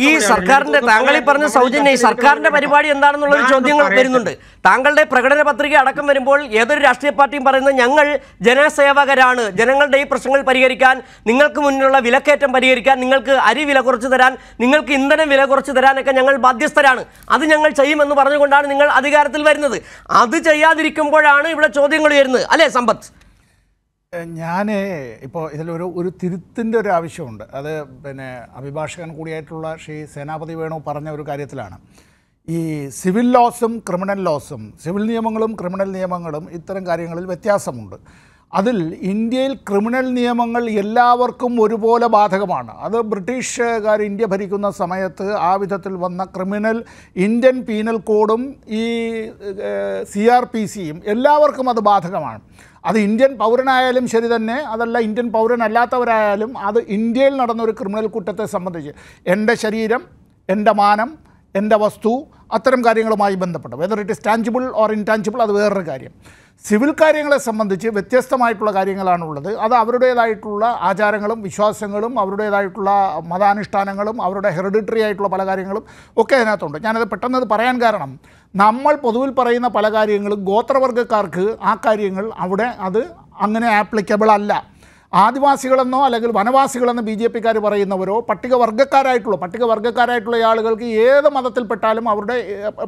ഈ സർക്കാരിന്റെ താങ്കൾ ഈ പറഞ്ഞ സൗജന്യ സർക്കാരിന്റെ പരിപാടി എന്താണെന്നുള്ള ചോദ്യങ്ങൾ വരുന്നുണ്ട്. താങ്കളുടെ പ്രകടന പത്രിക അടക്കം വരുമ്പോൾ ഏതൊരു രാഷ്ട്രീയ പാർട്ടിയും പറയുന്നത് ഞങ്ങൾ ജനസേവകരാണ്, ജനങ്ങളുടെ ഈ പ്രശ്നങ്ങൾ പരിഹരിക്കാൻ, നിങ്ങൾക്ക് മുന്നിലുള്ള വിലക്കയറ്റം പരിഹരിക്കാൻ, നിങ്ങൾക്ക് അരി വില കുറച്ച് തരാൻ, നിങ്ങൾക്ക് ഇന്ധനം വില കുറച്ച് തരാനൊക്കെ ഞങ്ങൾ ബാധ്യസ്ഥരാണ്, അത് ഞങ്ങൾ ചെയ്യുമെന്ന് പറഞ്ഞുകൊണ്ടാണ് നിങ്ങൾ അധികാരത്തിൽ വരുന്നത്. അത് ചെയ്യാതിരിക്കുമ്പോഴാണ് ഇവിടെ ചോദ്യങ്ങൾ ഉയരുന്നത്, അല്ലേ സമ്പത്ത്? ഞാൻ ഇപ്പോൾ ഇതിലൊരു തിരുത്തിൻ്റെ ഒരു ആവശ്യമുണ്ട്. അത് അഭിഭാഷകൻ കൂടിയായിട്ടുള്ള ശ്രീ സേനാപതി വേണു പറഞ്ഞ ഒരു കാര്യത്തിലാണ്. ഈ സിവിൽ ലോസും ക്രിമിനൽ ലോസും, സിവിൽ നിയമങ്ങളും ക്രിമിനൽ നിയമങ്ങളും ഇത്തരം കാര്യങ്ങളിൽ വ്യത്യാസമുണ്ട്. അതിൽ ഇന്ത്യയിൽ ക്രിമിനൽ നിയമങ്ങൾ എല്ലാവർക്കും ഒരുപോലെ ബാധകമാണ്. അത് ബ്രിട്ടീഷുകാർ ഇന്ത്യ ഭരിക്കുന്ന സമയത്ത് ആ വിധത്തിൽ വന്ന ഇന്ത്യൻ പീനൽ കോഡും ഈ CRPCയും എല്ലാവർക്കും അത് ബാധകമാണ്. അത് ഇന്ത്യൻ പൗരനായാലും ശരി തന്നെ, അതല്ല ഇന്ത്യൻ പൗരനല്ലാത്തവരായാലും, അത് ഇന്ത്യയിൽ നടന്നൊരു ക്രിമിനൽ കുറ്റത്തെ സംബന്ധിച്ച് എൻ്റെ ശരീരം, എൻ്റെ മാനം, എൻ്റെ വസ്തു, അത്തരം കാര്യങ്ങളുമായി ബന്ധപ്പെട്ട് whether it is tangible or intangible അത് വേറൊരു കാര്യം. സിവിൽ കാര്യങ്ങളെ സംബന്ധിച്ച് വ്യത്യസ്തമായിട്ടുള്ള കാര്യങ്ങളാണുള്ളത്. അത് അവരുടേതായിട്ടുള്ള ആചാരങ്ങളും വിശ്വാസങ്ങളും അവരുടേതായിട്ടുള്ള മതാനുഷ്ഠാനങ്ങളും അവരുടെ ഹെറിഡിറ്ററി ആയിട്ടുള്ള പല കാര്യങ്ങളും ഒക്കെ അതിനകത്തുണ്ട്. ഞാനത് പെട്ടെന്ന് പറയാൻ കാരണം, നമ്മൾ പൊതുവിൽ പറയുന്ന പല കാര്യങ്ങളും ഗോത്രവർഗ്ഗക്കാർക്ക് ആ കാര്യങ്ങൾ അവിടെ അത് അങ്ങനെ ആപ്ലിക്കബിൾ അല്ല. ആദിവാസികളെന്നോ അല്ലെങ്കിൽ വനവാസികളെന്ന് BJPക്കാർ പറയുന്നവരോ പട്ടികവർഗ്ഗക്കാരായിട്ടുള്ള ആളുകൾക്ക് ഏത് മതത്തിൽപ്പെട്ടാലും അവരുടെ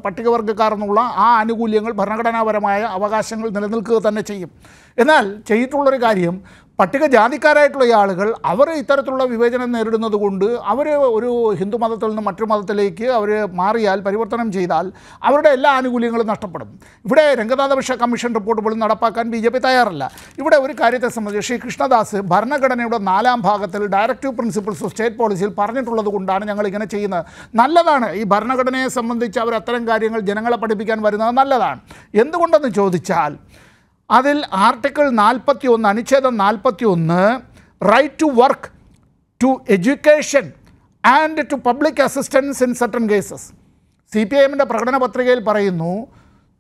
പട്ടികവർഗ്ഗക്കാർ എന്നുള്ള ആ ആനുകൂല്യങ്ങൾ, ഭരണഘടനാപരമായ അവകാശങ്ങൾ നിലനിൽക്കുക തന്നെ ചെയ്യും. എന്നാൽ ചെയ്തിട്ടുള്ളൊരു കാര്യം, പട്ടികജാതിക്കാരായിട്ടുള്ള ആളുകൾ അവർ ഇത്തരത്തിലുള്ള വിവേചനം നേരിടുന്നത് കൊണ്ട് അവർ ഒരു ഹിന്ദു മതത്തിൽ നിന്ന് മറ്റൊരു മതത്തിലേക്ക് അവർ മാറിയാൽ, പരിവർത്തനം ചെയ്താൽ അവരുടെ എല്ലാ ആനുകൂല്യങ്ങളും നഷ്ടപ്പെടും. ഇവിടെ രംഗനാഥ കമ്മീഷൻ റിപ്പോർട്ട് പോലും നടപ്പാക്കാൻ BJP തയ്യാറല്ല. ഇവിടെ ഒരു കാര്യത്തെ സംബന്ധിച്ച് ശ്രീ കൃഷ്ണദാസ് ഭരണഘടനയുടെ 4-ാം ഭാഗത്തിൽ ഡയറക്റ്റീവ് പ്രിൻസിപ്പിൾസ് ഓഫ് സ്റ്റേറ്റ് പോളിസിയിൽ പറഞ്ഞിട്ടുള്ളത് കൊണ്ടാണ് ഞങ്ങളിങ്ങനെ ചെയ്യുന്നത്. നല്ലതാണ്, ഈ ഭരണഘടനയെ സംബന്ധിച്ച് അവർ അത്തരം കാര്യങ്ങൾ ജനങ്ങളെ പഠിപ്പിക്കാൻ വരുന്നത് നല്ലതാണ്. എന്തുകൊണ്ടെന്ന് ചോദിച്ചാൽ അതിൽ ആർട്ടിക്കിൾ 41, അനുച്ഛേദം 41, right to work, to education and to public assistance in certain cases. CPIMൻ്റെ പ്രകടന പത്രികയിൽ പറയുന്നു,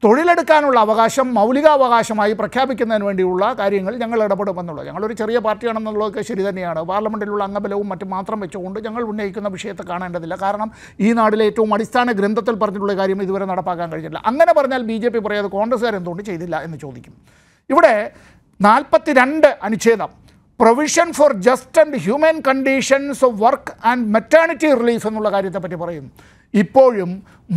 തൊഴിലെടുക്കാനുള്ള അവകാശം മൗലികാവകാശമായി പ്രഖ്യാപിക്കുന്നതിന് വേണ്ടിയുള്ള കാര്യങ്ങൾ ഞങ്ങൾ ഇടപെടുമെന്നുള്ളത്. ഞങ്ങളൊരു ചെറിയ പാർട്ടിയാണെന്നുള്ളതൊക്കെ ശരി തന്നെയാണ്. പാർലമെൻറ്റിലുള്ള അംഗബലവും മറ്റും മാത്രം വെച്ചുകൊണ്ട് ഞങ്ങൾ ഉന്നയിക്കുന്ന വിഷയത്തെ കാണേണ്ടതില്ല. കാരണം ഈ നാട്ടിലെ ഏറ്റവും അടിസ്ഥാന ഗ്രന്ഥത്തിൽ പറഞ്ഞിട്ടുള്ള കാര്യം ഇതുവരെ നടപ്പാക്കാൻ കഴിഞ്ഞില്ല. അങ്ങനെ പറഞ്ഞാൽ BJP പറയാതെ കോൺഗ്രസ്സുകാർ എന്തുകൊണ്ട് ചെയ്തില്ല എന്ന് ചോദിക്കും. ഇവിടെ 42 അനുച്ഛേദം, provision for just and human conditions of work and maternity relief എന്നുള്ള കാര്യത്തെപ്പറ്റി പറയുന്നു. ഇപ്പോഴും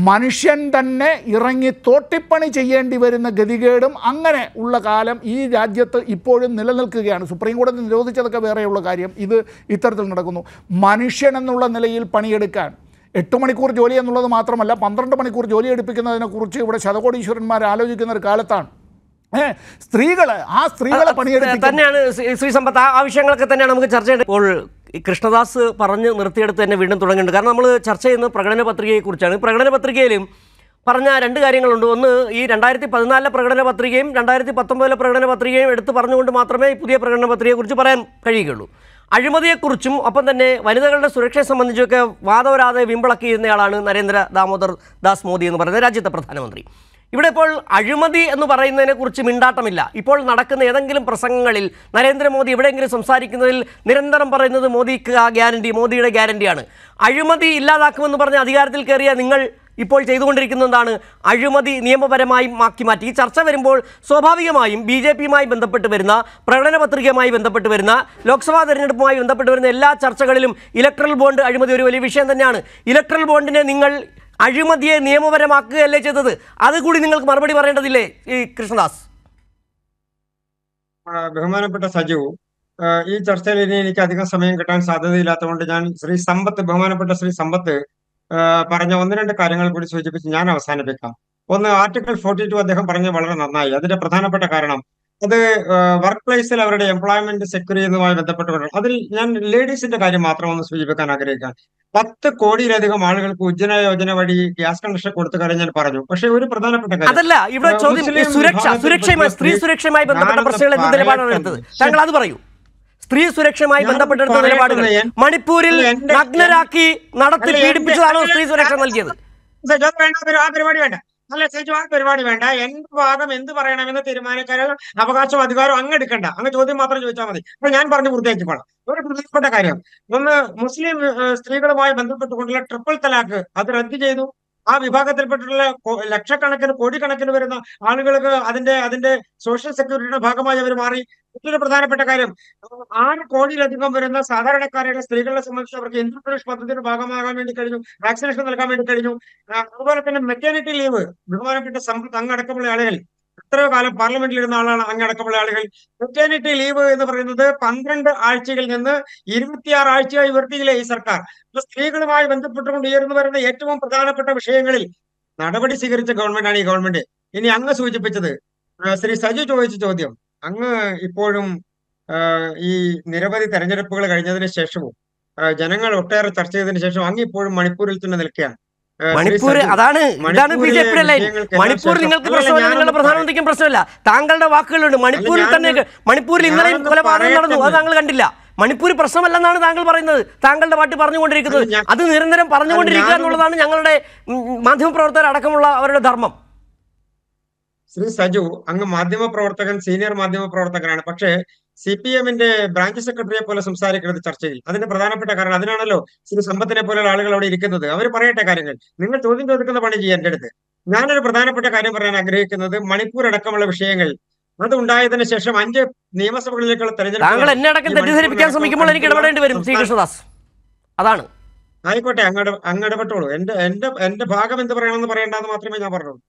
മനുഷ്യൻ തന്നെ ഇറങ്ങി തോട്ടിപ്പണി ചെയ്യേണ്ടി വരുന്ന ഗതികേടും അങ്ങനെ ഉള്ള കാലം ഈ രാജ്യത്ത് ഇപ്പോഴും നിലനിൽക്കുകയാണ്. സുപ്രീം കോടതി നിരോധിച്ചതൊക്കെ വേറെയുള്ള കാര്യം, ഇത് ഇത്തരത്തിൽ നടക്കുന്നു. മനുഷ്യൻ എന്നുള്ള നിലയിൽ പണിയെടുക്കാൻ 8 മണിക്കൂർ ജോലി എന്നുള്ളത് മാത്രമല്ല, 12 മണിക്കൂർ ജോലി എടുപ്പിക്കുന്നതിനെക്കുറിച്ച് ഇവിടെ ശതകോടീശ്വരന്മാർ ആലോചിക്കുന്ന ഒരു കാലത്താണ് സ്ത്രീകളെ പണിയെടുപ്പിക്കുക തന്നെയാണ്. ശ്രീ സമ്പത്ത്, ആ വിഷയങ്ങളൊക്കെ തന്നെയാണ് നമുക്ക് ചർച്ച ചെയ്യേണ്ടത്. ഇപ്പോൾ ഈ കൃഷ്ണദാസ് പറഞ്ഞ് നിർത്തിയെടുത്ത് തന്നെ വീണ്ടും തുടങ്ങുന്നുണ്ട്. കാരണം നമ്മൾ ചർച്ച ചെയ്യുന്നത് പ്രകടന പത്രികയെക്കുറിച്ചാണ്. പ്രകടന പത്രികയിലും പറഞ്ഞ രണ്ട് കാര്യങ്ങളുണ്ട്. ഒന്ന്, ഈ 2014 പ്രകടന പത്രികയും 2019 പ്രകടന പത്രികയും എടുത്ത് പറഞ്ഞുകൊണ്ട് മാത്രമേ ഈ പുതിയ പ്രകടന പത്രികയെക്കുറിച്ച് പറയാൻ കഴിയുകയുള്ളൂ. അഴിമതിയെക്കുറിച്ചും ഒപ്പം തന്നെ വനിതകളുടെ സുരക്ഷയെ സംബന്ധിച്ചൊക്കെ വാദവരാതെ വിമ്പളക്കിയിരുന്നയാളാണ് നരേന്ദ്ര ദാമോദർ ദാസ് മോദി എന്ന് പറയുന്ന രാജ്യത്തെ പ്രധാനമന്ത്രി. ഇവിടെ ഇപ്പോൾ അഴിമതി എന്ന് പറയുന്നതിനെക്കുറിച്ച് മിണ്ടാട്ടമില്ല. ഇപ്പോൾ നടക്കുന്ന ഏതെങ്കിലും പ്രസംഗങ്ങളിൽ നരേന്ദ്രമോദി എവിടെയെങ്കിലും സംസാരിക്കുന്നതിൽ നിരന്തരം പറയുന്നത് മോദിക്ക് ഗ്യാരണ്ടി, മോദിയുടെ ഗ്യാരണ്ടിയാണ്. അഴിമതി ഇല്ലാതാക്കുമെന്ന് പറഞ്ഞ് അധികാരത്തിൽ കയറിയ നിങ്ങൾ ഇപ്പോൾ ചെയ്തുകൊണ്ടിരിക്കുന്നതാണ് അഴിമതി നിയമപരമായി മാറ്റി മാറ്റി. ഈ ചർച്ച വരുമ്പോൾ സ്വാഭാവികമായും BJPയുമായി ബന്ധപ്പെട്ട് വരുന്ന, പ്രകടന പത്രികയുമായി ബന്ധപ്പെട്ട് വരുന്ന, ലോക്സഭാ തെരഞ്ഞെടുപ്പുമായി ബന്ധപ്പെട്ട് വരുന്ന എല്ലാ ചർച്ചകളിലും ഇലക്ട്രൽ ബോണ്ട് അഴിമതി ഒരു വലിയ വിഷയം തന്നെയാണ്. ഇലക്ട്രൽ ബോണ്ടിനെ നിങ്ങൾ അഴിമതിയെ നിയമപരമാക്കുകയല്ലേ ചെയ്തത്? അതുകൂടി നിങ്ങൾക്ക് മറുപടി പറയേണ്ടതില്ലേ ഈ കൃഷ്ണദാസ്? ബഹുമാനപ്പെട്ട സജു, ഈ ചർച്ചയിൽ ഇനി എനിക്ക് അധികം സമയം കിട്ടാൻ സാധ്യതയില്ലാത്തതുകൊണ്ട് ഞാൻ ബഹുമാനപ്പെട്ട ശ്രീ സമ്പത്ത് പറഞ്ഞ ഒന്ന് രണ്ട് കാര്യങ്ങൾ കൂടി സൂചിപ്പിച്ച് ഞാൻ അവസാനിപ്പിക്കാം. ഒന്ന്, ആർട്ടിക്കിൾ 42 അദ്ദേഹം പറഞ്ഞത് വളരെ നന്നായി. അതിന്റെ പ്രധാനപ്പെട്ട കാരണം അത് വർക്ക് പ്ലേസിൽ അവരുടെ എംപ്ലോയ്മെന്റ് സെക്യൂർ ചെയ്യുന്നതുമായി ബന്ധപ്പെട്ട് അതിൽ ഞാൻ ലേഡീസിന്റെ കാര്യം മാത്രം ഒന്ന് സൂചിപ്പിക്കാൻ ആഗ്രഹിക്കാം. 10 കോടിയിലധികം ആളുകൾക്ക് ഉജ്ജ്വല യോജന വഴി ഗ്യാസ് കണക്ഷൻ കൊടുത്ത കാര്യം ഞാൻ പറഞ്ഞു. പക്ഷെ ഒരു പ്രധാനപ്പെട്ട കാര്യം, അതല്ല ഇവിടെ ചോദ്യം. സ്ത്രീ സുരക്ഷയുമായി ബന്ധപ്പെട്ട പ്രശ്നങ്ങൾ എന്ത് നിലപാടാണ് എടുത്തത്? താങ്കൾ അത് പറയൂ. സ്ത്രീ സുരക്ഷയുമായി ബന്ധപ്പെട്ടെടുത്ത നിലപാടുകൾ മണിപ്പൂരിൽ നഗ്നരാക്കി നടത്തി പീഡിപ്പിച്ചതാണോ സ്ത്രീ സുരക്ഷ നൽകിയത്? ആ പരിപാടി വേണ്ട, അല്ല സജു, ആ പരിപാടി വേണ്ട. എന്റെ ഭാഗം എന്ത് പറയണമെന്ന് തീരുമാനിക്കാനുള്ള അവകാശം അധികാരം അങ്ങ് എടുക്കണ്ട. അങ്ങ് ചോദ്യം മാത്രം ചോദിച്ചാൽ മതി. അപ്പൊ ഞാൻ പറഞ്ഞു പൂർത്തിയാക്കിക്കോളാം. ഒരു പ്രധാനപ്പെട്ട കാര്യം, ഒന്ന്, മുസ്ലിം സ്ത്രീകളുമായി ബന്ധപ്പെട്ടുകൊണ്ടുള്ള ട്രിപ്പിൾ തലാഖ് അത് റദ്ദ് ചെയ്തു. ആ വിഭാഗത്തിൽപ്പെട്ടിട്ടുള്ള ലക്ഷക്കണക്കിന് കോടിക്കണക്കിന് വരുന്ന ആളുകൾക്ക് അതിന്റെ സോഷ്യൽ സെക്യൂരിറ്റിയുടെ ഭാഗമായി അവർ മാറി. മറ്റൊരു പ്രധാനപ്പെട്ട കാര്യം, 6 കോടിയിലധികം വരുന്ന സാധാരണക്കാരുടെ സ്ത്രീകളെ സംബന്ധിച്ച് അവർക്ക് ഇന്ദ്രപ്രദേശ് പദ്ധതിയുടെ ഭാഗമാകാൻ വേണ്ടി കഴിഞ്ഞു, വാക്സിനേഷൻ നൽകാൻ വേണ്ടി കഴിഞ്ഞു. അതുപോലെ തന്നെ മെറ്റേണിറ്റി ലീവ്, ബഹുമാനപ്പെട്ട സമ്പത്ത് അങ്ങടക്കമുള്ള ആളുകൾ, എത്രയോ കാലം പാർലമെന്റിൽ ഇരുന്ന ആളാണ് അങ്ങടക്കമുള്ള ആളുകൾ. മെറ്റേണിറ്റി ലീവ് എന്ന് പറയുന്നത് 12 ആഴ്ചയിൽ നിന്ന് 26 ആഴ്ചയായി ഉയർത്തിയില്ലേ ഈ സർക്കാർ. സ്ത്രീകളുമായി ബന്ധപ്പെട്ടുകൊണ്ട് ഉയർന്നു വരുന്ന ഏറ്റവും പ്രധാനപ്പെട്ട വിഷയങ്ങളിൽ നടപടി സ്വീകരിച്ച ഗവൺമെന്റാണ് ഈ ഗവൺമെന്റ്. ഇനി അങ്ങ് സൂചിപ്പിച്ചത്, ശ്രീ സജു ചോദിച്ച ചോദ്യം, അങ്ങ് ഇപ്പോഴും ഈ നിരവധി തെരഞ്ഞെടുപ്പുകൾ കഴിഞ്ഞതിന് ശേഷവും ജനങ്ങൾ ഒട്ടേറെ ചർച്ച ചെയ്തതിനു ശേഷം അങ്ങ് ഇപ്പോഴും മണിപ്പൂരിൽ തന്നെ നിൽക്കുകയാണ്. മണിപ്പൂർ ഇതാണ് BJP ലൈൻ. മണിപ്പൂർ നിങ്ങൾക്ക് പ്രശ്നമല്ല, നിങ്ങളുടെ പ്രധാനമന്ത്രിക്കും പ്രശ്നമില്ല. താങ്കളുടെ വാക്കുകളുണ്ട്. മണിപ്പൂരിൽ ഇന്നലെയും കൊലപാതകം നടന്നു, അത് താങ്കൾ കണ്ടില്ല. മണിപ്പൂർ പ്രശ്നമല്ലെന്നാണ് താങ്കൾ പറയുന്നത്, താങ്കളുടെ പാർട്ടി പറഞ്ഞുകൊണ്ടിരിക്കുന്നത്. അത് നിരന്തരം പറഞ്ഞുകൊണ്ടിരിക്കുക എന്നുള്ളതാണ് ഞങ്ങളുടെ മാധ്യമപ്രവർത്തകർ അടക്കമുള്ള അവരുടെ ധർമ്മം. ശ്രീ സജു, അങ്ങ് മാധ്യമപ്രവർത്തകൻ, സീനിയർ മാധ്യമപ്രവർത്തകനാണ്. പക്ഷേ CPM-ന്റെ ബ്രാഞ്ച് സെക്രട്ടറിയെ പോലെ സംസാരിക്കുന്നത് ചർച്ചയിൽ. അതിന്റെ പ്രധാനപ്പെട്ട കാരണം അതിനാണല്ലോ ശ്രീ സമ്പത്തിനെ പോലെയുള്ള ആളുകൾ അവിടെ ഇരിക്കുന്നത്. അവർ പറയട്ടെ കാര്യങ്ങൾ. നിങ്ങൾ ചോദ്യം ചോദിക്കുന്ന പണി ചെയ്യാൻ എന്റെ അടുത്ത്. ഞാനൊരു പ്രധാനപ്പെട്ട കാര്യം പറയാൻ ആഗ്രഹിക്കുന്നത്, മണിപ്പൂർ അടക്കമുള്ള വിഷയങ്ങൾ അത് ഉണ്ടായതിനു ശേഷം 5 നിയമസഭകളിലേക്കുള്ള തെരഞ്ഞെടുപ്പ്. താങ്കൾ എന്നെ അടക്കം തെറ്റിദ്ധരിപ്പിക്കാൻ ശ്രമിക്കുമ്പോൾ എനിക്ക് ഇടപെടേണ്ടി വരും ശ്രീ കൃഷ്ണദാസ്. അതാണ്. ആയിക്കോട്ടെ, അങ്ങ് ഇടപെട്ടോളൂ. എന്റെ ഭാഗം എന്ത് പറയണമെന്ന് പറയേണ്ടെന്ന് മാത്രമേ ഞാൻ പറഞ്ഞുള്ളൂ.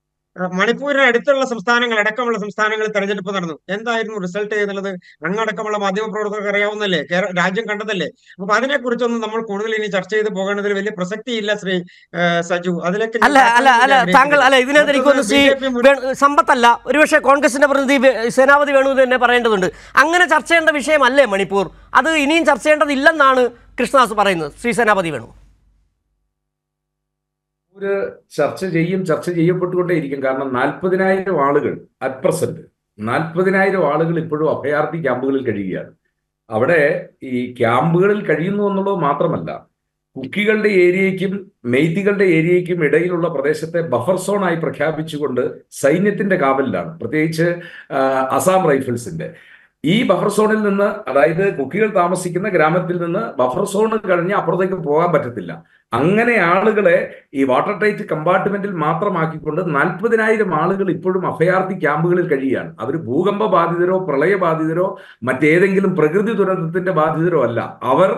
മണിപ്പൂരിന് അടുത്തുള്ള സംസ്ഥാനങ്ങൾ അടക്കമുള്ള സംസ്ഥാനങ്ങളിൽ തെരഞ്ഞെടുപ്പ് നടന്നു. എന്തായിരുന്നു റിസൾട്ട് എന്നുള്ളത് അങ്ങടക്കമുള്ള മാധ്യമപ്രവർത്തകർക്ക് അറിയാവുന്നല്ലേ, രാജ്യം കണ്ടതല്ലേ. അപ്പൊ അതിനെക്കുറിച്ചൊന്നും നമ്മൾ കൂടുതൽ ഇനി ചർച്ച ചെയ്ത് പോകേണ്ടതിൽ വലിയ പ്രസക്തിയില്ല ശ്രീ സജു. അതിലേക്ക് താങ്കൾ ഇതിനകത്ത് എനിക്കൊന്ന് ശ്രീ സമ്പത്തല്ല, ഒരുപക്ഷെ കോൺഗ്രസിന്റെ പ്രതിനിധി സേനാപതി വേണു തന്നെ പറയേണ്ടതുണ്ട്. അങ്ങനെ ചർച്ച ചെയ്യേണ്ട വിഷയമല്ലേ മണിപ്പൂർ? അത് ഇനിയും ചർച്ച ചെയ്യേണ്ടതില്ലെന്നാണ് കൃഷ്ണദാസ് പറയുന്നത്. ശ്രീ സേനാപതി വേണു, ചർച്ച ചെയ്യപ്പെട്ടുകൊണ്ടേയിരിക്കും. കാരണം 40,000 ആളുകൾ അറ്റ് പ്രസന്റ് 40,000 ആളുകൾ ഇപ്പോഴും അഭയാർത്ഥി ക്യാമ്പുകളിൽ കഴിയുകയാണ്. അവിടെ ഈ ക്യാമ്പുകളിൽ കഴിയുന്നു എന്നുള്ളത് മാത്രമല്ല, കുക്കികളുടെ ഏരിയയ്ക്കും മെയ്തികളുടെ ഏരിയയ്ക്കും ഇടയിലുള്ള പ്രദേശത്തെ ബഫർ സോണായി പ്രഖ്യാപിച്ചുകൊണ്ട് സൈന്യത്തിന്റെ കാവലിലാണ്, പ്രത്യേകിച്ച് അസാം റൈഫിൾസിന്റെ. ഈ ബഫർ സോണിൽ നിന്ന്, അതായത് കുക്കികൾ താമസിക്കുന്ന ഗ്രാമത്തിൽ നിന്ന് ബഫർ സോൺ കഴിഞ്ഞ് അപ്പുറത്തേക്ക് പോകാൻ പറ്റത്തില്ല. അങ്ങനെ ആളുകളെ ഈ വാട്ടർ ടൈറ്റ് കമ്പാർട്ട്മെന്റിൽ മാത്രമാക്കിക്കൊണ്ട് 40,000 ആളുകൾ ഇപ്പോഴും അഭയാർത്ഥി ക്യാമ്പുകളിൽ കഴിയുകയാണ്. അവർ ഭൂകമ്പ ബാധിതരോ പ്രളയബാധിതരോ മറ്റേതെങ്കിലും പ്രകൃതി ദുരന്തത്തിന്റെ ബാധിതരോ അല്ല. അവർ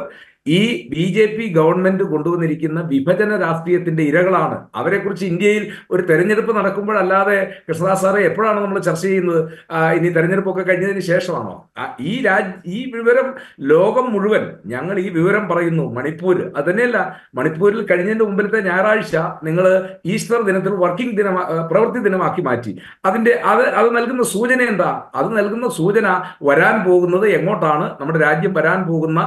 ഈ BJP ഗവൺമെന്റ് കൊണ്ടുവന്നിരിക്കുന്ന വിഭജന രാഷ്ട്രീയത്തിന്റെ ഇരകളാണ്. അവരെക്കുറിച്ച് ഇന്ത്യയിൽ ഒരു തെരഞ്ഞെടുപ്പ് നടക്കുമ്പോഴല്ലാതെ കൃഷ്ണദാസ് സാറെ എപ്പോഴാണ് നമ്മൾ ചർച്ച ചെയ്യുന്നത്? ഇനി തെരഞ്ഞെടുപ്പൊക്കെ കഴിഞ്ഞതിന് ശേഷമാണോ? ഈ വിവരം ലോകം മുഴുവൻ, ഞങ്ങൾ ഈ വിവരം പറയുന്നു. മണിപ്പൂർ അത് തന്നെയല്ല, മണിപ്പൂരിൽ കഴിഞ്ഞതിന്റെ മുമ്പിലത്തെ ഞായറാഴ്ച നിങ്ങൾ ഈസ്റ്റർ ദിനത്തിൽ വർക്കിംഗ് ദിനം, പ്രവൃത്തി ദിനമാക്കി മാറ്റി. അത് നൽകുന്ന സൂചന എന്താ? അത് നൽകുന്ന സൂചന വരാൻ പോകുന്നത് എങ്ങോട്ടാണ്, നമ്മുടെ രാജ്യം വരാൻ പോകുന്ന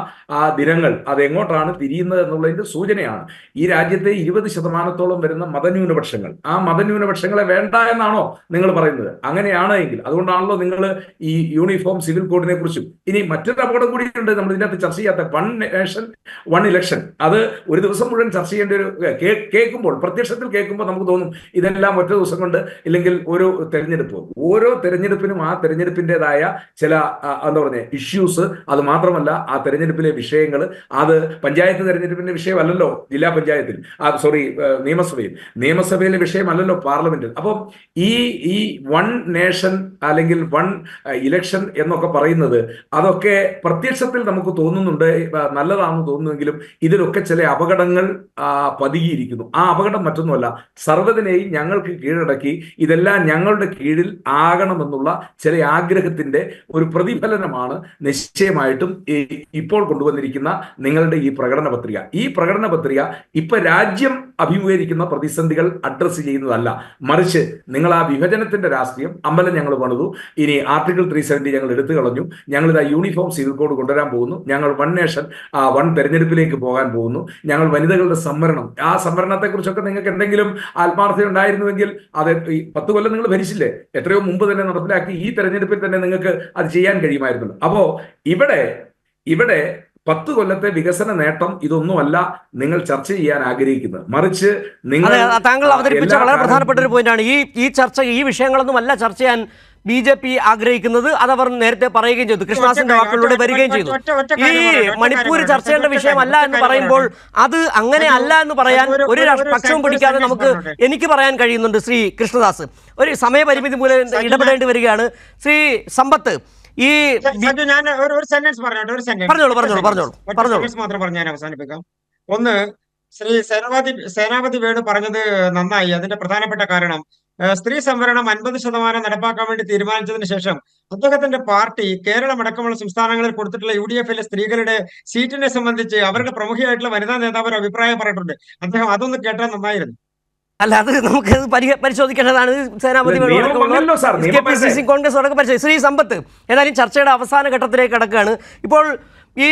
ദിനങ്ങൾ അത് എങ്ങോട്ടാണ് തിരിയുന്നത് എന്നുള്ളതിന്റെ സൂചനയാണ്. ഈ രാജ്യത്തെ 20% വരുന്ന മതന്യൂനപക്ഷങ്ങൾ, ആ മതന്യൂനപക്ഷങ്ങളെ വേണ്ട എന്നാണോ നിങ്ങൾ പറയുന്നത്? അങ്ങനെയാണ് എങ്കിൽ അതുകൊണ്ടാണല്ലോ നിങ്ങൾ ഈ യൂണിഫോം സിവിൽ കോഡിനെ കുറിച്ചും ഇനി മറ്റൊരു അപകടം കൂടിയുണ്ട് നമ്മൾ ഇതിനകത്ത് ചർച്ച ചെയ്യാത്ത വൺ നേഷൻ വൺ ഇലക്ഷൻ. അത് ഒരു ദിവസം മുഴുവൻ ചർച്ച ചെയ്യേണ്ട ഒരു കേൾക്കുമ്പോൾ, പ്രത്യക്ഷത്തിൽ കേൾക്കുമ്പോൾ നമുക്ക് തോന്നും ഇതെല്ലാം ഒറ്റ ദിവസം കൊണ്ട്, ഇല്ലെങ്കിൽ ഒരു തെരഞ്ഞെടുപ്പ്, ഓരോ തെരഞ്ഞെടുപ്പിനും ആ തെരഞ്ഞെടുപ്പിൻ്റെതായ ചില എന്താ പറയുക ഇഷ്യൂസ്, അത് മാത്രമല്ല ആ തെരഞ്ഞെടുപ്പിലെ വിഷയങ്ങൾ, അത് പഞ്ചായത്ത് തെരഞ്ഞെടുപ്പിന്റെ വിഷയമല്ലല്ലോ ജില്ലാ പഞ്ചായത്തിൽ, സോറി നിയമസഭയിലെ വിഷയമല്ലല്ലോ പാർലമെന്റിൽ. അപ്പം ഈ വൺ നേഷൻ അല്ലെങ്കിൽ വൺ ഇലക്ഷൻ എന്നൊക്കെ പറയുന്നത് അതൊക്കെ പ്രത്യക്ഷത്തിൽ നമുക്ക് തോന്നുന്നുണ്ട് നല്ലതാണെന്ന് തോന്നുമെങ്കിലും ഇതിലൊക്കെ ചില അപകടങ്ങൾ പതുകിയിരിക്കുന്നു. ആ അപകടം മറ്റൊന്നുമല്ല, സർവ്വതിനെയും ഞങ്ങൾക്ക് കീഴടക്കി ഇതെല്ലാം ഞങ്ങളുടെ കീഴിൽ ആകണമെന്നുള്ള ചില ആഗ്രഹത്തിന്റെ ഒരു പ്രതിഫലനമാണ് നിശ്ചയമായിട്ടും ഇപ്പോൾ കൊണ്ടുവന്നിരിക്കുന്ന നിങ്ങളുടെ ഈ പ്രകടന പത്രിക. ഈ പ്രകടന പത്രിക ഇപ്പൊ രാജ്യം അഭിമുഖീകരിക്കുന്ന പ്രതിസന്ധികൾ അഡ്രസ്സ് ചെയ്യുന്നതല്ല, മറിച്ച് നിങ്ങൾ ആ വിഭജനത്തിന്റെ രാഷ്ട്രീയം, അമ്പലം ഞങ്ങൾ പണിതു, ഇനി ആർട്ടിക്കിൾ 370 ഞങ്ങൾ എടുത്തു കളഞ്ഞു, ഞങ്ങളിതാ യൂണിഫോം സിവിൽ കോഡ് കൊണ്ടുവരാൻ പോകുന്നു, ഞങ്ങൾ വൺ നേഷൻ വൺ തെരഞ്ഞെടുപ്പിലേക്ക് പോകാൻ പോകുന്നു, ഞങ്ങൾ വനിതകളുടെ സംവരണം, ആ സംവരണത്തെ കുറിച്ചൊക്കെ നിങ്ങൾക്ക് എന്തെങ്കിലും ആത്മാർത്ഥത ഉണ്ടായിരുന്നുവെങ്കിൽ അത് ഈ 10 കൊല്ലം നിങ്ങൾ ഭരിച്ചില്ലേ, എത്രയോ മുമ്പ് തന്നെ നടപ്പിലാക്കി ഈ തെരഞ്ഞെടുപ്പിൽ തന്നെ നിങ്ങൾക്ക് അത് ചെയ്യാൻ കഴിയുമായിരുന്നല്ലോ. അപ്പോ ഇവിടെ 10 കൊല്ലത്തെ വികസന നേട്ടം ഇതൊന്നുമല്ല നിങ്ങൾ ചർച്ച ചെയ്യാൻ ആഗ്രഹിക്കുന്നത്, മറിച്ച് നിങ്ങൾ താങ്കൾ അവതരിപ്പിച്ച വളരെ പ്രധാനപ്പെട്ട ഒരു പോയിന്റാണ്. ഈ ചർച്ച, ഈ വിഷയങ്ങളൊന്നും അല്ല ചർച്ച ചെയ്യാൻ BJP ആഗ്രഹിക്കുന്നത്. അതവർ നേരത്തെ പറയുകയും ചെയ്തു, കൃഷ്ണദാസിന്റെ വാക്കുകളിലൂടെ വരികയും ചെയ്തു. ഈ മണിപ്പൂർ ചർച്ച ചെയ്യേണ്ട വിഷയമല്ല എന്ന് പറയുമ്പോൾ അത് അങ്ങനെ അല്ല എന്ന് പറയാൻ ഒരു പക്ഷവും പിടിക്കാതെ എനിക്ക് പറയാൻ കഴിയുന്നുണ്ട്. ശ്രീ കൃഷ്ണദാസ്, ഒരു സമയപരിമിതി മൂലം ഇടപെടേണ്ടി വരികയാണ്. ശ്രീ സമ്പത്ത്, ഈ ഞാൻ ഒരു സെന്റൻസ് മാത്രം പറഞ്ഞ് ഞാൻ അവസാനിപ്പിക്കാം. ഒന്ന്, ശ്രീ സേനാപതി വേണു പറഞ്ഞത് നന്നായി. അതിന്റെ പ്രധാനപ്പെട്ട കാരണം സ്ത്രീ സംവരണം 50% നടപ്പാക്കാൻ വേണ്ടി തീരുമാനിച്ചതിന് ശേഷം അദ്ദേഹത്തിന്റെ പാർട്ടി കേരളമടക്കമുള്ള സംസ്ഥാനങ്ങളിൽ കൊടുത്തിട്ടുള്ള UDF-ലെ സ്ത്രീകളുടെ സീറ്റിനെ സംബന്ധിച്ച് അവരുടെ പ്രമുഖയായിട്ടുള്ള വനിതാ നേതാവ് ഒരു അഭിപ്രായം പറഞ്ഞിട്ടുണ്ട്. അദ്ദേഹം അതൊന്ന് കേട്ടാൽ നന്നായിരുന്നു. അല്ല, അത് നമുക്ക് പരിശോധിക്കേണ്ടതാണ്. സേനാപതി കോൺഗ്രസ് അടക്കം പരിശോധിച്ചു. ശ്രീ സമ്പത്ത്, ഏതായാലും ചർച്ചയുടെ അവസാന ഘട്ടത്തിലേക്ക് കടക്കുകയാണ്. ഇപ്പോൾ ഈ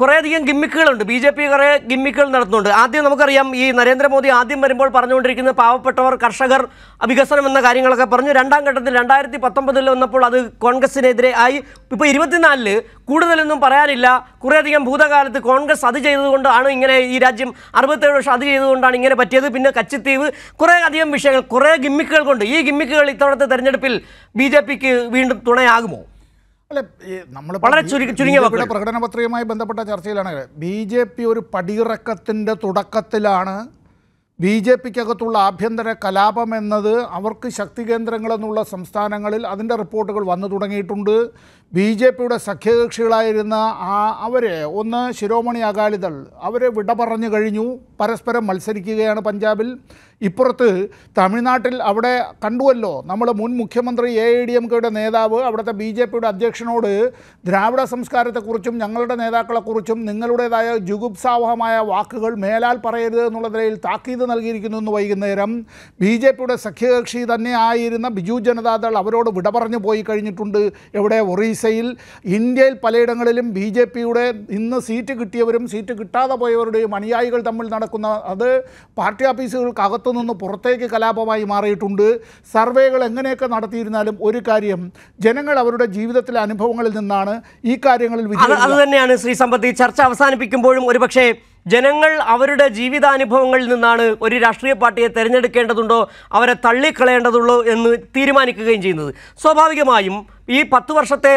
കുറേയധികം ഗിമ്മിക്കുകളുണ്ട്, BJP കുറേ ഗിമ്മിക്കുകൾ നടത്തുന്നുണ്ട്. ആദ്യം നമുക്കറിയാം, ഈ നരേന്ദ്രമോദി ആദ്യം വരുമ്പോൾ പറഞ്ഞുകൊണ്ടിരിക്കുന്നത് പാവപ്പെട്ടവർ, കർഷകർ, വികസനം എന്ന കാര്യങ്ങളൊക്കെ പറഞ്ഞു. രണ്ടാം ഘട്ടത്തിൽ 2019 വന്നപ്പോൾ അത് കോൺഗ്രസിനെതിരെ ആയി. ഇപ്പോൾ 24 കൂടുതലൊന്നും പറയാനില്ല. കുറേയധികം ഭൂതകാലത്ത് കോൺഗ്രസ് അത് ചെയ്തതുകൊണ്ടാണ് ഇങ്ങനെ, ഈ രാജ്യം 67 വർഷം അത് ചെയ്തുകൊണ്ടാണ് ഇങ്ങനെ പറ്റിയത്. പിന്നെ കച്ചിത്തീവ്, കുറേ അധികം വിഷയങ്ങൾ, കുറേ ഗിമ്മിക്കുകൾ കൊണ്ട് ഈ ഗിമ്മിക്കുകൾ ഇത്തവണത്തെ തെരഞ്ഞെടുപ്പിൽ BJPക്ക് വീണ്ടും തുണയാകുമോ? അല്ല, നമ്മൾ വളരെ ചുരുങ്ങിയ പ്രകടന പത്രികയുമായി ബന്ധപ്പെട്ട ചർച്ചയിലാണ്. BJP ഒരു പടിയിറക്കത്തിൻ്റെ തുടക്കത്തിലാണ്. BJPക്കകത്തുള്ള ആഭ്യന്തര കലാപം എന്നത് അവർക്ക് ശക്തി കേന്ദ്രങ്ങളെന്നുള്ള സംസ്ഥാനങ്ങളിൽ അതിൻ്റെ റിപ്പോർട്ടുകൾ വന്നു തുടങ്ങിയിട്ടുണ്ട്. BJPയുടെ സഖ്യകക്ഷികളായിരുന്ന അവരെ, ഒന്ന് ശിരോമണി അകാലിദൾ, അവരെ വിട പറഞ്ഞു കഴിഞ്ഞു, പരസ്പരം മത്സരിക്കുകയാണ് പഞ്ചാബിൽ. ഇപ്പുറത്ത് തമിഴ്നാട്ടിൽ അവിടെ കണ്ടുവല്ലോ, നമ്മൾ മുൻ മുഖ്യമന്ത്രി AIDMKയുടെ നേതാവ് അവിടുത്തെ BJPയുടെ അധ്യക്ഷനോട് ദ്രാവിഡ സംസ്കാരത്തെക്കുറിച്ചും ഞങ്ങളുടെ നേതാക്കളെക്കുറിച്ചും നിങ്ങളുടേതായ ജുഗുപ്സാവഹമായ വാക്കുകൾ മേലാൽ പറയരുത് എന്നുള്ള നിലയിൽ താക്കീത് നൽകിയിരിക്കുന്നു എന്ന് വൈകുന്നേരം. BJPയുടെ സഖ്യകക്ഷി തന്നെ ആയിരുന്ന ബിജു ജനതാദൾ അവരോട് വിട പറഞ്ഞു പോയി കഴിഞ്ഞിട്ടുണ്ട്. എവിടെ? ഒറീസയിൽ. ഇന്ത്യയിൽ പലയിടങ്ങളിലും BJPയുടെ ഇന്ന് സീറ്റ് കിട്ടിയവരും സീറ്റ് കിട്ടാതെ പോയവരുടെയും അനുയായികൾ തമ്മിൽ നടക്കുന്ന അത് പാർട്ടി ഓഫീസുകൾക്കകത്ത് നിന്ന് പുറത്തേക്ക് കലാപമായി മാറിയിട്ടുണ്ട്. സർവേകൾ എങ്ങനെയൊക്കെ നടത്തിയിരുന്നാലും ഒരു കാര്യം, ജനങ്ങൾ അവരുടെ ജീവിതത്തിലെ അനുഭവങ്ങളിൽ നിന്നാണ് ഈ കാര്യങ്ങളിൽ അത് തന്നെയാണ് ശ്രീ സമ്പത്ത്. ഈ ചർച്ച അവസാനിപ്പിക്കുമ്പോഴും ഒരുപക്ഷെ ജനങ്ങൾ അവരുടെ ജീവിതാനുഭവങ്ങളിൽ നിന്നാണ് ഒരു രാഷ്ട്രീയ പാർട്ടിയെ തിരഞ്ഞെടുക്കേണ്ടതുണ്ടോ അവരെ തള്ളിക്കളയേണ്ടതുള്ളൂ എന്ന് തീരുമാനിക്കുകയും ചെയ്യുന്നത്. സ്വാഭാവികമായും ഈ 10 വർഷത്തെ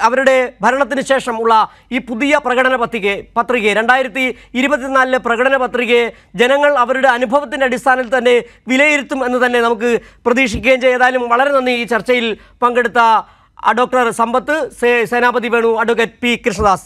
അവരുടെ ഭരണത്തിന് ശേഷമുള്ള ഈ പുതിയ പ്രകടന പത്രികയെ 2024 പ്രകടന പത്രികയെ ജനങ്ങൾ അവരുടെ അനുഭവത്തിൻ്റെ അടിസ്ഥാനത്തിൽ തന്നെ വിലയിരുത്തും എന്ന് തന്നെ നമുക്ക് പ്രതീക്ഷിക്കുകയും ചെയ്താലും. വളരെ നന്ദി ഈ ചർച്ചയിൽ പങ്കെടുത്ത ഡോക്ടർ സമ്പത്ത്, സേനാപതി വേണു, അഡ്വക്കേറ്റ് P. കൃഷ്ണദാസ്.